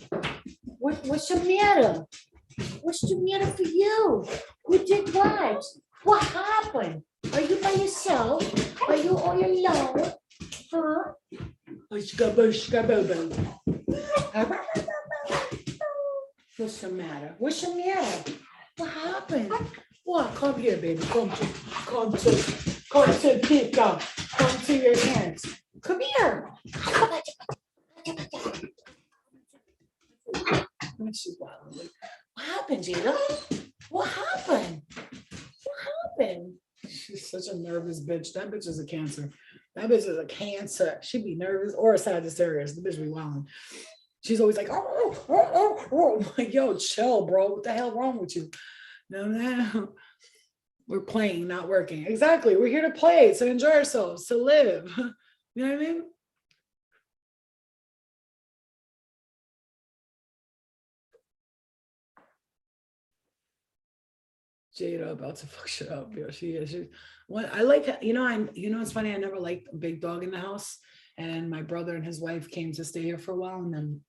What's the matter? What's the matter for you? You did what? What happened? Are you by yourself? Are you all alone? Huh? What's the matter? What's the matter? What happened? What? Come here, baby. Come to Pico. Come to your hands. Come here. She's wild. What happened, Jada? What happened? What happened? She's such a nervous bitch. That bitch is a Cancer. That bitch is a Cancer. She'd be nervous, or a Sagittarius. The bitch be wilding. She's always like, I'm like, yo, chill, bro. What the hell wrong with you? No. We're playing, not working. Exactly. We're here to play, to enjoy ourselves, to live. You know what I mean? Jada about to fuck shit up. Yo, she is. I like, it's funny. I never liked a big dog in the house. And my brother and his wife came to stay here for a while, and then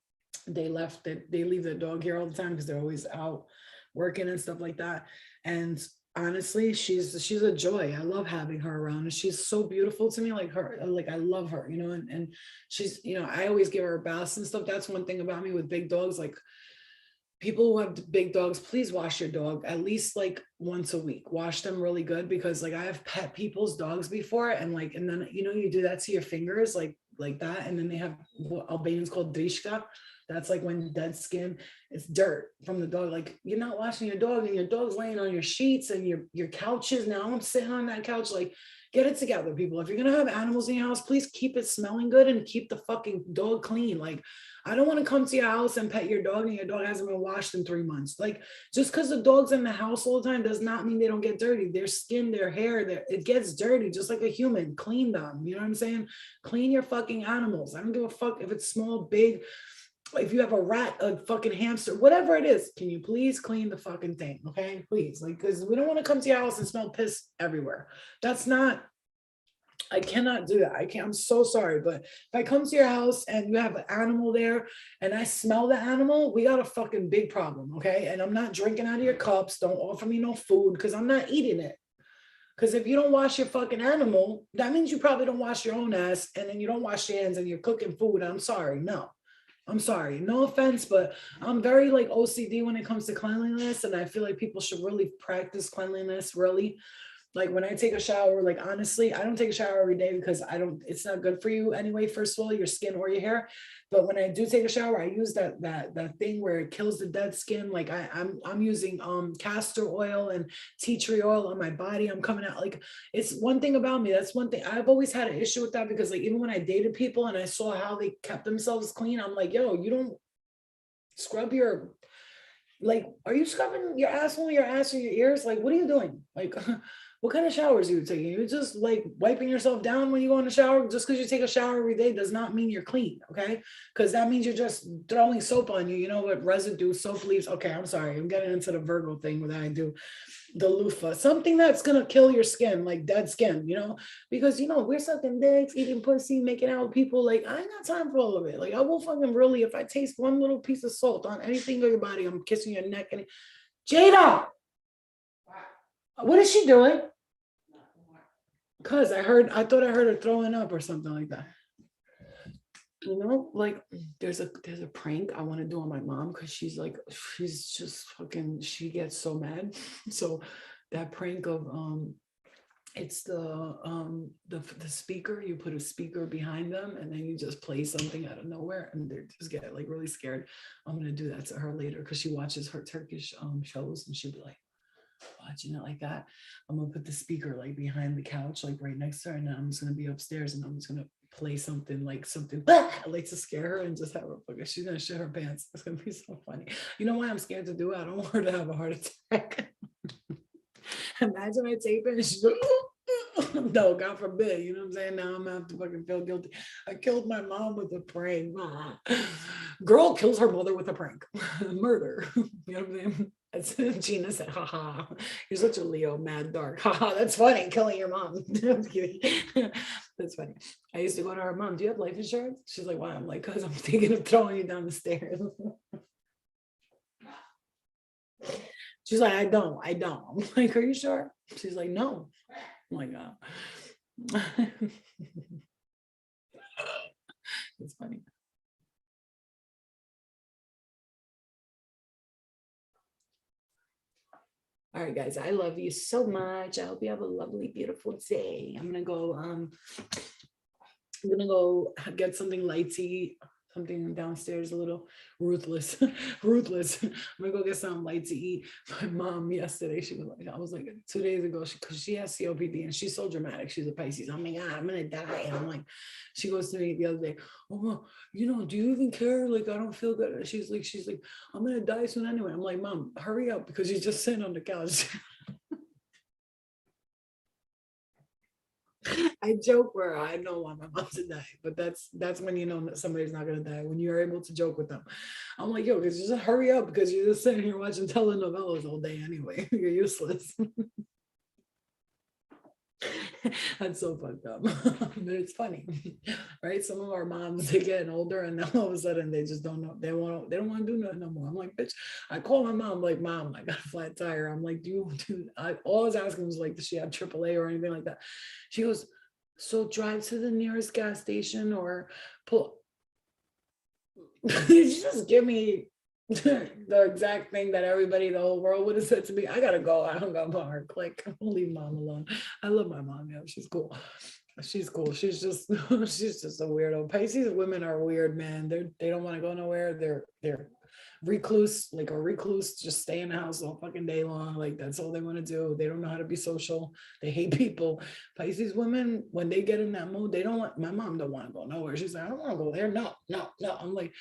they left. They leave their dog here all the time because they're always out working and stuff like that. And honestly, she's a joy. I love having her around, and she's so beautiful to me. Like I love her, and she's, I always give her baths and stuff. That's one thing about me with big dogs. Like, people who have big dogs, please wash your dog at least like once a week. Wash them really good, because like I have pet people's dogs before, and then you do that to your fingers like that, and then they have what Albanians call drishka. That's like when dead skin, it's dirt from the dog. Like, you're not washing your dog, and your dog's laying on your sheets and your couches. Now I'm sitting on that couch. Like, get it together, people. If you're gonna have animals in your house, please keep it smelling good and keep the fucking dog clean. Like, I don't want to come to your house and pet your dog and your dog hasn't been washed in 3 months. Like, just because the dog's in the house all the time does not mean they don't get dirty. Their skin, their hair, it gets dirty just like a human. Clean them. You know what I'm saying? Clean your fucking animals. I don't give a fuck if it's small, big. If you have a rat, a fucking hamster, whatever it is, can you please clean the fucking thing? Okay, please. Like, because we don't want to come to your house and smell piss everywhere. I cannot do that. I'm so sorry. But if I come to your house and you have an animal there and I smell the animal, we got a fucking big problem. Okay. And I'm not drinking out of your cups. Don't offer me no food, because I'm not eating it. Because if you don't wash your fucking animal, that means you probably don't wash your own ass, and then you don't wash your hands and you're cooking food. I'm sorry. No. I'm sorry, no offense, but I'm very like OCD when it comes to cleanliness. And I feel like people should really practice cleanliness, really. Like, when I take a shower, like, honestly, I don't take a shower every day because it's not good for you anyway, first of all, your skin or your hair. But when I do take a shower, I use that thing where it kills the dead skin. Like, I'm using castor oil and tea tree oil on my body. I'm coming out, like, it's one thing about me. That's one thing. I've always had an issue with that, because like, even when I dated people and I saw how they kept themselves clean, I'm like, yo, you don't scrub your, like, are you scrubbing your asshole, your ass, or your ears? Like, what are you doing? Like, what kind of showers are you taking? You're just like wiping yourself down when you go in the shower. Just because you take a shower every day does not mean you're clean, okay? Because that means you're just throwing soap on you. You know what residue, soap leaves. Okay, I'm sorry. I'm getting into the Virgo thing that I do. The loofah, something that's going to kill your skin, like dead skin, because, we're sucking dicks, eating pussy, making out with people. Like, I ain't got time for all of it. Like, I will fucking really, if I taste one little piece of salt on anything of your body, I'm kissing your neck. And Jada, what is she doing? Because I thought I heard her throwing up or something like that. Like, there's a prank I want to do on my mom, because she's just fucking, she gets so mad. So that prank of it's the speaker. You put a speaker behind them, and then you just play something out of nowhere, and they just get like really scared. I'm gonna do that to her later, because she watches her Turkish shows, and she'll be like watching it like that. I'm gonna put the speaker like behind the couch, like right next to her, and then I'm just gonna be upstairs, and I'm just gonna play something like to scare her, and just have her fucking, she's gonna shit her pants. It's gonna be so funny. You know why I'm scared to do it? I don't want her to have a heart attack. Imagine I tape it and she's like, no, God forbid, you know what I'm saying? Now I'm gonna have to fucking feel guilty. I killed my mom with a prank. Girl kills her mother with a prank. Murder. You know what I'm saying? That's Gina said, haha, you're such a Leo, mad dark. Haha, that's funny, killing your mom. I'm kidding. That's funny. I used to go to her mom, do you have life insurance? She's like, why? I'm like, because I'm thinking of throwing you down the stairs. She's like, I don't. I'm like, are you sure? She's like, no. I'm like, oh. It's funny. All right, guys, I love you so much. I hope you have a lovely, beautiful day. I'm gonna go get something light to eat, something downstairs, a little ruthless. Ruthless. I'm gonna go get something light to eat. My mom yesterday, she was like, I was like 2 days ago, because she has COPD and she's so dramatic. She's a Pisces. Oh my God, I'm gonna die. And I'm like, she goes to me the other day, oh, Mom, you know, do you even care? Like, I don't feel good. And she's like, I'm gonna die soon anyway. I'm like, Mom, hurry up, because you're just sitting on the couch. I joke where I don't want my mom to die, but that's when you know that somebody's not gonna die, when you're able to joke with them. I'm like, yo, just hurry up, because you're just sitting here watching telenovelas all day anyway. You're useless. That's so fucked up. But it's funny, right? Some of our moms, they getting older and then all of a sudden they just don't know, they don't want to do nothing no more. I'm like, bitch, I call my mom, like, Mom, I got a flat tire. I'm like, all I was asking was like, does she have AAA or anything like that? She goes, so drive to the nearest gas station or pull. You just give me the exact thing that everybody, the whole world would have said to me. I gotta go. I hung up on her. Click. I'll leave Mom alone. I love my mom. Yeah, she's cool. She's cool. She's just a weirdo. Pisces women are weird, man. They don't want to go nowhere. They're recluse, like a recluse, just stay in the house all fucking day long. Like, that's all they want to do. They don't know how to be social. They hate people. Pisces women, when they get in that mood, they don't want, my mom don't want to go nowhere. She's like, I don't want to go there. No. I'm like,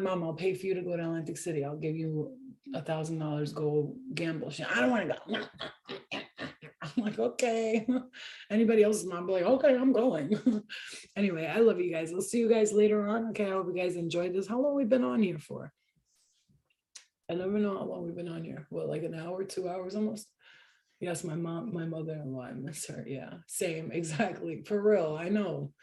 Mom, I'll pay for you to go to Atlantic City. I'll give you $1,000, go gamble. I don't want to go. I'm like, okay. Anybody else's mom be like, okay, I'm going. Anyway, I love you guys. I'll see you guys later on. Okay, I hope you guys enjoyed this. How long we've been on here for? I never know how long we've been on here. What, like an hour, 2 hours almost? Yes, my mother-in-law, I miss her. Yeah, same, exactly. For real, I know.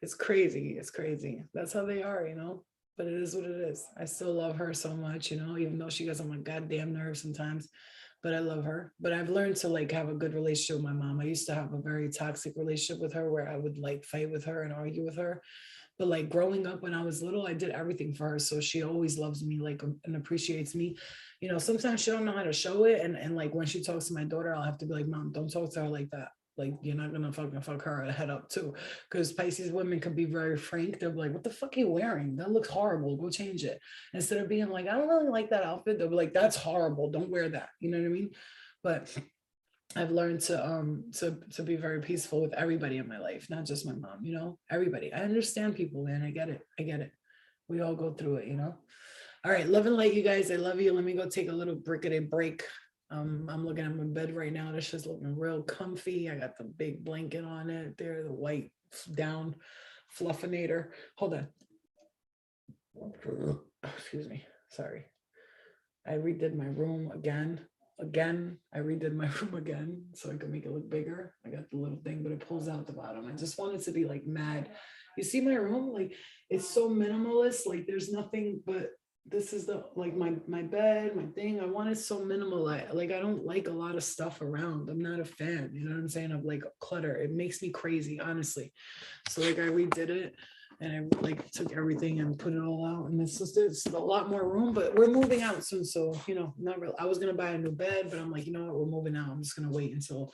It's crazy. It's crazy. That's how they are, you know, but it is what it is. I still love her so much, you know, even though she gets on my goddamn nerves sometimes, but I love her. But I've learned to like have a good relationship with my mom. I used to have a very toxic relationship with her where I would like fight with her and argue with her. But like growing up when I was little, I did everything for her. So she always loves me, like, and appreciates me. You know, sometimes she don't know how to show it. And like when she talks to my daughter, I'll have to be like, Mom, don't talk to her like that. Like, you're not gonna fucking fuck her head up too. Because Pisces women can be very frank. They'll be like, what the fuck are you wearing? That looks horrible. Go change it. Instead of being like, I don't really like that outfit. They'll be like, that's horrible. Don't wear that. You know what I mean? But I've learned to be very peaceful with everybody in my life, not just my mom, you know, everybody. I understand people, man. I get it. We all go through it, you know. All right, love and light, you guys. I love you. Let me go take a little break. I'm looking at my bed right now. This shit's looking real comfy. I got the big blanket on it there, the white down fluffinator. Hold on. Excuse me. Sorry. I redid my room again. I redid my room again so I could make it look bigger. I got the little thing, but it pulls out the bottom. I just wanted to be like mad. You see my room? Like, it's so minimalist. Like, there's nothing but this is the like my bed, my thing. I want it so minimal. I don't like a lot of stuff around. I'm not a fan, you know what I'm saying, of like clutter. It makes me crazy, honestly. So like I redid it and I like took everything and put it all out, and it's a lot more room, but we're moving out soon. So, you know, not real. I was gonna buy a new bed, but I'm like, you know what, we're moving out. I'm just gonna wait until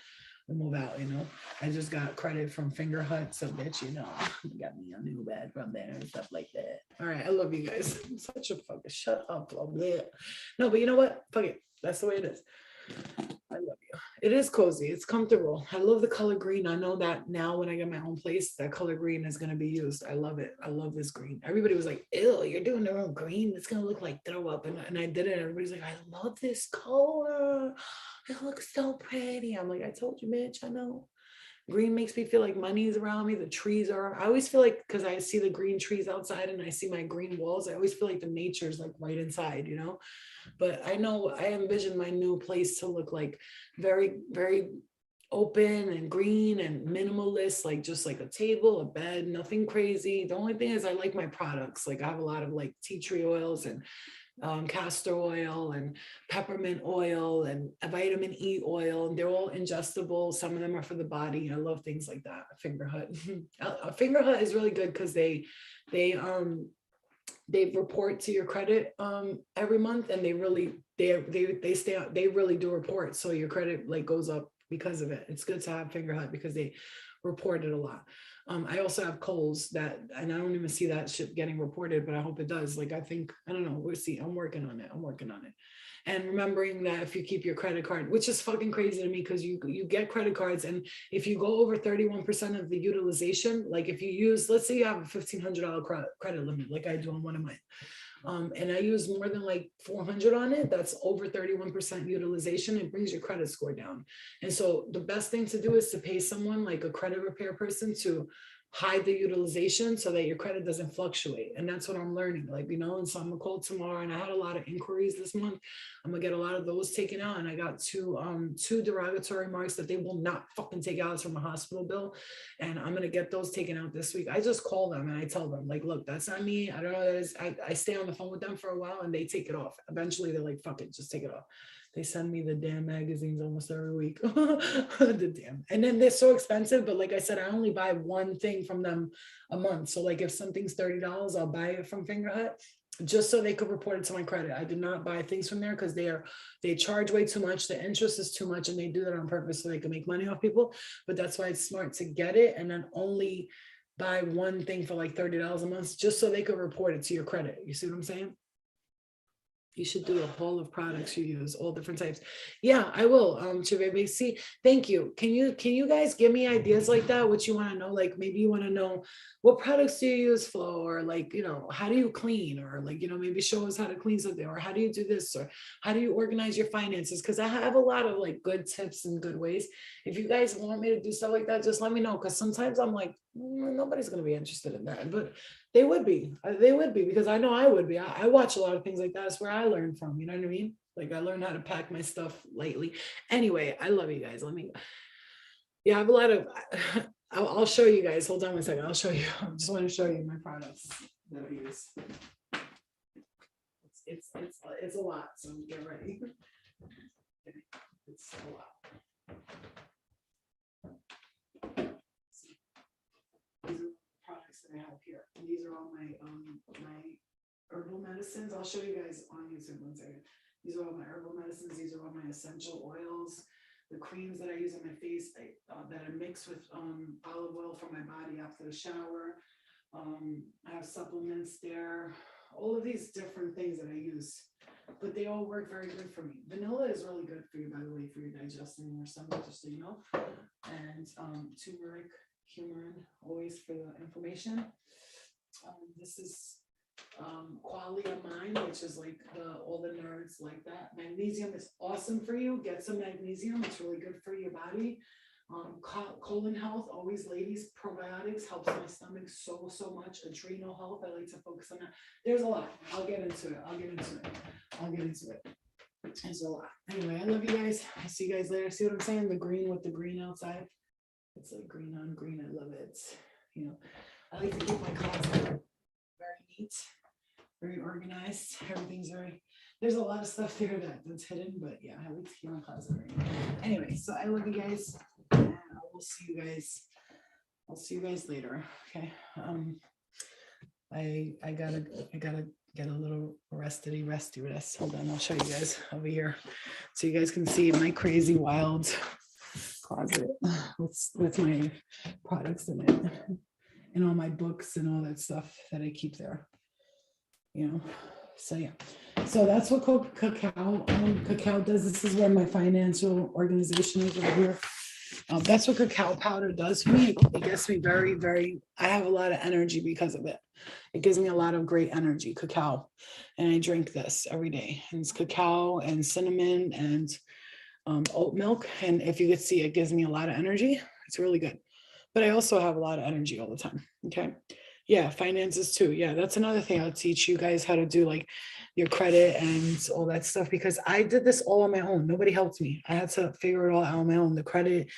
we move out, you know. I just got credit from Finger Hut, so bitch, you know, got me a new bed from there and stuff like that. All right, I love you guys. I'm such a fucking shut up, blah, blah. No, but you know what? Fuck it. That's the way it is. I love you. It is cozy. It's comfortable. I love the color green. I know that now when I get my own place, that color green is going to be used. I love it. I love this green. Everybody was like, ew, you're doing the wrong green. It's going to look like throw up. And I did it. Everybody's like, I love this color. It looks so pretty. I'm like, I told you, Mitch, I know. Green makes me feel like money is around me. The trees are, I always feel like, because I see the green trees outside and I see my green walls, I always feel like the nature's like right inside, you know? But I know I envision my new place to look like very, very open and green and minimalist, like just like a table, a bed, nothing crazy. The only thing is I like my products. Like I have a lot of like tea tree oils and castor oil and peppermint oil and a vitamin E oil, and they're all ingestible. Some of them are for the body. I love things like that. A finger hut. A finger hut is really good because they report to your credit every month, and they really do report, so your credit like goes up because of it. It's good to have finger hut because they report it a lot. I also have Kohl's that, and I don't even see that shit getting reported, but I hope it does. Like, I don't know, we'll see. I'm working on it. And remembering that if you keep your credit card, which is fucking crazy to me, because you get credit cards, and if you go over 31% of the utilization, like if you use, let's say you have a $1,500 credit limit, like I do on one of mine, and I use more than like 400 on it, that's over 31% utilization, it brings your credit score down. And so the best thing to do is to pay someone like a credit repair person to hide the utilization so that your credit doesn't fluctuate. And that's what I'm learning, like, you know. And so I'm gonna call tomorrow, and I had a lot of inquiries this month. I'm gonna get a lot of those taken out, and I got two derogatory marks that they will not fucking take out from a hospital bill, and I'm gonna get those taken out this week. I just call them and I tell them, like, look, that's not me. I don't know what that is. I stay on the phone with them for a while, and they take it off. Eventually they're like, fuck it, just take it off. They send me the damn magazines almost every week. The damn. And then they're so expensive. But like I said, I only buy one thing from them a month. So like if something's $30, I'll buy it from Finger Hut just so they could report it to my credit. I did not buy things from there because they charge way too much. The interest is too much, and they do that on purpose so they can make money off people. But that's why it's smart to get it and then only buy one thing for like $30 a month just so they could report it to your credit. You see what I'm saying? You should do a haul of products you use, all different types. Yeah, I will. Chivebe, see, thank you. Can you guys give me ideas like that? What you want to know? Like maybe you want to know what products do you use, Flo, or like, you know, how do you clean, or like, you know, maybe show us how to clean something, or how do you do this, or how do you organize your finances? Because I have a lot of like good tips and good ways. If you guys want me to do stuff like that, just let me know. Because sometimes I'm like, nobody's going to be interested in that, but they would be because I know I would be. I watch a lot of things like that. That's where I learned from, you know what I mean? Like I learned how to pack my stuff lightly. Anyway, I love you guys. I have a lot of, I'll show you guys. Hold on one second. I'll show you. I just want to show you my products that I use. It's a lot, so get ready. It's a lot. These are products that I have here. And these are all my herbal medicines. I'll show you guys on YouTube one second. These are all my herbal medicines. These are all my essential oils, the creams that I use on my face that I mix with olive oil for my body after the shower. I have supplements there. All of these different things that I use, but they all work very good for me. Vanilla is really good for you, by the way, for your digestion or something, just so you know. And turmeric, cumin, always for the inflammation. This is qualia mine, which is like all the nerds like that. Magnesium is awesome for you. Get some magnesium. It's really good for your body. Colon health, always, ladies, probiotics helps my stomach so much. Adrenal health, I like to focus on that. There's a lot. I'll get into it. There's a lot. Anyway, I love you guys. I'll see you guys later. See what I'm saying? The green with the green outside. It's like green on green. I love it. It's, you know, I like to keep my closet very neat, very organized. Everything's very, there's a lot of stuff there that's hidden, but yeah, I like to keep my closet very neat. Anyway, so I love you guys. And I will see you guys. I'll see you guys later. Okay. I gotta get a little resty rest. Hold on, I'll show you guys over here so you guys can see my crazy wild closet with my products in it and all my books and all that stuff that I keep there, you know. So yeah, so that's what cacao does. This is where my financial organization is over here. That's what cacao powder does for me. It gets me very, very, I have a lot of energy because of it. It gives me a lot of great energy, cacao. And I drink this every day. And it's cacao and cinnamon and oat milk. And if you could see, it gives me a lot of energy. It's really good. But I also have a lot of energy all the time. Okay. Yeah, finances too. Yeah, that's another thing I'll teach you guys how to do, like your credit and all that stuff, because I did this all on my own. Nobody helped me. I had to figure it all out on my own. The credit,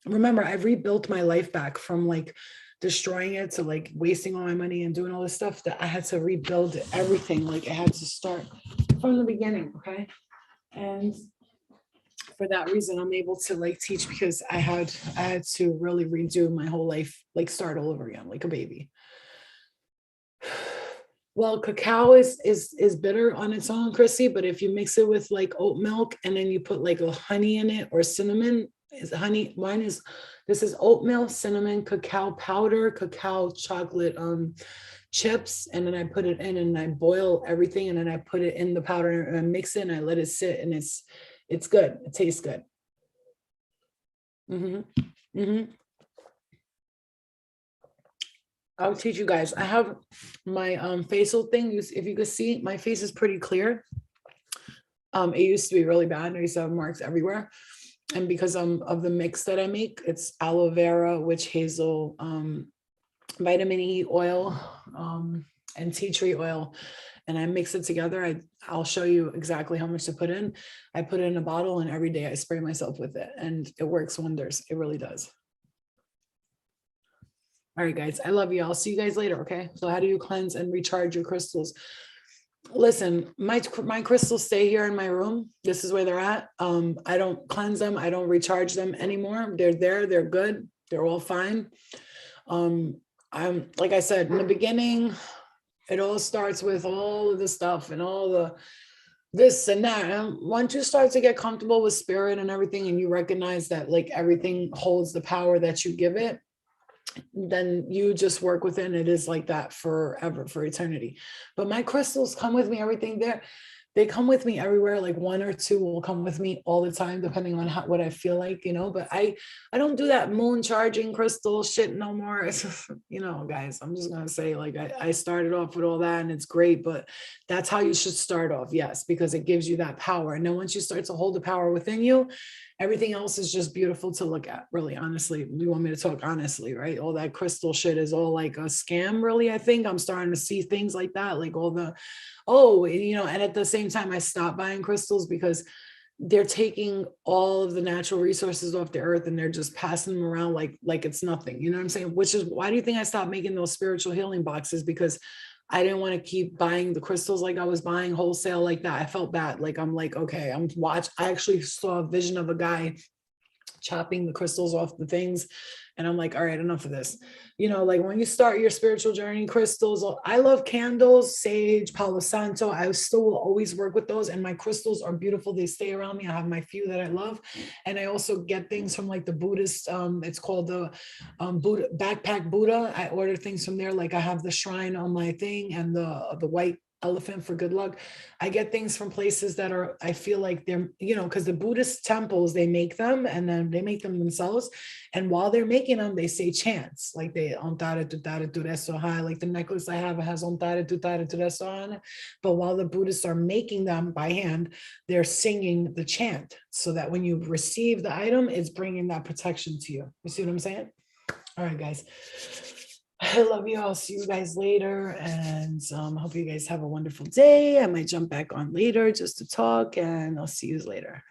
remember, I've rebuilt my life back from like destroying it to like wasting all my money and doing all this stuff, that I had to rebuild everything. Like I had to start from the beginning. Okay. And for that reason, I'm able to like teach, because I had to really redo my whole life, like start all over again, like a baby. Well, cacao is bitter on its own, Chrissy, but if you mix it with like oat milk and then you put like a honey in it or cinnamon, is honey, this is oatmeal, cinnamon, cacao powder, cacao chocolate chips, and then I put it in and I boil everything, and then I put it in the powder and I mix it and I let it sit, and it's good. It tastes good. I'll teach you guys. I have my facial thing. If you could see, my face is pretty clear. It used to be really bad. I used to have marks everywhere. And because of the mix that I make, it's aloe vera, witch hazel, vitamin E oil, and tea tree oil. And I mix it together. I'll show you exactly how much to put in. I put it in a bottle, and every day I spray myself with it, and it works wonders. It really does. All right, guys, I love you. I'll see you guys later. Okay. So how do you cleanse and recharge your crystals? Listen, my crystals stay here in my room. This is where they're at. I don't cleanse them. I don't recharge them anymore. They're there. They're good. They're all fine. I'm, like I said, in the beginning, it all starts with all of the stuff and all the this and that. And once you start to get comfortable with spirit and everything, and you recognize that like everything holds the power that you give it, then you just work within it. Is like that forever, for eternity. But my crystals come with me, everything there. They come with me everywhere. Like one or two will come with me all the time, depending on what I feel like, but I don't do that moon charging crystal shit no more. It's just, guys, I'm just going to say, like, I started off with all that and it's great, but that's how you should start off. Yes. Because it gives you that power. And then once you start to hold the power within you, everything else is just beautiful to look at, really, honestly. You want me to talk honestly, right? All that crystal shit is all like a scam, really. I think I'm starting to see things like that, like all the, and at the same time, I stopped buying crystals because they're taking all of the natural resources off the earth and they're just passing them around like it's nothing. You know what I'm saying? Which is, why do you think I stopped making those spiritual healing boxes? Because I didn't want to keep buying the crystals like I was buying wholesale like that. I felt bad. Like, I'm like, okay, I actually saw a vision of a guy chopping the crystals off the things. And I'm like, all right, enough of this. Like when you start your spiritual journey, crystals, I love candles, sage, Palo Santo. I still will always work with those. And my crystals are beautiful. They stay around me. I have my few that I love. And I also get things from like the Buddhist, it's called the Buddha, Backpack Buddha. I order things from there. Like I have the shrine on my thing and the white elephant for good luck. I get things from places that are, I feel like they're, because the Buddhist temples, they make them and then they make them themselves. And while they're making them, they say chants, like they like the necklace I have has on it. But while the Buddhists are making them by hand, they're singing the chant so that when you receive the item, it's bringing that protection to you. You see what I'm saying? All right, guys. I love you. I'll see you guys later. And hope you guys have a wonderful day. I might jump back on later just to talk, and I'll see you later.